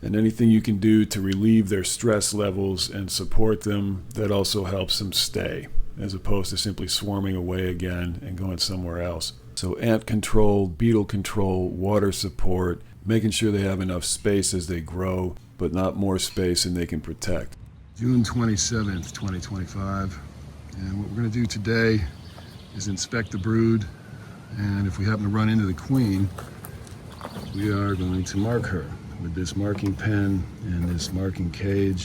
And anything you can do to relieve their stress levels and support them, that also helps them stay, as opposed to simply swarming away again and going somewhere else. So ant control, beetle control, water support, making sure they have enough space as they grow, but not more space than they can protect. June 27th, 2025. And what we're going to do today is inspect the brood. And if we happen to run into the queen, we are going to mark her with this marking pen and this marking cage.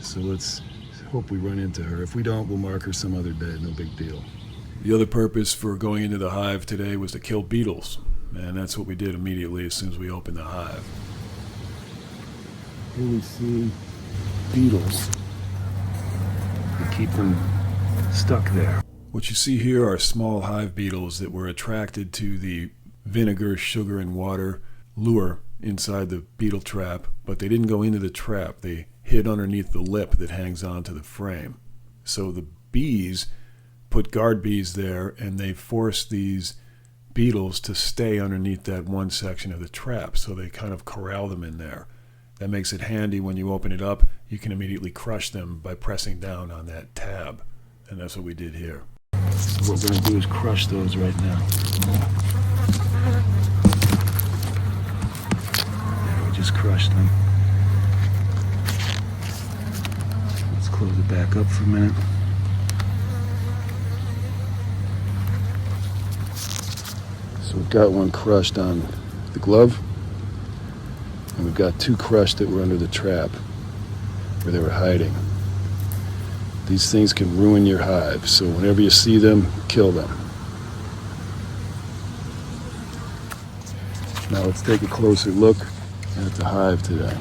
So let's hope we run into her. If we don't, we'll mark her some other day, no big deal. The other purpose for going into the hive today was to kill beetles, and that's what we did immediately as soon as we opened the hive. Here we see beetles. We keep them stuck there. What you see here are small hive beetles that were attracted to the vinegar, sugar, and water lure inside the beetle trap, but they didn't go into the trap. They hid underneath the lip that hangs onto the frame. So the bees put guard bees there, and they force these beetles to stay underneath that one section of the trap, so they kind of corral them in there. That makes it handy when you open it up. You can immediately crush them by pressing down on that tab, and that's what we did here. So what we're going to do is crush those right now. There, we just crushed them. Let's close it back up for a minute. So we've got one crushed on the glove, and we've got two crushed that were under the trap where they were hiding. These things can ruin your hive, so whenever you see them, kill them. Now let's take a closer look at the hive today.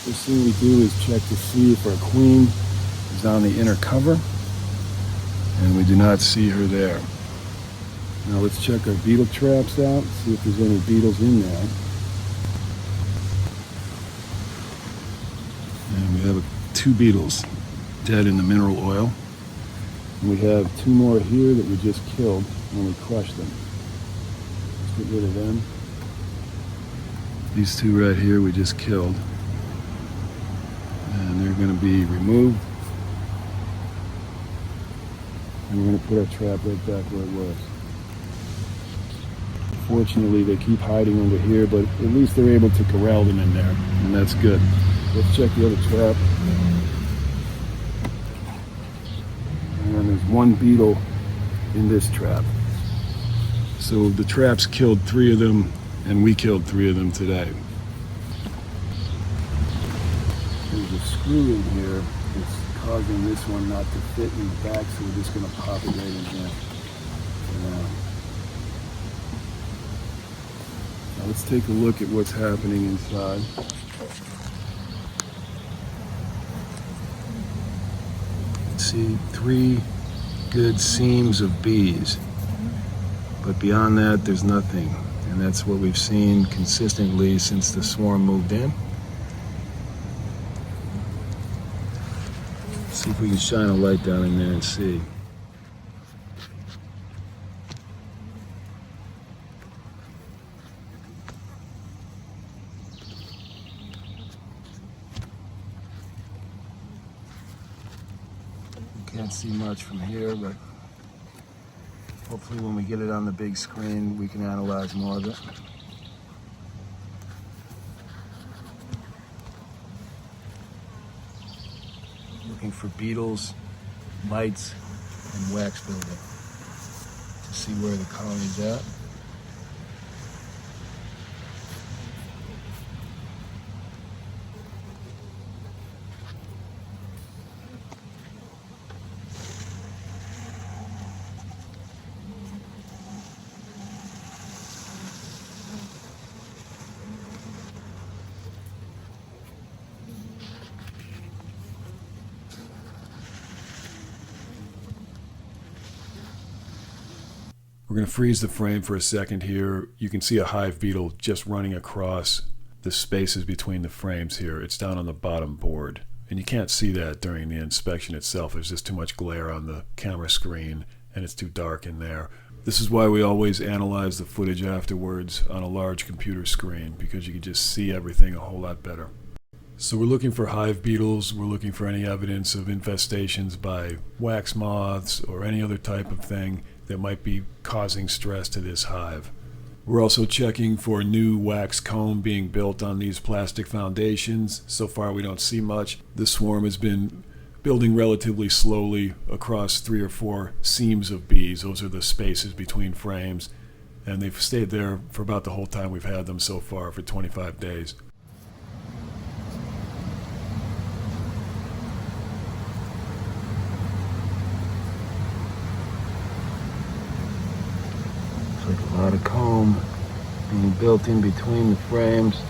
First thing we do is check to see if our queen is on the inner cover, and we do not see her there. Now let's check our beetle traps out, see if there's any beetles in there. And we have two beetles dead in the mineral oil. And we have two more here that we just killed when we crushed them. Let's get rid of them. These two right here we just killed. And they're going to be removed. And we're going to put our trap right back where it was. Fortunately, they keep hiding under here, but at least they're able to corral them in there, and that's good. Let's check the other trap. And there's one beetle in this trap. So the traps killed 3 of them, and we killed 3 of them today. There's a screw in here that's causing this one not to fit in the back, so we're just going to pop it right in here. Let's take a look at what's happening inside. See 3 good seams of bees, but beyond that there's nothing, and that's what we've seen consistently since the swarm moved in. Let's see if we can shine a light down in there and see. Can't see much from here, but hopefully when we get it on the big screen, we can analyze more of it. Looking for beetles, mites, and wax buildup to see where the colony's at. We're going to freeze the frame for a second here. You can see a hive beetle just running across the spaces between the frames here. It's down on the bottom board. And you can't see that during the inspection itself. There's just too much glare on the camera screen and it's too dark in there. This is why we always analyze the footage afterwards on a large computer screen, because you can just see everything a whole lot better. So we're looking for hive beetles. We're looking for any evidence of infestations by wax moths or any other type of thing that might be causing stress to this hive. We're also checking for new wax comb being built on these plastic foundations. So far we don't see much. The swarm has been building relatively slowly across 3 or 4 seams of bees. Those are the spaces between frames, and they've stayed there for about the whole time we've had them so far, for 25 days. Looks like a lot of comb being built in between the frames,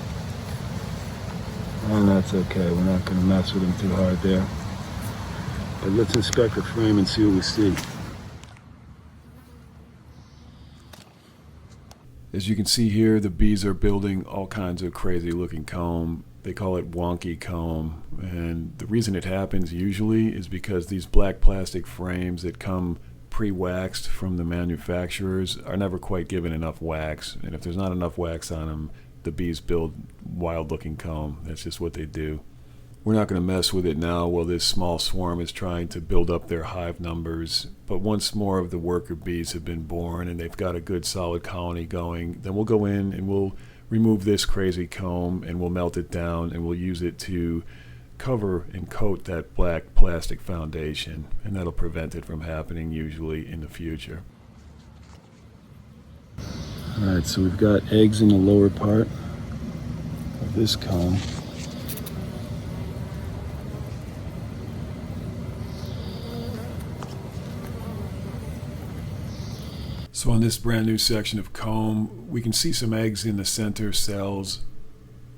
and that's okay. We're not going to mess with them too hard there. But let's inspect the frame and see what we see. As you can see here, the bees are building all kinds of crazy looking comb. They call it wonky comb, and the reason it happens usually is because these black plastic frames that come pre-waxed from the manufacturers are never quite given enough wax, and if there's not enough wax on them, the bees build wild looking comb. That's just what they do. We're not going to mess with it now while this small swarm is trying to build up their hive numbers, but once more of the worker bees have been born and they've got a good solid colony going, then we'll go in and we'll remove this crazy comb and we'll melt it down and we'll use it to cover and coat that black plastic foundation, and that'll prevent it from happening usually in the future. Alright, so we've got eggs in the lower part of this comb. So on this brand new section of comb, we can see some eggs in the center cells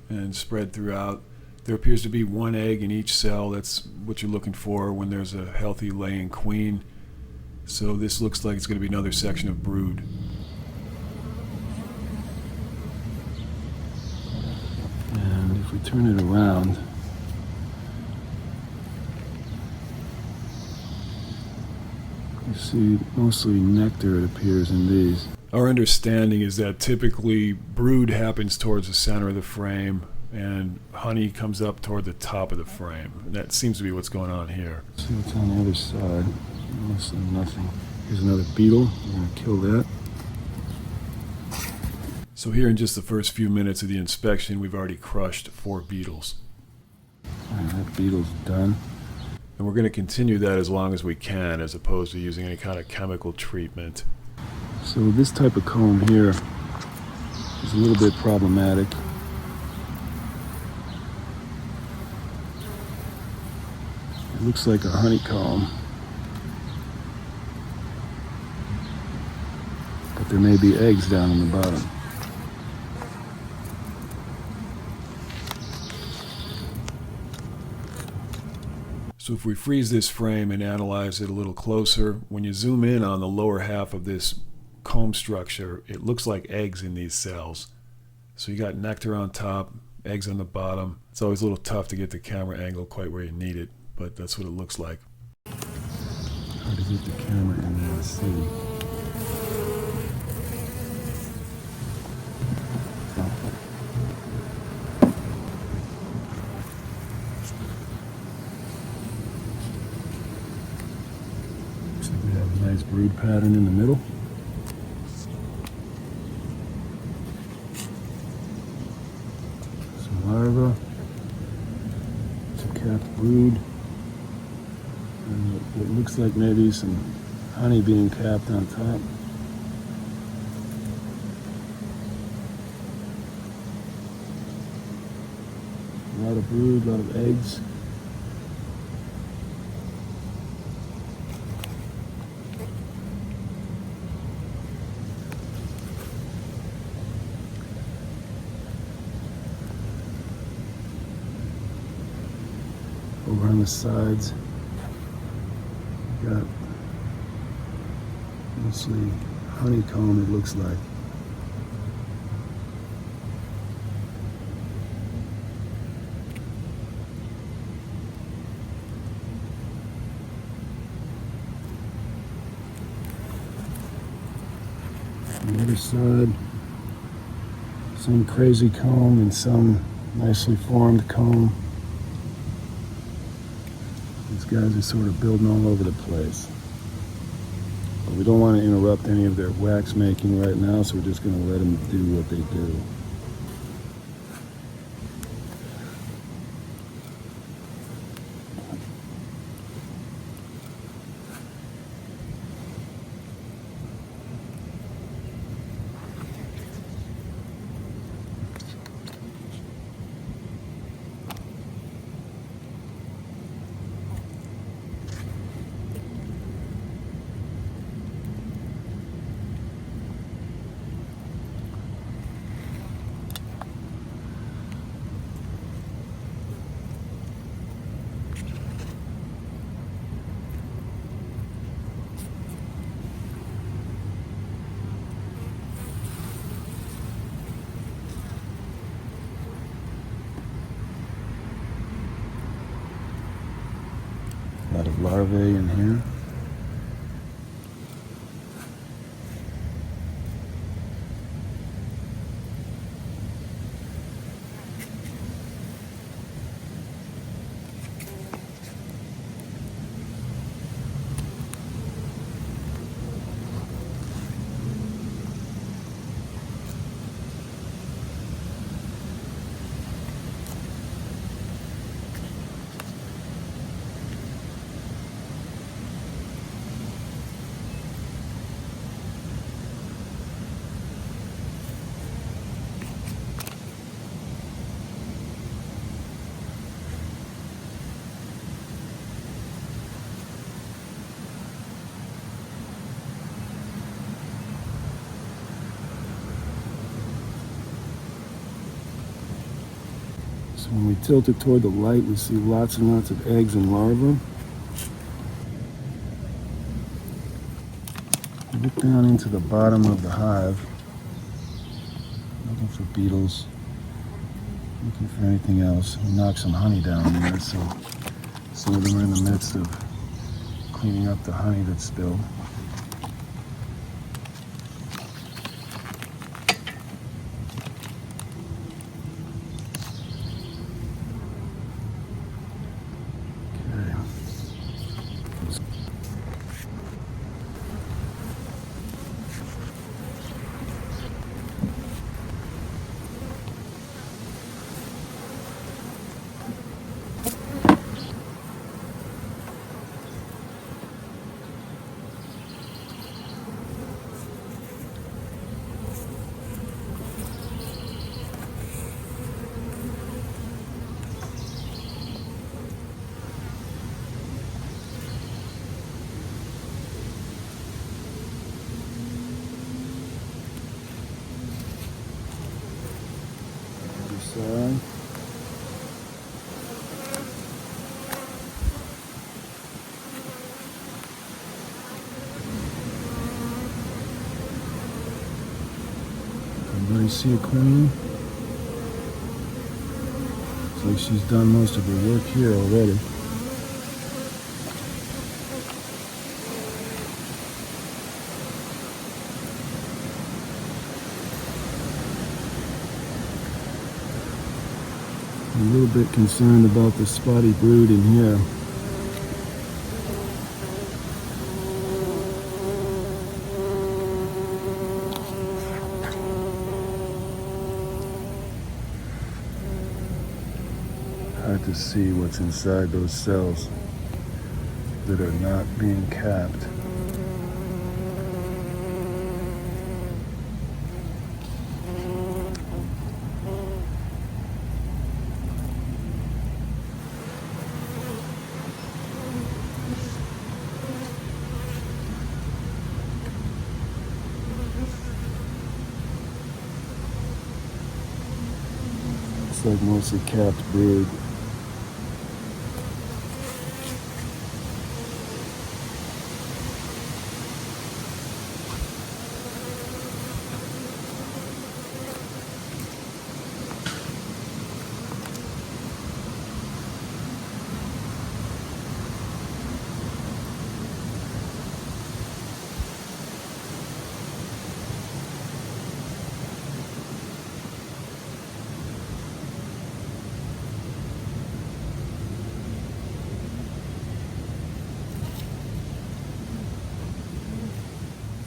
and spread throughout. There appears to be 1 egg in each cell. That's what you're looking for when there's a healthy laying queen. So this looks like it's going to be another section of brood. And if we turn it around, you see mostly nectar, it appears, in these. Our understanding is that typically brood happens towards the center of the frame and honey comes up toward the top of the frame. And that seems to be what's going on here. See what's on the other side. Mostly nothing. Here's another beetle. We're going to kill that. So here in just the first few minutes of the inspection, we've already crushed 4 beetles. Alright, that beetle's done. And we're going to continue that as long as we can, as opposed to using any kind of chemical treatment. So this type of comb here is a little bit problematic. It looks like a honeycomb, but there may be eggs down in the bottom. So if we freeze this frame and analyze it a little closer, when you zoom in on the lower half of this comb structure, it looks like eggs in these cells. So you got nectar on top, eggs on the bottom. It's always a little tough to get the camera angle quite where you need it, but that's what it looks like. Hard to get the camera in there to see. Looks like we have a nice brood pattern in the middle. Some larvae. Some capped brood. And it looks like maybe some honey being capped on top. A lot of brood, a lot of eggs. Over on the sides, got mostly honeycomb, it looks like. On the other side, some crazy comb and some nicely formed comb. These guys are sort of building all over the place. But we don't want to interrupt any of their wax making right now, so we're just going to let them do what they do. A lot of larvae in here. So when we tilt it toward the light, we see lots and lots of eggs and larvae. Look down into the bottom of the hive, looking for beetles, looking for anything else. We knocked some honey down there, so some of them are in the midst of cleaning up the honey that's spilled. side. Anybody see a queen? Looks like she's done most of her work here already. I'm a little bit concerned about the spotty brood in here. Hard to see what's inside those cells that are not being capped. It's like mostly capped brood.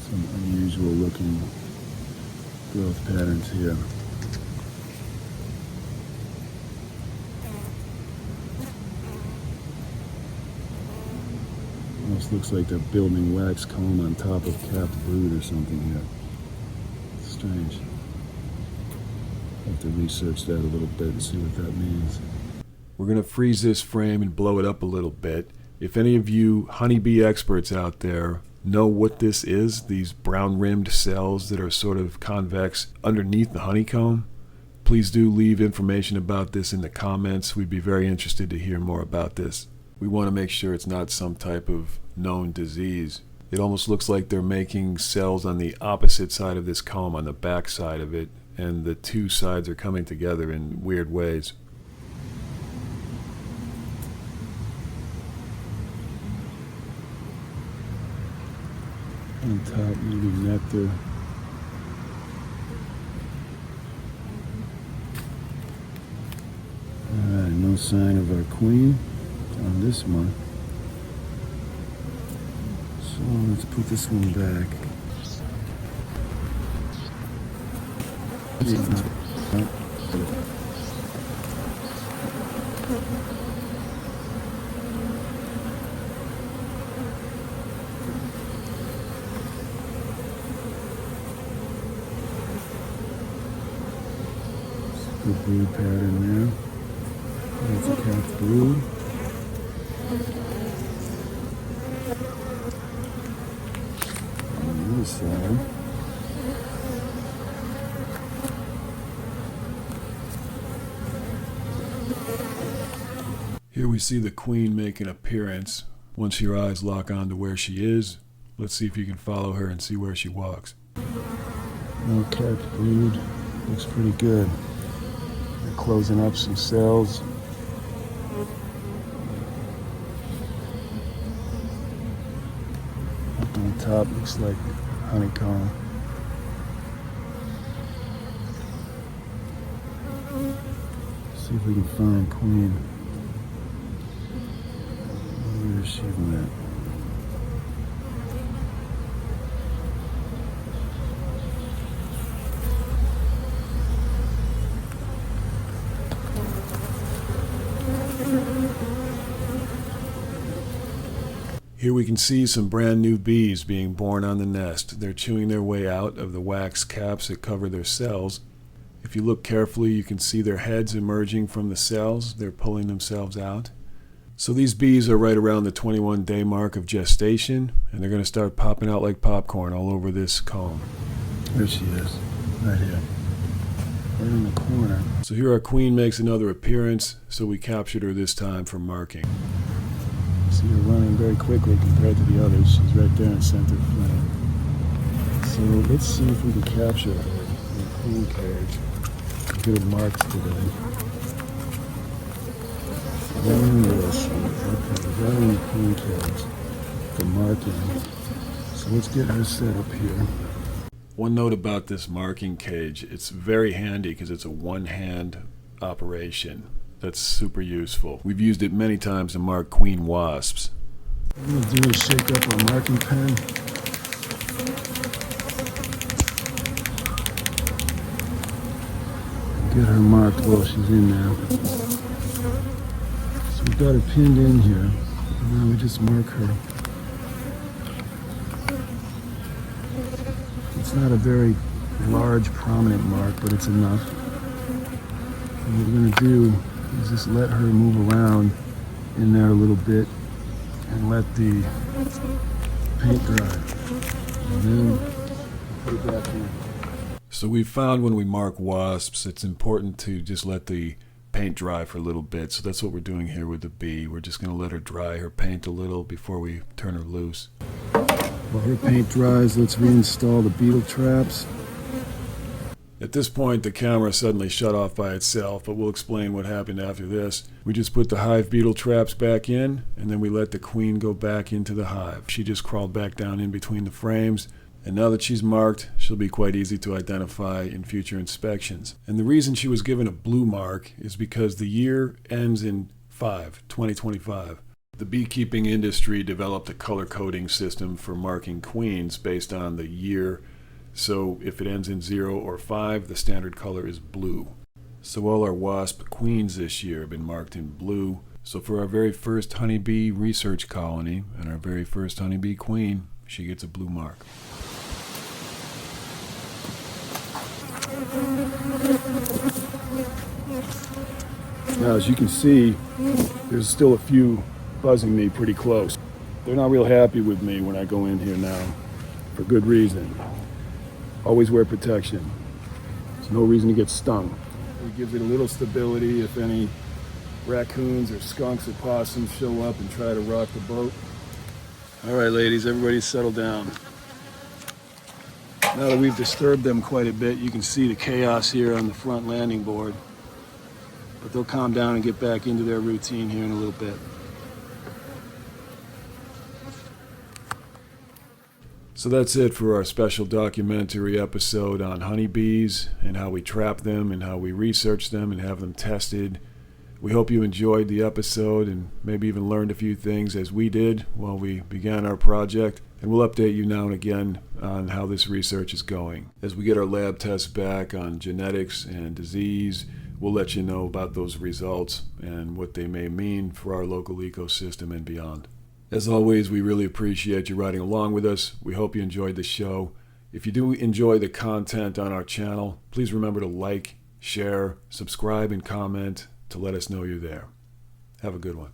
Some unusual looking growth patterns here. Almost looks like they're building wax comb on top of capped brood or something here. It's strange. I'll have to research that a little bit and see what that means. We're going to freeze this frame and blow it up a little bit. If any of you honeybee experts out there know what this is, these brown rimmed cells that are sort of convex underneath the honeycomb, please do leave information about this in the comments. We'd be very interested to hear more about this. We want to make sure it's not some type of known disease. It almost looks like they're making cells on the opposite side of this comb, on the back side of it, and the two sides are coming together in weird ways. On top, maybe nectar. Alright, no sign of our queen on this one. So let's put this one back. Good brood pattern there. That's a capped brood. On the other side. Here we see the queen make an appearance. Once your eyes lock on to where she is, let's see if you can follow her and see where she walks. No capped brood. Looks pretty good. They're closing up some cells. Up on the top looks like honeycomb. See if we can find queen. Where is she at? Here we can see some brand new bees being born on the nest. They're chewing their way out of the wax caps that cover their cells. If you look carefully, you can see their heads emerging from the cells. They're pulling themselves out. So these bees are right around the 21-day mark of gestation, and they're going to start popping out like popcorn all over this comb. There she is, right here. Right in the corner. So here our queen makes another appearance, so we captured her this time for marking. See her running very quickly compared to the others. She's right there in center frame. So let's see if we can capture her. queen cage. Get it marked today. Very sweet. Okay, that in the queen cage. The marking. So let's get her set up here. One note about this marking cage, it's very handy because it's a one-hand operation. That's super useful. We've used it many times to mark queen wasps. What I'm going to do is shake up our marking pen. Get her marked while she's in there. So we've got her pinned in here. And now we just mark her. It's not a very large, prominent mark, but it's enough. And what we're going to do is just let her move around in there a little bit and let the paint dry. And then put it back in. So we've found when we mark wasps, it's important to just let the paint dry for a little bit. So that's what we're doing here with the bee. We're just going to let her dry her paint a little before we turn her loose. While her paint dries, let's reinstall the beetle traps. At this point, the camera suddenly shut off by itself, but we'll explain what happened after this. We just put the hive beetle traps back in, and then we let the queen go back into the hive. She just crawled back down in between the frames, and now that she's marked, she'll be quite easy to identify in future inspections. And the reason she was given a blue mark is because the year ends in 2025. The beekeeping industry developed a color coding system for marking queens based on the year. So if it ends in 0 or 5, the standard color is blue. So all our wasp queens this year have been marked in blue. So for our very first honeybee research colony and our very first honeybee queen, she gets a blue mark. Now, as you can see, there's still a few buzzing me pretty close. They're not real happy with me when I go in here now, for good reason. Always wear protection. There's no reason to get stung. It gives it a little stability if any raccoons or skunks or possums show up and try to rock the boat. All right, ladies, everybody settle down. Now that we've disturbed them quite a bit, you can see the chaos here on the front landing board. But they'll calm down and get back into their routine here in a little bit. So that's it for our special documentary episode on honeybees and how we trap them and how we research them and have them tested. We hope you enjoyed the episode and maybe even learned a few things as we did while we began our project. And we'll update you now and again on how this research is going. As we get our lab tests back on genetics and disease, we'll let you know about those results and what they may mean for our local ecosystem and beyond. As always, we really appreciate you riding along with us. We hope you enjoyed the show. If you do enjoy the content on our channel, please remember to like, share, subscribe, and comment to let us know you're there. Have a good one.